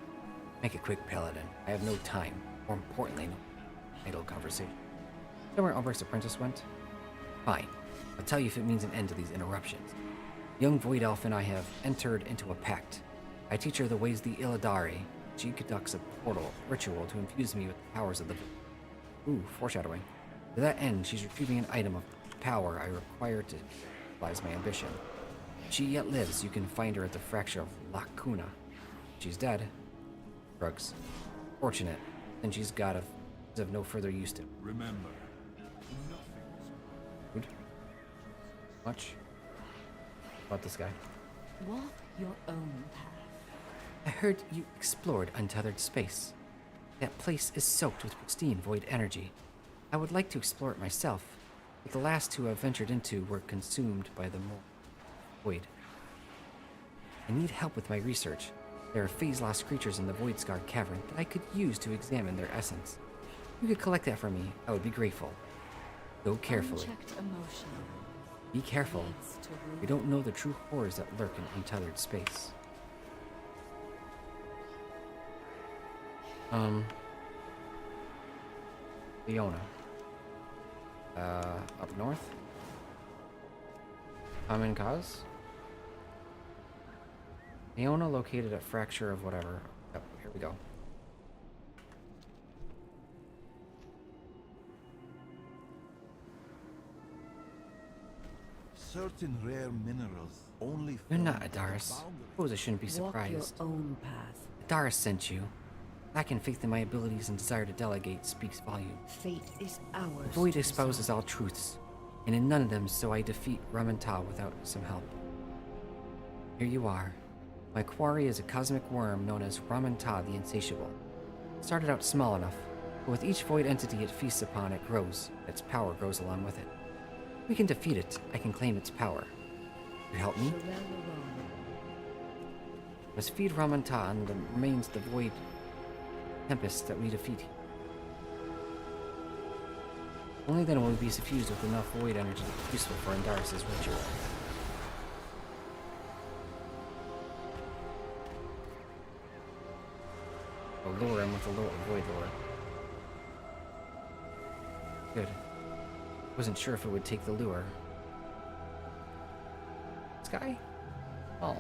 Make it quick, Paladin. I have no time. More importantly, no idle conversation. Know where Umbrick's apprentice went? Fine. I'll tell you if it means an end to these interruptions. Young Void Elf and I have entered into a pact. I teach her the ways of the Illidari. She conducts a portal ritual to infuse me with the powers of the... Ooh, foreshadowing. To that end, she's retrieving an item of power I require to realize my ambition. If she yet lives, you can find her at the fracture of Lacuna. She's dead. Drugs. Fortunate. Then she's of no further use to. Remember, Good. Much about this guy. Walk your own path. I heard you explored Untethered Space. That place is soaked with pristine void energy. I would like to explore it myself, but the last two I've ventured into were consumed by the void. I need help with my research. There are phase-lost creatures in the Void Scar Cavern that I could use to examine their essence. If you could collect that for me, I would be grateful. Go carefully. Unchecked emotion Be careful. leads to ruin. We don't know the true horrors that lurk in Untethered Space. Leona. Up north? Common cause? Leona located at fracture of whatever. Yep, here we go. Certain rare minerals only You're form not at the Adaris. boundary. Suppose I shouldn't be Walk your surprised. own path. Adaris sent you. Lack in faith in my abilities and desire to delegate speaks volume. Fate is ours. The void to espouses decide. all truths, and in none of them so I defeat Ramantah without some help. Here you are. My quarry is a cosmic worm known as Ramantah the Insatiable. It started out small enough, but with each void entity it feasts upon, it grows. Its power grows along with it. We can defeat it. I can claim its power. You help me? Must feed Ramantah and the remains of the void tempest that we defeat. Only then will we be suffused with enough void energy to be useful for Andaris' ritual. I'll lure him with a lower void lure. Good. Wasn't sure if it would take the lure. This guy? Oh.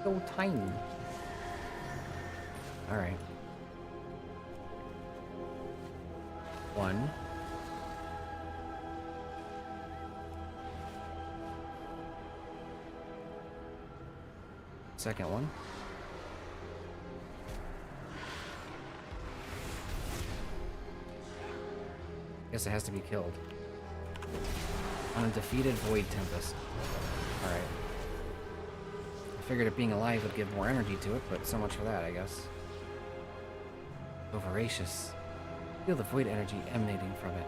So tiny. Alright. 1. Second one. Guess it has to be killed. Undefeated Void Tempest. Alright. I figured it being alive would give more energy to it, but so much for that, I guess. So voracious. Feel the void energy emanating from it.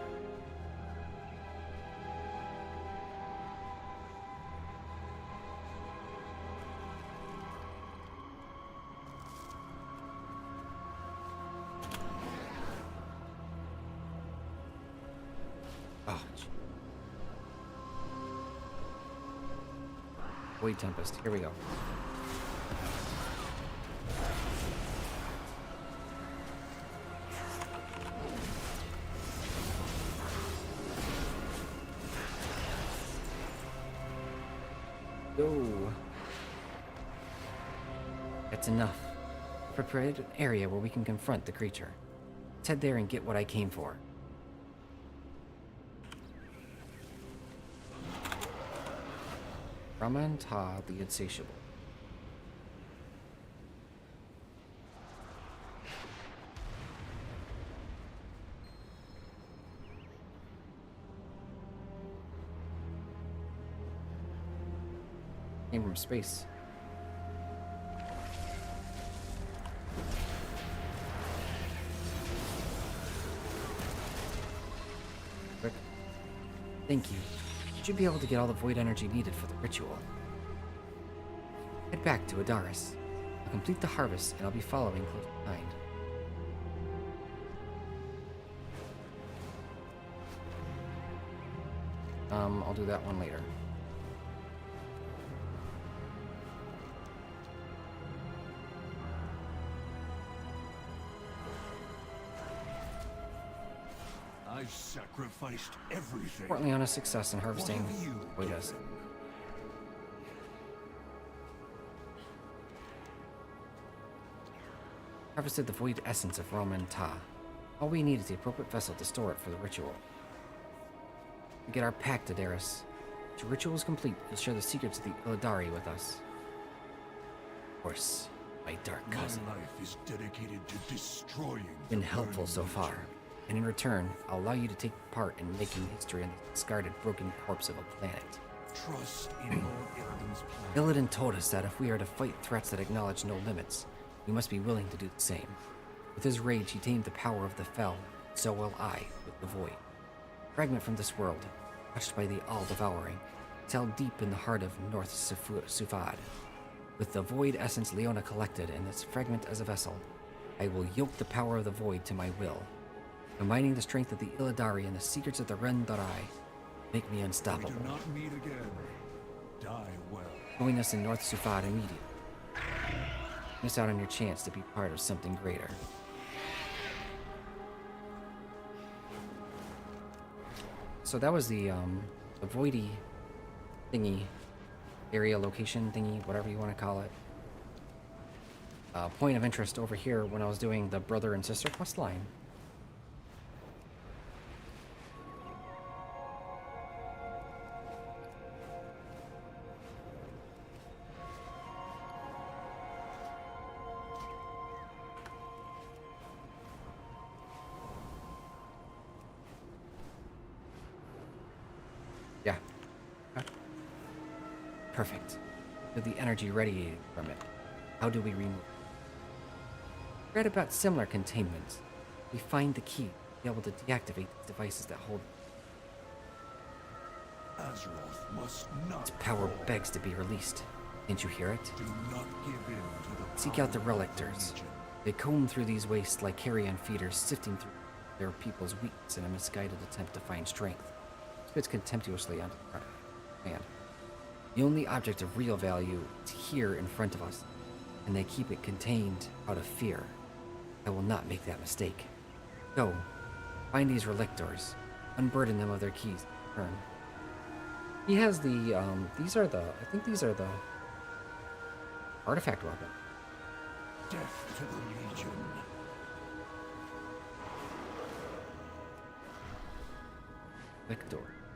Oh, Void Tempest. Here we go. Go. That's enough. Prepared an area where we can confront the creature. Let's head there and get what I came for. Ramantah the Insatiable. Came from space. Quick. Thank you. Should be able to get all the void energy needed for the ritual. Head back to Andaris. I'll complete the harvest and I'll be following close behind. I'll do that one later. I sacrificed everything. Importantly on a success in harvesting What have you void essence. Harvested the void essence of Ramantah. All we need is the appropriate vessel to store it for the ritual. We get our pact, Andaris. Once your ritual is complete, you'll share the secrets of the Illidari with us. Of course, my dark cousin. My life is dedicated to destroying. Been the helpful burning so far. legion. And in return, I'll allow you to take part in making history on the discarded broken corpse of a planet. Trust in Lord Illidan's plan. Illidan told us that if we are to fight threats that acknowledge no limits, we must be willing to do the same. With his rage, he tamed the power of the Fel, so will I with the Void. Fragment from this world, touched by the All-Devouring, it's held deep in the heart of North Sufad. With the Void essence Leona collected and this fragment as a vessel, I will yoke the power of the Void to my will. Combining the strength of the Illidari and the secrets of the Rendarai, make me unstoppable. We do not meet again. Die well. Join us in North Sufad immediately. Miss out on your chance to be part of something greater. So that was the voidy thingy, area location thingy, whatever you want to call it. Point of interest over here when I was doing the brother and sister quest line. Perfect. With the energy radiating from it, how do we remove it? Read about similar containments. We find the key to be able to deactivate the devices that hold it. Azeroth must not Its power fall. begs to be released. Can't you hear it? Do not give in to the Seek out the power of relictors. Legion. They comb through these wastes like carrion feeders, sifting through their people's weakness in a misguided attempt to find strength. Spits contemptuously onto the man. The only object of real value is here in front of us, and they keep it contained out of fear. I will not make that mistake. Go, find these relictors, unburden them of their keys, turn. He has the, I think these are the artifact weapon. Death to the Legion.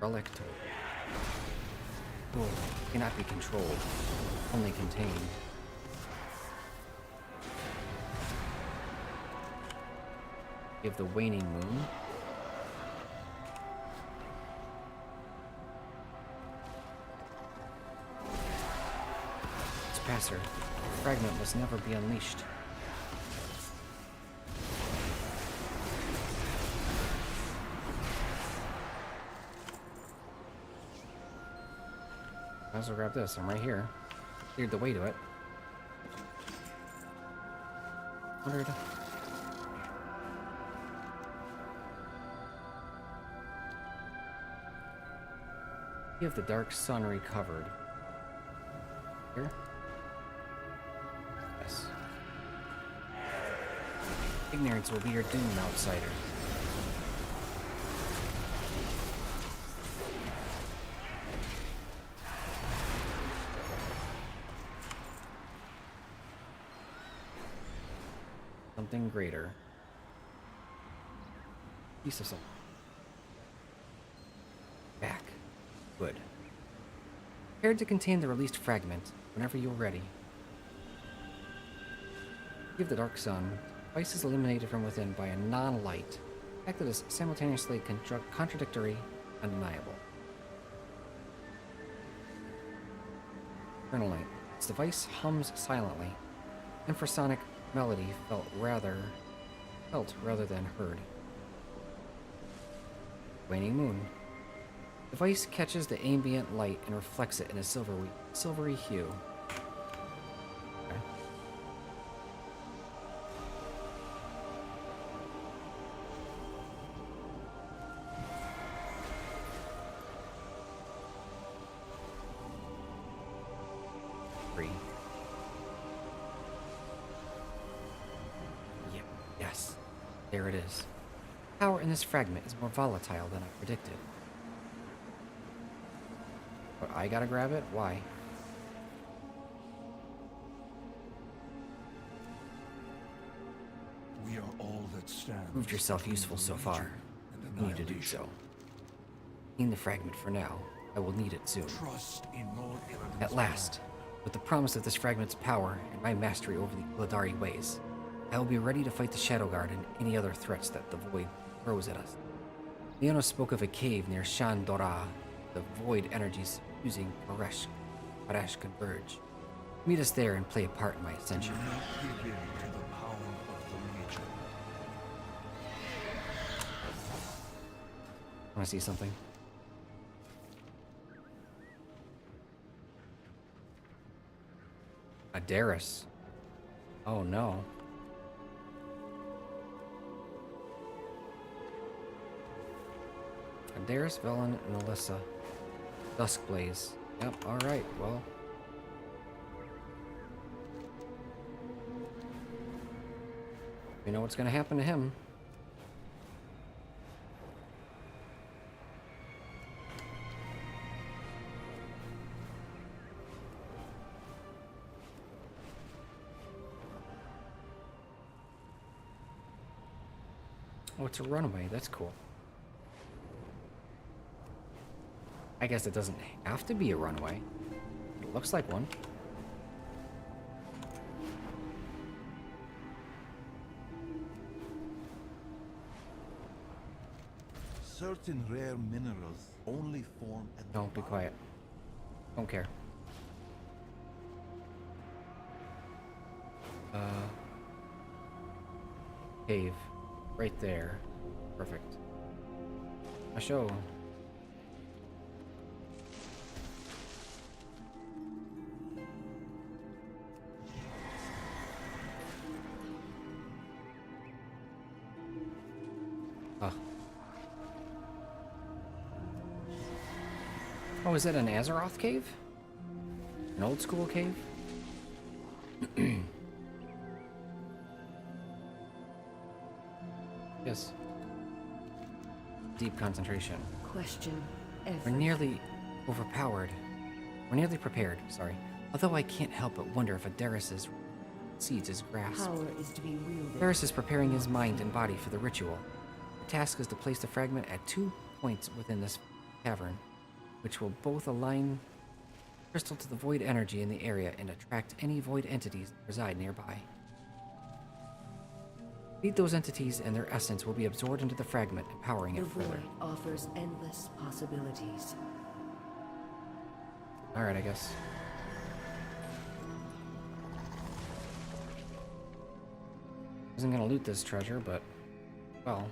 Relictor. Oh, cannot be controlled, only contained. We have the waning moon. Passer, the fragment must never be unleashed. Might as well grab this. I'm right here. Cleared the way to it. 100. You have the Dark Sun recovered. Here? Yes. Ignorance will be your doom, outsider. Something greater. Piece of something. Back. Good. Prepared to contain the released fragment whenever you're ready. Give the Dark Sun. Device is illuminated from within by a non-light. Fact that is simultaneously contradictory, undeniable. Eternal Light. Its device hums silently. Infrasonic melody felt rather than heard. Waning Moon. Device catches the ambient light and reflects it in a silvery hue. Okay. Yep. Yes. There it is. Power in this fragment is more volatile than I predicted. But I gotta grab it? Why? We are all that stands. Proved yourself useful so far. Continue to do so. Clean the fragment for now. I will need it soon. Trust in Lord Illidan's At last, with the promise of this fragment's power and my mastery over the Illidari ways, I will be ready to fight the Shadow Guard and any other threats that the Void throws at us. Leona spoke of a cave near Shan Dora. The Void energies using Parash converge. Meet us there and play a part in my ascension. Do not give in to the power of the Legion. Want to see something? Adaris. Oh no. Adaris, Velen, and Alyssa. Duskblaze. Yep, alright, well. We know what's gonna happen to him. Oh, it's a runaway. That's cool. I guess it doesn't have to be a runaway. It looks like one. Certain rare minerals only form at Don't be quiet. Don't care. Cave. Right there. Perfect. A show. Ah. Oh, is that an Azeroth cave? An old school cave? Yes. Deep concentration. Question We're every nearly overpowered. We're nearly prepared, sorry. Although I can't help but wonder if Adaris seeds his grasp. power is to be wielded. Adaris is preparing his mind and body for the ritual. The task is to place the fragment at 2 points within this cavern, which will both align crystal to the void energy in the area and attract any void entities that reside nearby. Feed those entities and their essence will be absorbed into the fragment, empowering The it further. void offers endless possibilities. Alright, I guess. Wasn't gonna loot this treasure, but, well.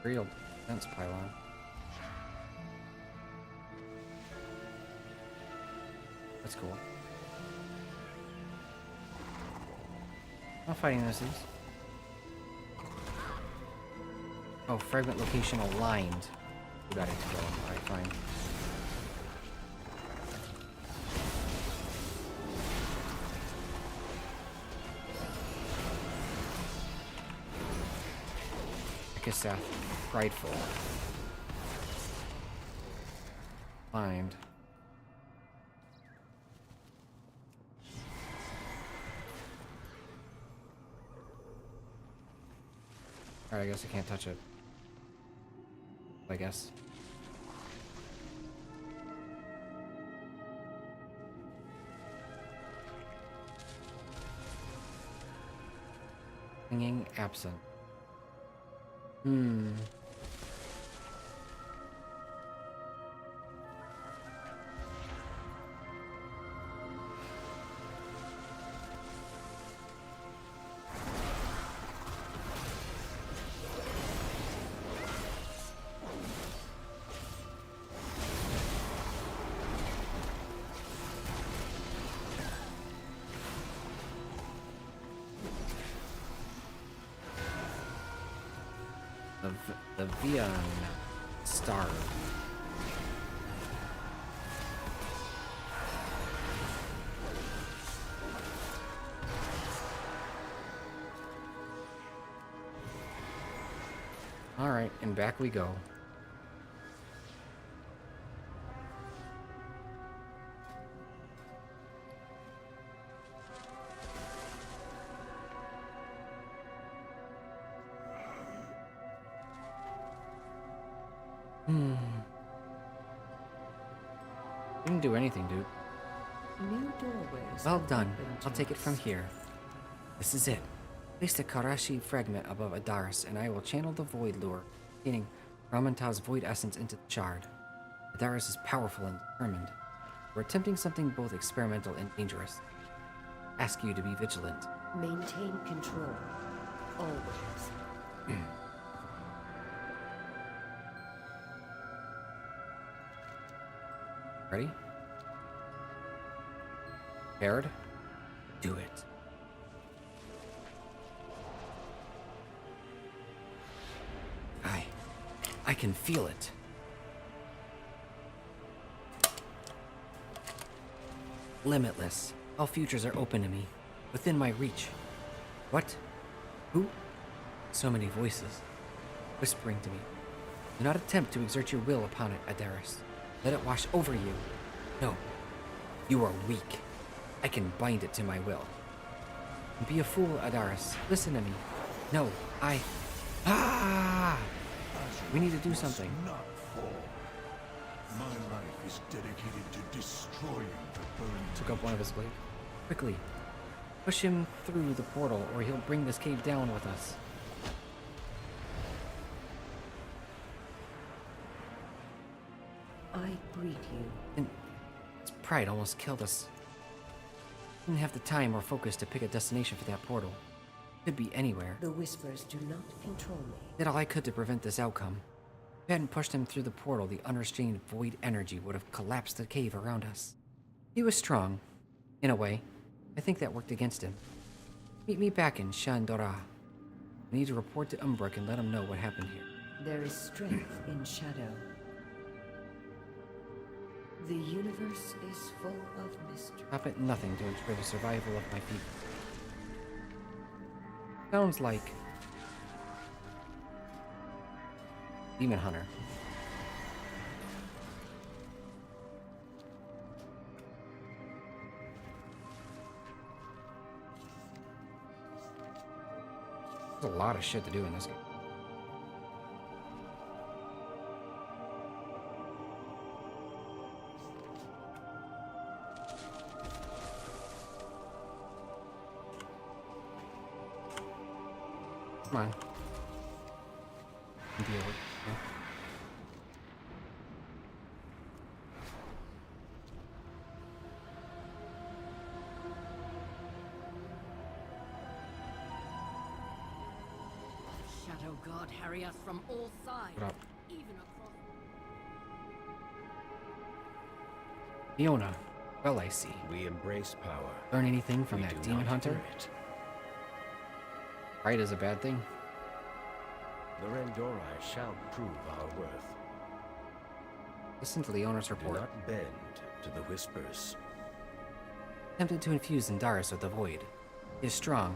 Real defense pylon. That's cool. Not fighting those things. Oh, fragment location aligned. We got it to go. Alright, fine. Ikasath, prideful. Find. Alright, I guess I can't touch it. I guess. Singing absent. The Vian star. All right, and back we go. Didn't do anything, dude. New doorways. Well have done. opened I'll to take it from us. here. This is it. Place the Karashi fragment above Adaris, and I will channel the void lure, containing Ramanta's void essence into the shard. Adaris is powerful and determined. We're attempting something both experimental and dangerous. Ask you to be vigilant. Maintain control. Always. Ready? Prepared? Do it. I can feel it. Limitless. All futures are open to me, within my reach. What? Who? So many voices, whispering to me. Do not attempt to exert your will upon it, Adaris. Let it wash over you. No, you are weak. I can bind it to my will. Be a fool, Adaris. Listen to me. No, we need to do something. Not fall. My life is dedicated to destroying the burning. Took up one of his blades. Quickly. Push him through the portal, or he'll bring this cave down with us. I greet you. And his pride almost killed us. Didn't have the time or focus to pick a destination for that portal. Could be anywhere. The Whispers do not control me. Did all I could to prevent this outcome. If I hadn't pushed him through the portal, the unrestrained void energy would have collapsed the cave around us. He was strong, in a way. I think that worked against him. Meet me back in Shandora. I need to report to Umbrook and let him know what happened here. There is strength in shadow. The universe is full of mystery. Stop at nothing to ensure the survival of my people. Sounds like Demon Hunter. There's a lot of shit to do in this game. Come on. Deal with it. Shadow God harry us from all sides, What up? even across. Fiona. Well, I see. We embrace power. Learn anything from We that do demon not hunter? fear it. Pride is a bad thing? The Randorai shall prove our worth. Listen to Leona's Do report. not bend to the Whispers. Attempted to infuse Indaris with the void. He is strong.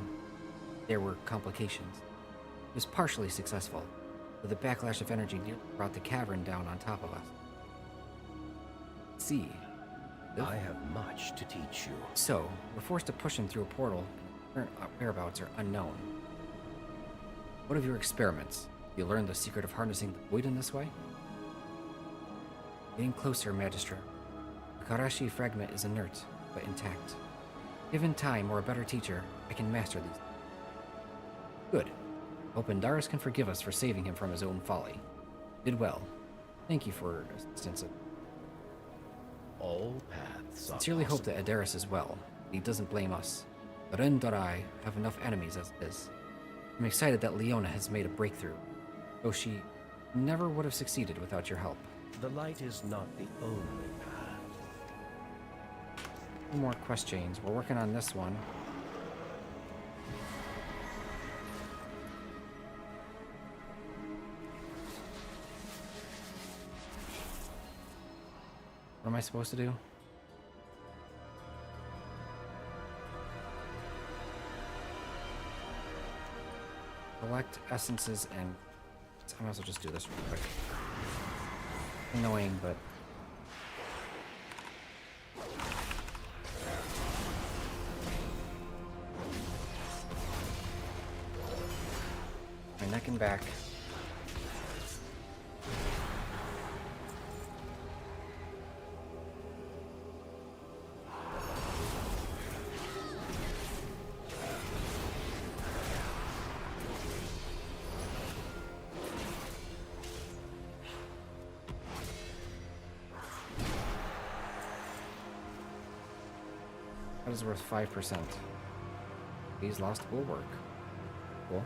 There were complications. He was partially successful, but the backlash of energy nearly brought the cavern down on top of us. See. I have much to teach you. So, we're forced to push him through a portal, and current whereabouts are unknown. What of your experiments? You learned the secret of harnessing the void in this way? Getting closer, Magistra. The Karashi fragment is inert, but intact. Given time or a better teacher, I can master these. Good. Hope Indaris can forgive us for saving him from his own folly. Did well. Thank you for assistance. All paths are Sincerely hope possible. that Adaris is well. He doesn't blame us. Ren and I have enough enemies as it is. I'm excited that Leona has made a breakthrough, though she never would have succeeded without your help. The light is not the only path. 2 more quest chains. We're working on this one. What am I supposed to do? Collect essences and... I might as well just do this real quick. Annoying, but... My neck and back. That is worth 5%. These lost will work. Cool.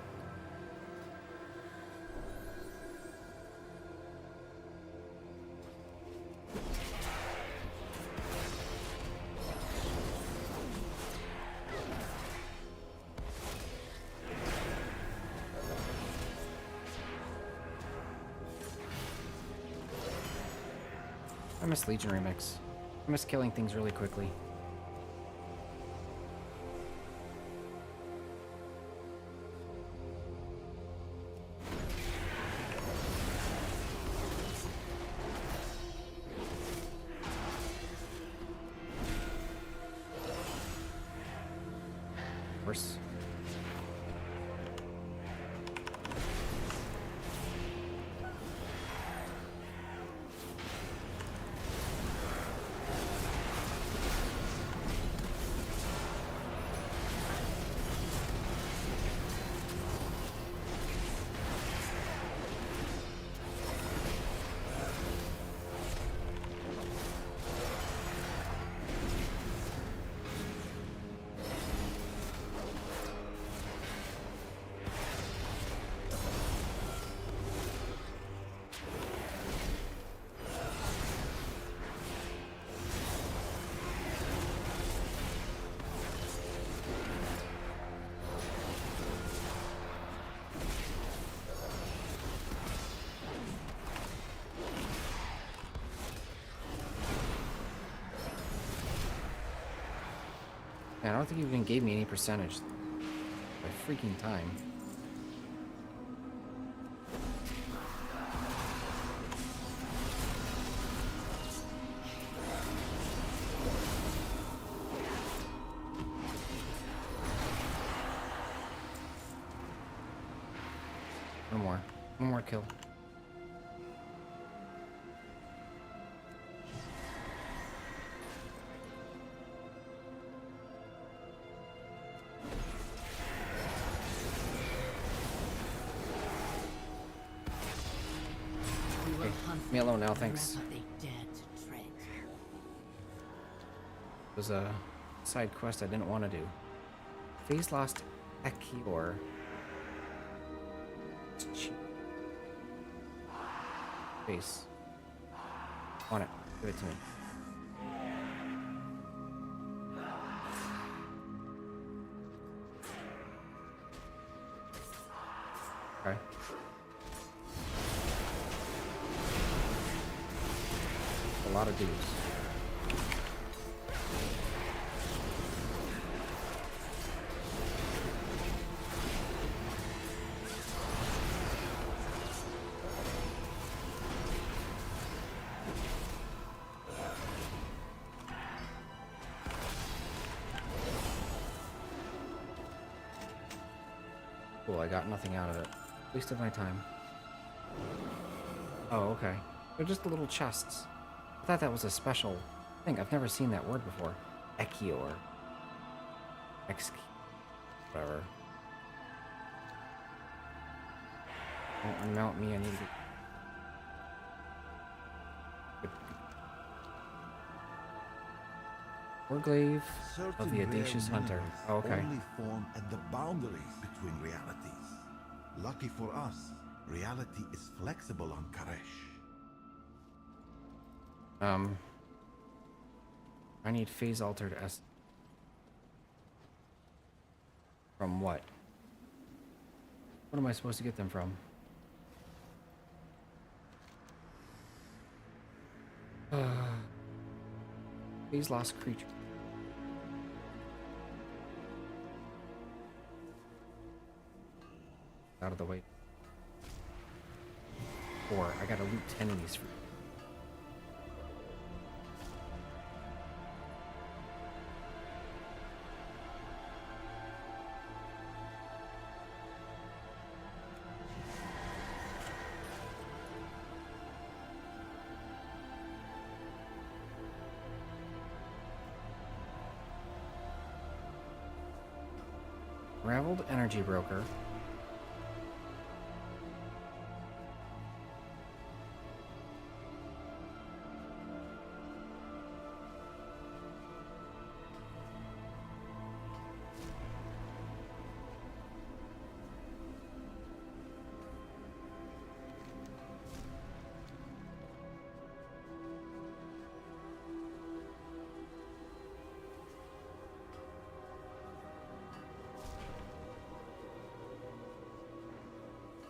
I miss Legion Remix. I miss killing things really quickly. Course. Man, I don't think you even gave me any percentage. By freaking time. One more kill. We will hunt Leave me alone now, thanks. wherever they dare to tread. It was a side quest I didn't want to do. Phase lost Ekior. Face. Want it. Give it to me. Okay. A lot of dudes. Cool, I got nothing out of it. Wasted my time. Oh, okay. They're just little chests. I thought that was a special thing. I've never seen that word before. Ekior. Whatever. Don't unmount me, I need to... Warglaive of the Audacious Hunter. Oh, okay. Only form at the boundaries between realities. Lucky for us, reality is flexible on Karesh. I need phase altered S. From what? What am I supposed to get them from? Phase lost creature. Out of the way. 4. I gotta loot 10 of these. Raveled Energy Broker.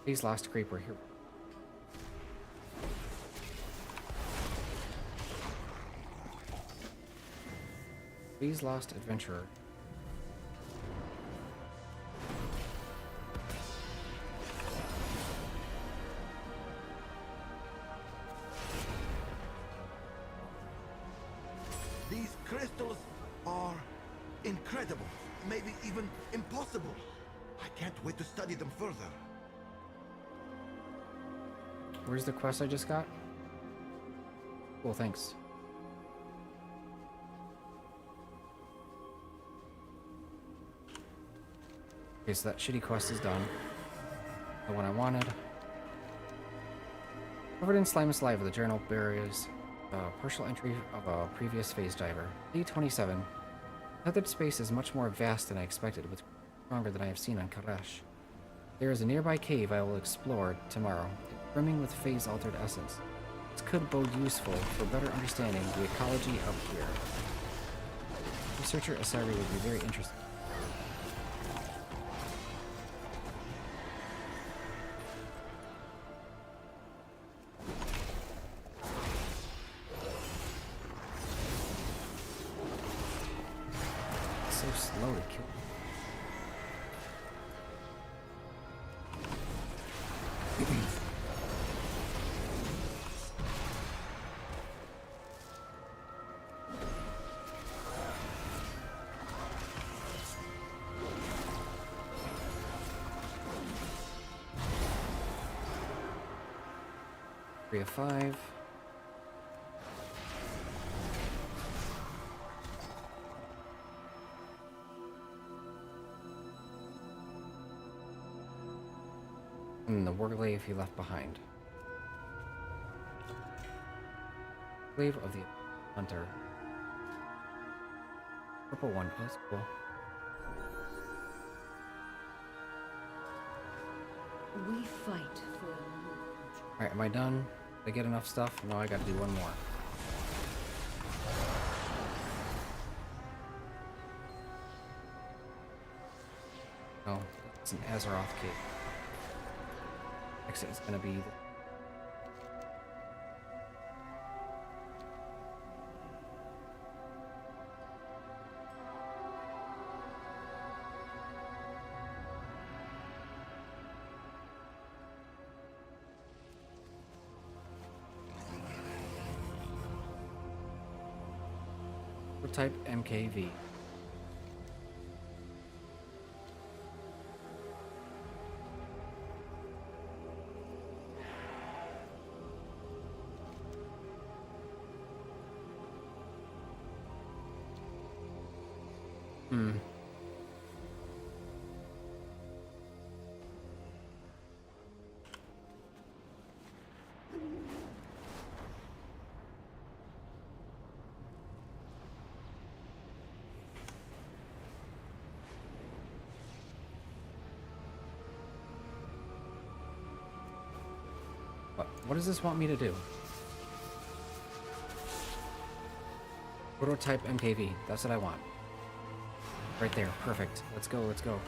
Phase lost creeper here. Phase lost adventurer. These crystals are incredible, maybe even impossible. I can't wait to study them further. Where's the quest I just got? Cool, thanks. Okay, so that shitty quest is done. The one I wanted. Covered in slime and saliva, the journal bears a partial entry of a previous phase diver. D27. Tethered space is much more vast than I expected, with stronger than I have seen on Karesh. There is a nearby cave I will explore tomorrow, brimming with phase-altered essence. This could bode useful for better understanding the ecology up here. Researcher Asari would be very interested. so slow to kill. Three of 5. And the Warglaive he left behind. Glaive of the Hunter. Purple one. Oh, that's cool. We fight for Alright, am I done? Did I get enough stuff? No, I gotta do one more. Oh, it's an Azeroth cave. Exit is gonna be type MKV. What does this want me to do? Prototype MKV. That's what I want. Right there. Perfect. Let's go. Let's go.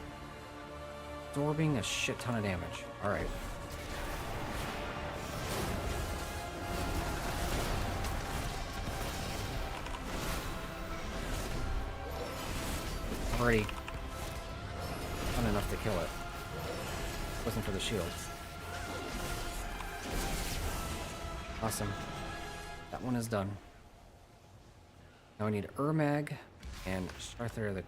Absorbing a shit ton of damage. Alright. I've already done enough to kill it. Wasn't for the shield. Awesome. That one is done. Now I need Ermag and Arthur the...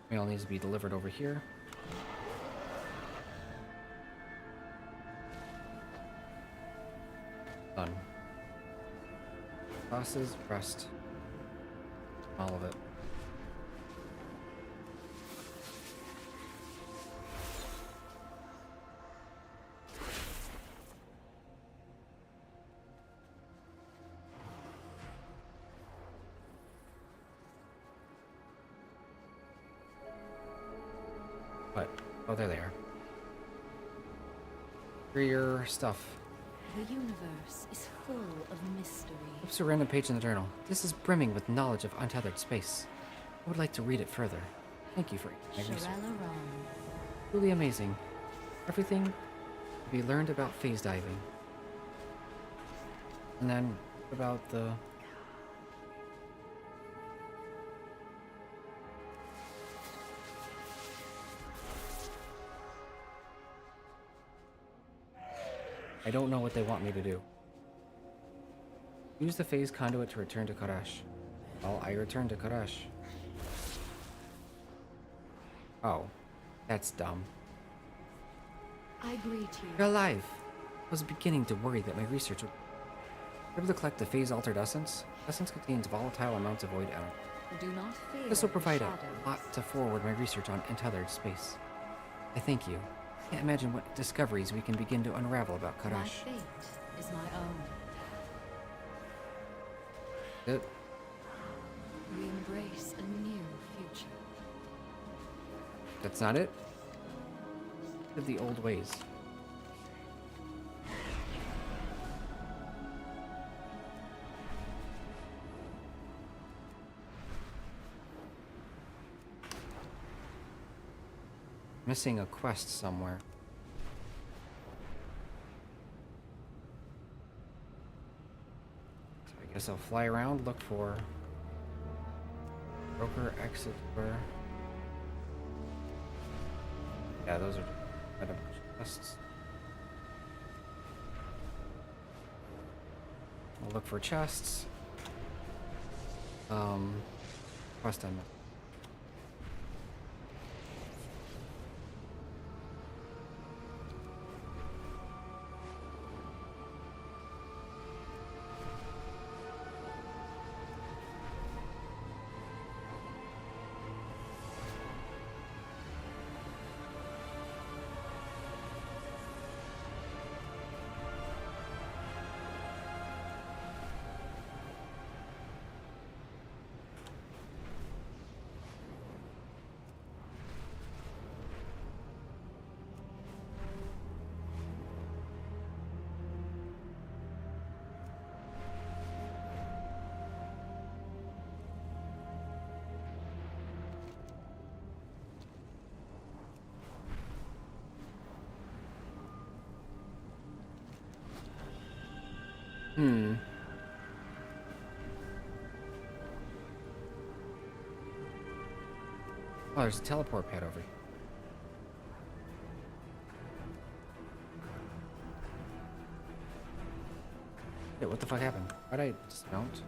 Mail needs to be delivered over here. Done. Bosses, rest. All of it. Oh, there they are. For your stuff. The universe is full of mystery. Oops, a random page in the journal. This is brimming with knowledge of untethered space. I would like to read it further. Thank you for my research. Truly amazing. Everything to be learned about phase diving. And then about the... I don't know what they want me to do. Use the phase conduit to return to Karash. Well, I return to Karash. Oh, that's dumb. I greet you. You're alive. I was beginning to worry that my research would... Able to collect the phase-altered essence? Essence contains volatile amounts of void energy. Do not fear. This will provide a lot to forward my research on untethered space. I thank you. Can't imagine what discoveries we can begin to unravel about Karash. My fate is my own. Good. We embrace a new future. That's not it? Of the old ways. Missing a quest somewhere. So I guess I'll fly around, look for broker exit door. Yeah, those are item chests. I'll look for chests. Quest I missed. Oh, there's a teleport pad over here. Wait, what the fuck happened? Why'd I dismount?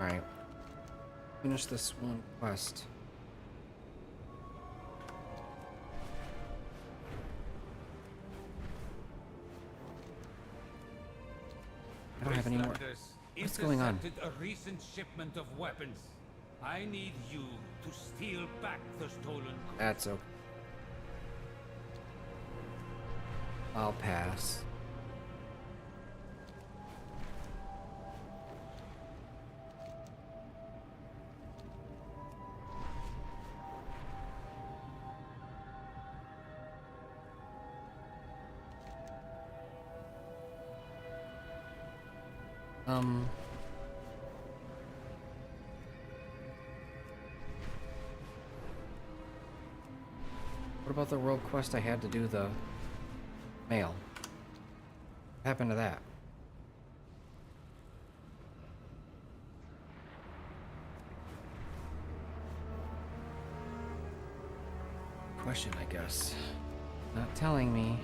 Alright. Finish this one quest. I don't have any more. What's going on? A recent shipment of weapons. I need you to steal back the stolen goods. That's okay. I'll pass. What about the world quest I had to do the mail? What happened to that? Question, I guess. Not telling me.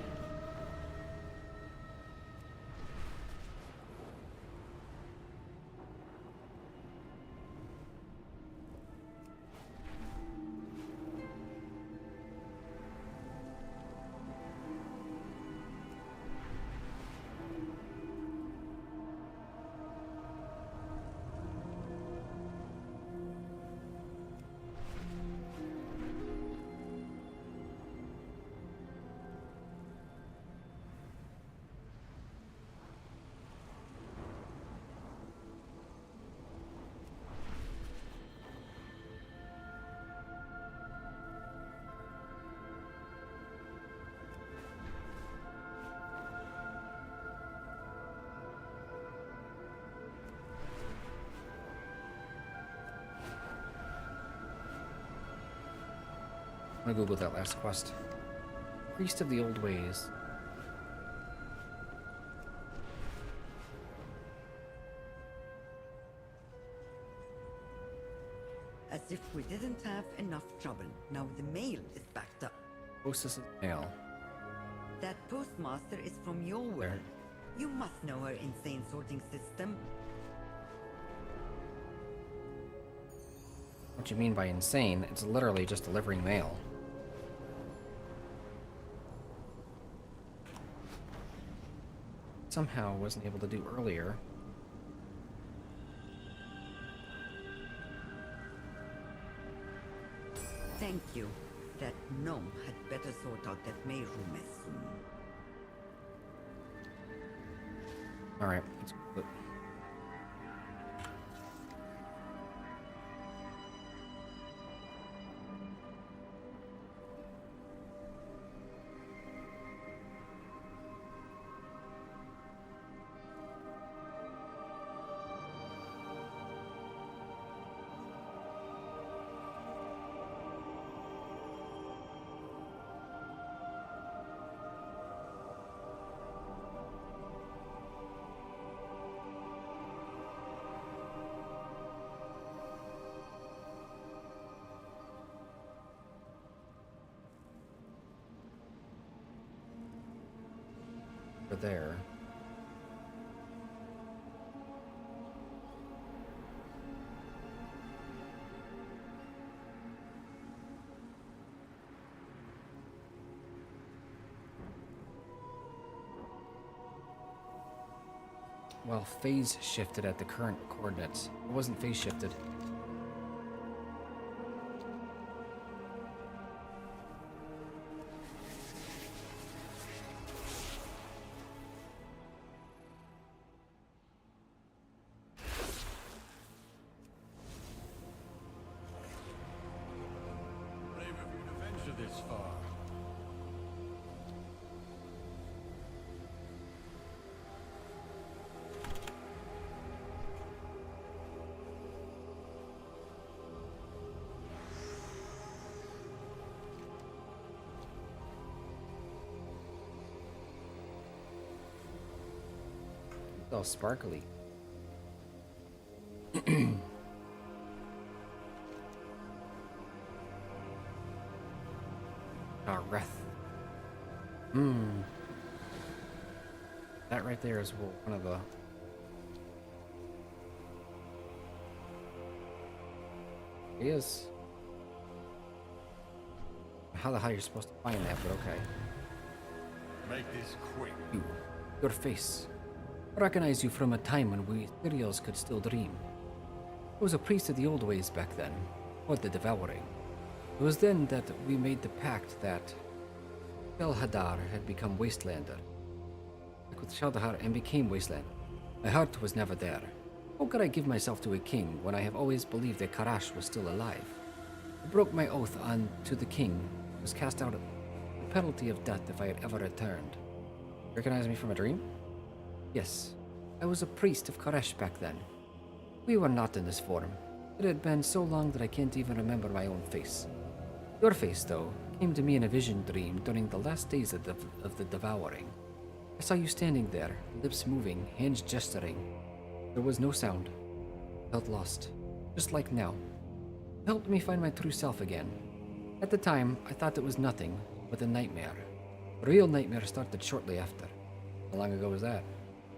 I'm gonna Google that last quest. Priest of the Old Ways. As if we didn't have enough trouble. Now the mail is backed up. Hostess of Mail. That postmaster is from your world. You must know her insane sorting system. What you mean by insane? It's literally just delivering mail. Somehow wasn't able to do earlier. Thank you. That gnome had better sort out that mailroom mess soon. Alright, let's put. There. Well, phase shifted at the current coordinates. It wasn't phase shifted. This far. It's all sparkly. Reth. That right there is one of the... He is. How the hell you're supposed to find that, but okay. Make this quick. Your face. I recognize you from a time when we Ethereals could still dream. I was a priest of the old ways back then, or the Devouring. It was then that we made the pact that Shalhadar had become Wastelander. Like with Shalhadar and became Wasteland. My heart was never there. How could I give myself to a king when I have always believed that Karash was still alive? I broke my oath on to the king, was cast out the penalty of death if I had ever returned. Recognize me from a dream? Yes, I was a priest of Karash back then. We were not in this form. It had been so long that I can't even remember my own face. Your face, though, came to me in a vision dream during the last days of the Devouring. I saw you standing there, lips moving, hands gesturing. There was no sound. I felt lost, just like now. You helped me find my true self again. At the time, I thought it was nothing but a nightmare. A real nightmare started shortly after. How long ago was that?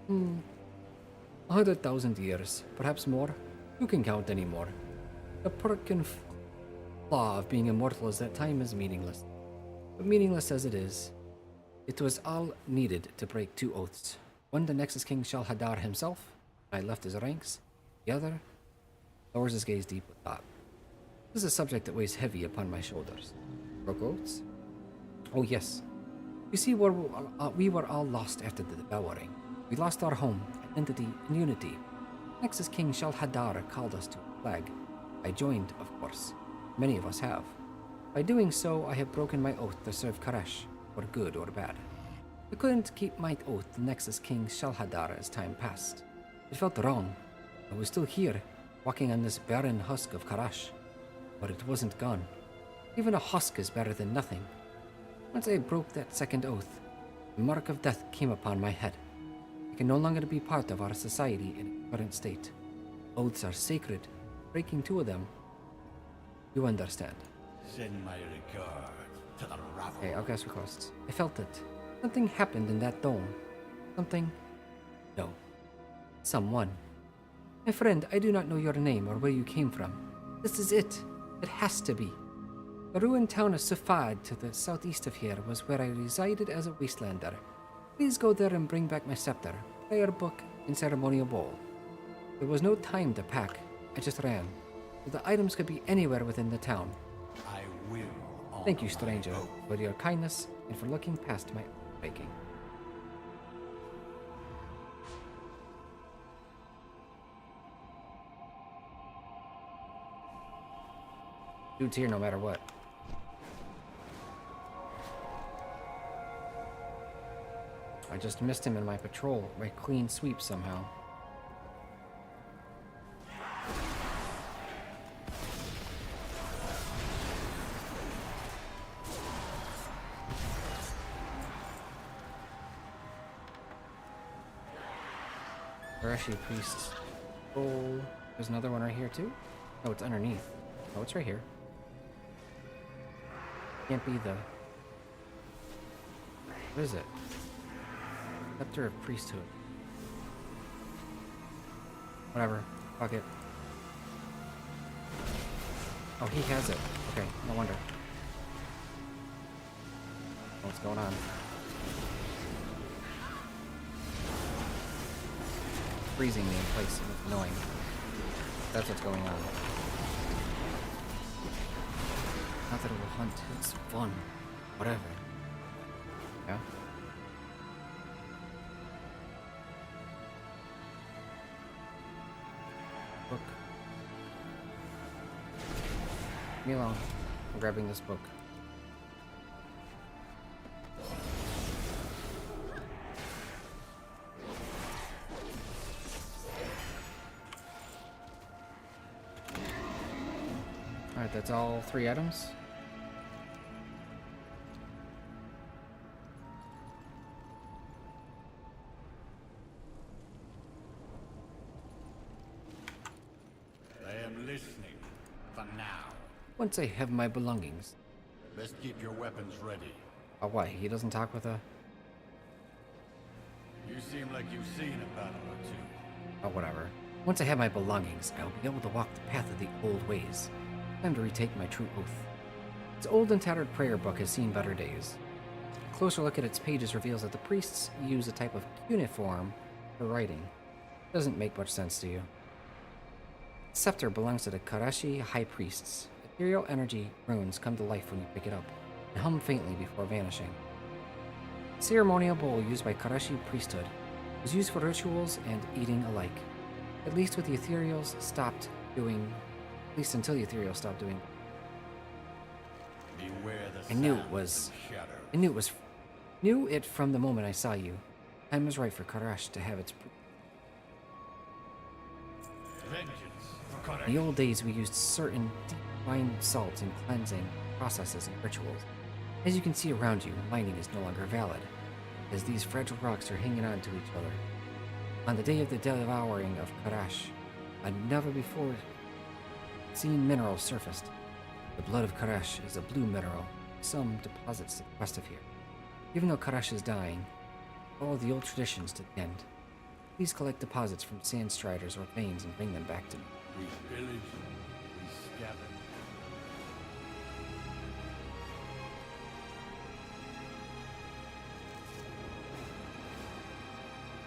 100,000 years, perhaps more. Who can count anymore? The perk and flaw of being immortal is that time is meaningless. But meaningless as it is, it was all needed to break two oaths. One, the Nexus King Shalhadar himself, I left his ranks. The other, lowers his gaze deep with thought. This is a subject that weighs heavy upon my shoulders. Broke oaths? Oh yes. You see, we were all lost after the Devouring. We lost our home, identity, and unity. Nexus King Shalhadar called us to a flag. I joined, of course. Many of us have. By doing so, I have broken my oath to serve Karash, for good or bad. I couldn't keep my oath to Nexus King Shalhadar as time passed. It felt wrong. I was still here, walking on this barren husk of Karash, but it wasn't gone. Even a husk is better than nothing. Once I broke that second oath, the mark of death came upon my head. I can no longer be part of our society in its current state. Oaths are sacred. Breaking two of them, you understand. Send my regard to the rabble. Okay, outcast requests. I felt it. Something happened in that dome. Something... No. Someone. My friend, I do not know your name or where you came from. This is it. It has to be. The ruined town of Sufad to the southeast of here was where I resided as a wastelander. Please go there and bring back my scepter, prayer book, and ceremonial bowl. There was no time to pack. I just ran. So the items could be anywhere within the town. I will. Thank you, stranger, for your kindness and for looking past my baking. Dude's here no matter what. I just missed him in my patrol, my clean sweep somehow. Karashi Priest. Oh, there's another one right here too? Oh, it's underneath. Oh, it's right here. Can't be the... What is it? Scepter of Priesthood. Whatever. Fuck it. Oh, he has it. Okay, no wonder. What's going on? Freezing me in place. It's annoying. That's what's going on. Not that it will hunt. It's fun. Whatever. Yeah? Book. Leave me alone. I'm grabbing this book. Alright, that's all 3 items. I am listening. For now. Once I have my belongings. Best keep your weapons ready. Oh, why? He doesn't talk with a... You seem like you've seen a battle or two. Oh, whatever. Once I have my belongings, I'll be able to walk the path of the old ways. Time to retake my true oath. This old and tattered prayer book has seen better days. A closer look at its pages reveals that the priests use a type of cuneiform for writing. Doesn't make much sense to you. The scepter belongs to the Karashi High Priests. Ethereal energy runes come to life when you pick it up, and hum faintly before vanishing. The ceremonial bowl used by Karashi priesthood was used for rituals and eating alike. At least with the ethereals stopped doing... At least until the ethereals stopped doing... Beware the I knew sound it was... of shadow. I knew it was... Knew it from the moment I saw you. Time was right for Karash to have its... Vengeance for In the old days, we used certain divine salts in cleansing processes and rituals. As you can see around you, mining is no longer valid, as these fragile rocks are hanging on to each other. On the day of the devouring of Karash, a never before seen mineral surfaced. The blood of Karash is a blue mineral, some deposits west of here. Even though Karash is dying, follow the old traditions to the end. Please collect deposits from sand striders or veins and bring them back to me. We pillage, we scavenge.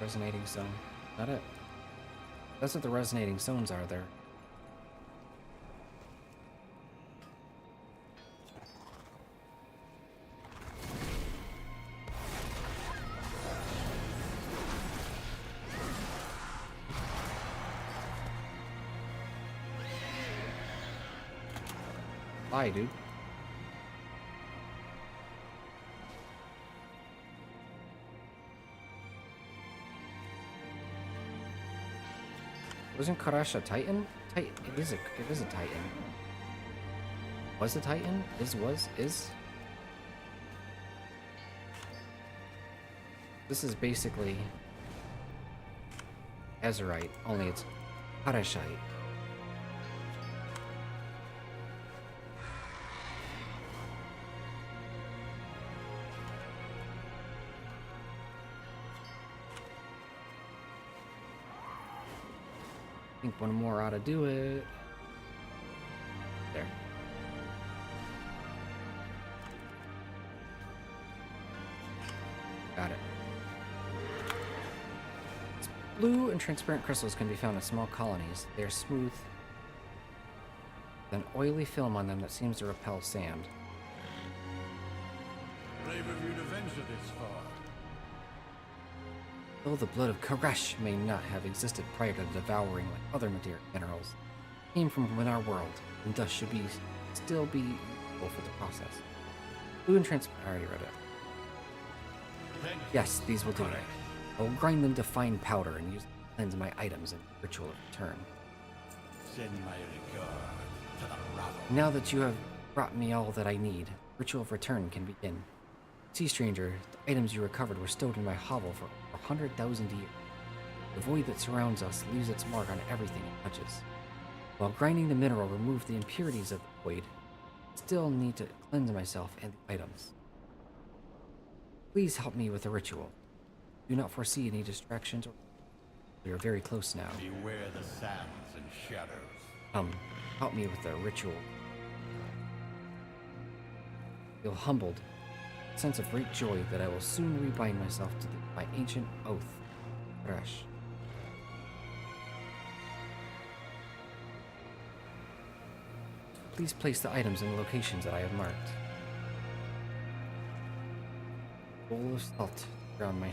Resonating stone. Not it. That's what the resonating stones are there. Bye, dude. Wasn't Karash a Titan? It is a Titan. Was a Titan? Is? This is basically Azerite, only it's Harashite. I think one more ought to do it. There. Got it. Blue and transparent crystals can be found in small colonies. They are smooth, with an oily film on them that seems to repel sand. Brave of you to venture this far. Though the blood of Koresh may not have existed prior to devouring like other minerals, it came from within our world, and thus should still be useful for the process. Blue and transparent. I already read it. Yes, these will do it. I will grind them to fine powder and use them to cleanse my items in ritual of return. Send my regard to the rabble. Now that you have brought me all that I need, ritual of return can begin. Sea stranger, the items you recovered were stowed in my hovel for 100,000 years. The void that surrounds us leaves its mark on everything it touches. While grinding the mineral removed the impurities of the void, I still need to cleanse myself and the items. Please help me with the ritual. Do not foresee any distractions. We are very close now. Beware the sands and shadows. Help me with the ritual. Feel humbled, a sense of great joy that I will soon rebind myself to my ancient oath. Koresh. Please place the items in the locations that I have marked. Bowl of salt around my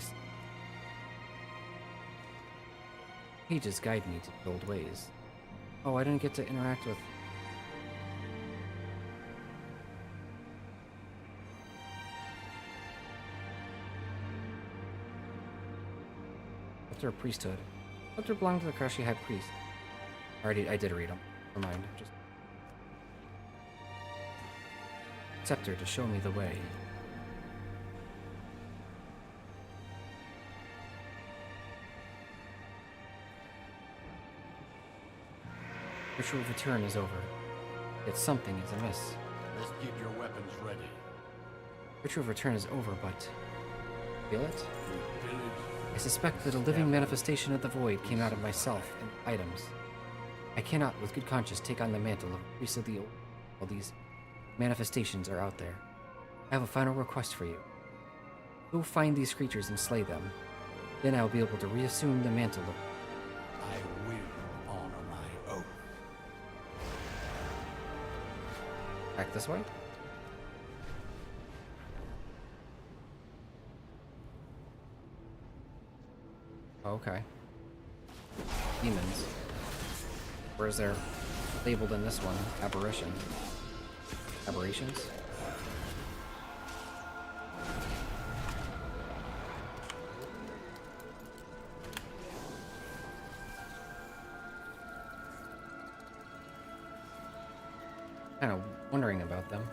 pages guide me to the old ways. Oh, I didn't get to interact with... After a priesthood. After belonged to the Koreshi High Priest. I did read them. Never mind. Just... Scepter to show me the way. Ritual of return is over. Yet something is amiss. Let's get your weapons ready. Ritual of return is over, but... Feel it? I suspect that a living manifestation of the void came out of myself and items. I cannot, with good conscience, take on the mantle of priest of the old while these manifestations are out there. I have a final request for you. Go find these creatures and slay them. Then I will be able to reassume the mantle of... I will honor my oath. Back this way? Okay. Demons. Whereas they're labeled in this one, aberration. Aberrations? Kind of wondering about them.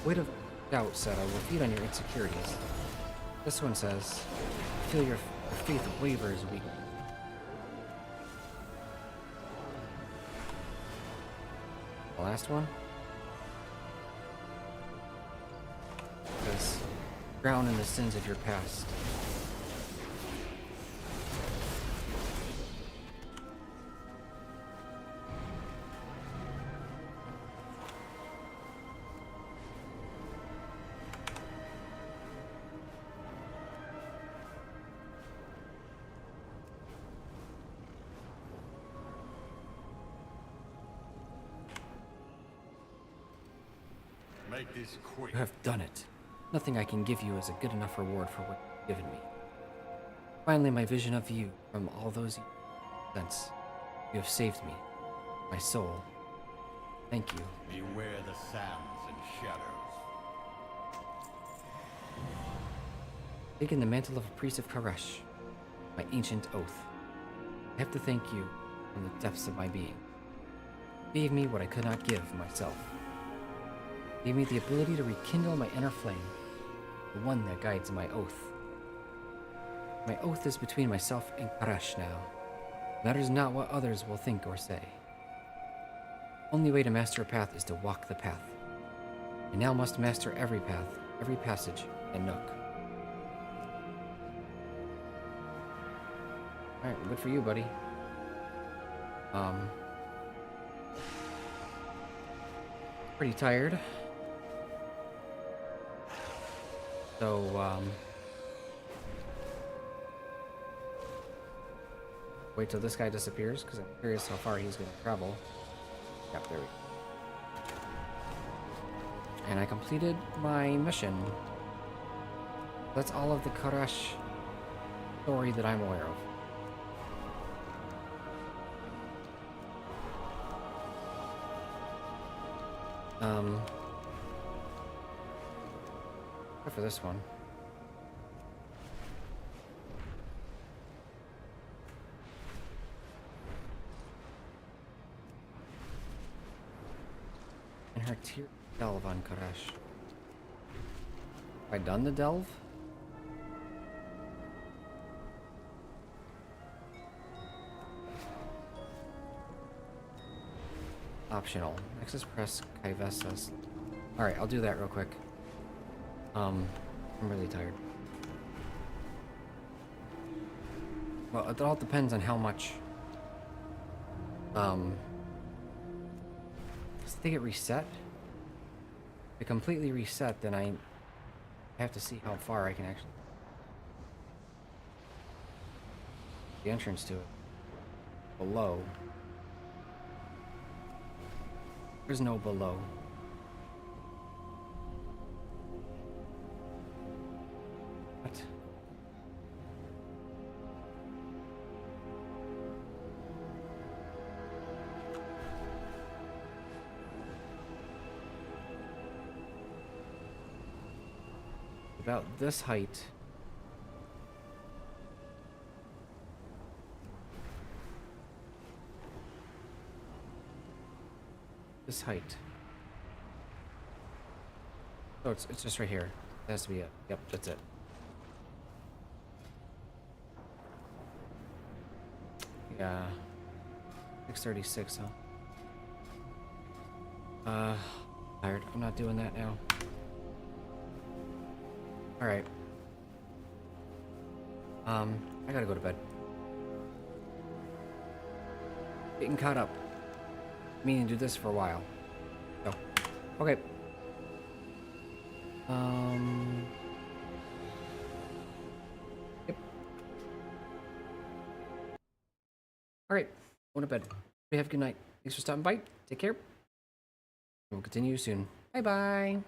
Weight of doubt said, I will feed on your insecurities. This one says, I feel your faith wavers weak. The last one says, drown in the sins of your past. Make this quick. You have done it. Nothing I can give you is a good enough reward for what you've given me. Finally, my vision of you from all those since you have saved me, my soul. Thank you. Beware the sands and shadows. taken the mantle of a priest of Karash, my ancient oath. I have to thank you from the depths of my being. You gave me what I could not give myself. You gave me the ability to rekindle my inner flame, the one that guides my oath. My oath is between myself and Karash now. It matters not what others will think or say. Only way to master a path is to walk the path. I now must master every path, every passage, and nook. Alright, good for you, buddy. Pretty tired. So, wait till this guy disappears, because I'm curious how far he's going to travel. Yep, there we go. And I completed my mission. That's all of the Karash story that I'm aware of. Except for this one. And her tear delve on Karash. Have I done the delve? Optional. Nexus press Kaivesas. Alright, I'll do that real quick. I'm really tired. Well, it all depends on how much. Does they get reset? If it completely reset, then I have to see how far I can actually. The entrance to it. Below. There's no below. What? About this height. This height. Oh, it's just right here. It has to be it. Yep, that's it. Yeah. 636, huh? Tired. I'm not doing that now. Alright. I gotta go to bed. Getting caught up. Meaning to do this for a while. So, okay. Yep. Alright, going to bed. Have a good night. Thanks for stopping by. Take care. We'll continue soon. Bye-bye.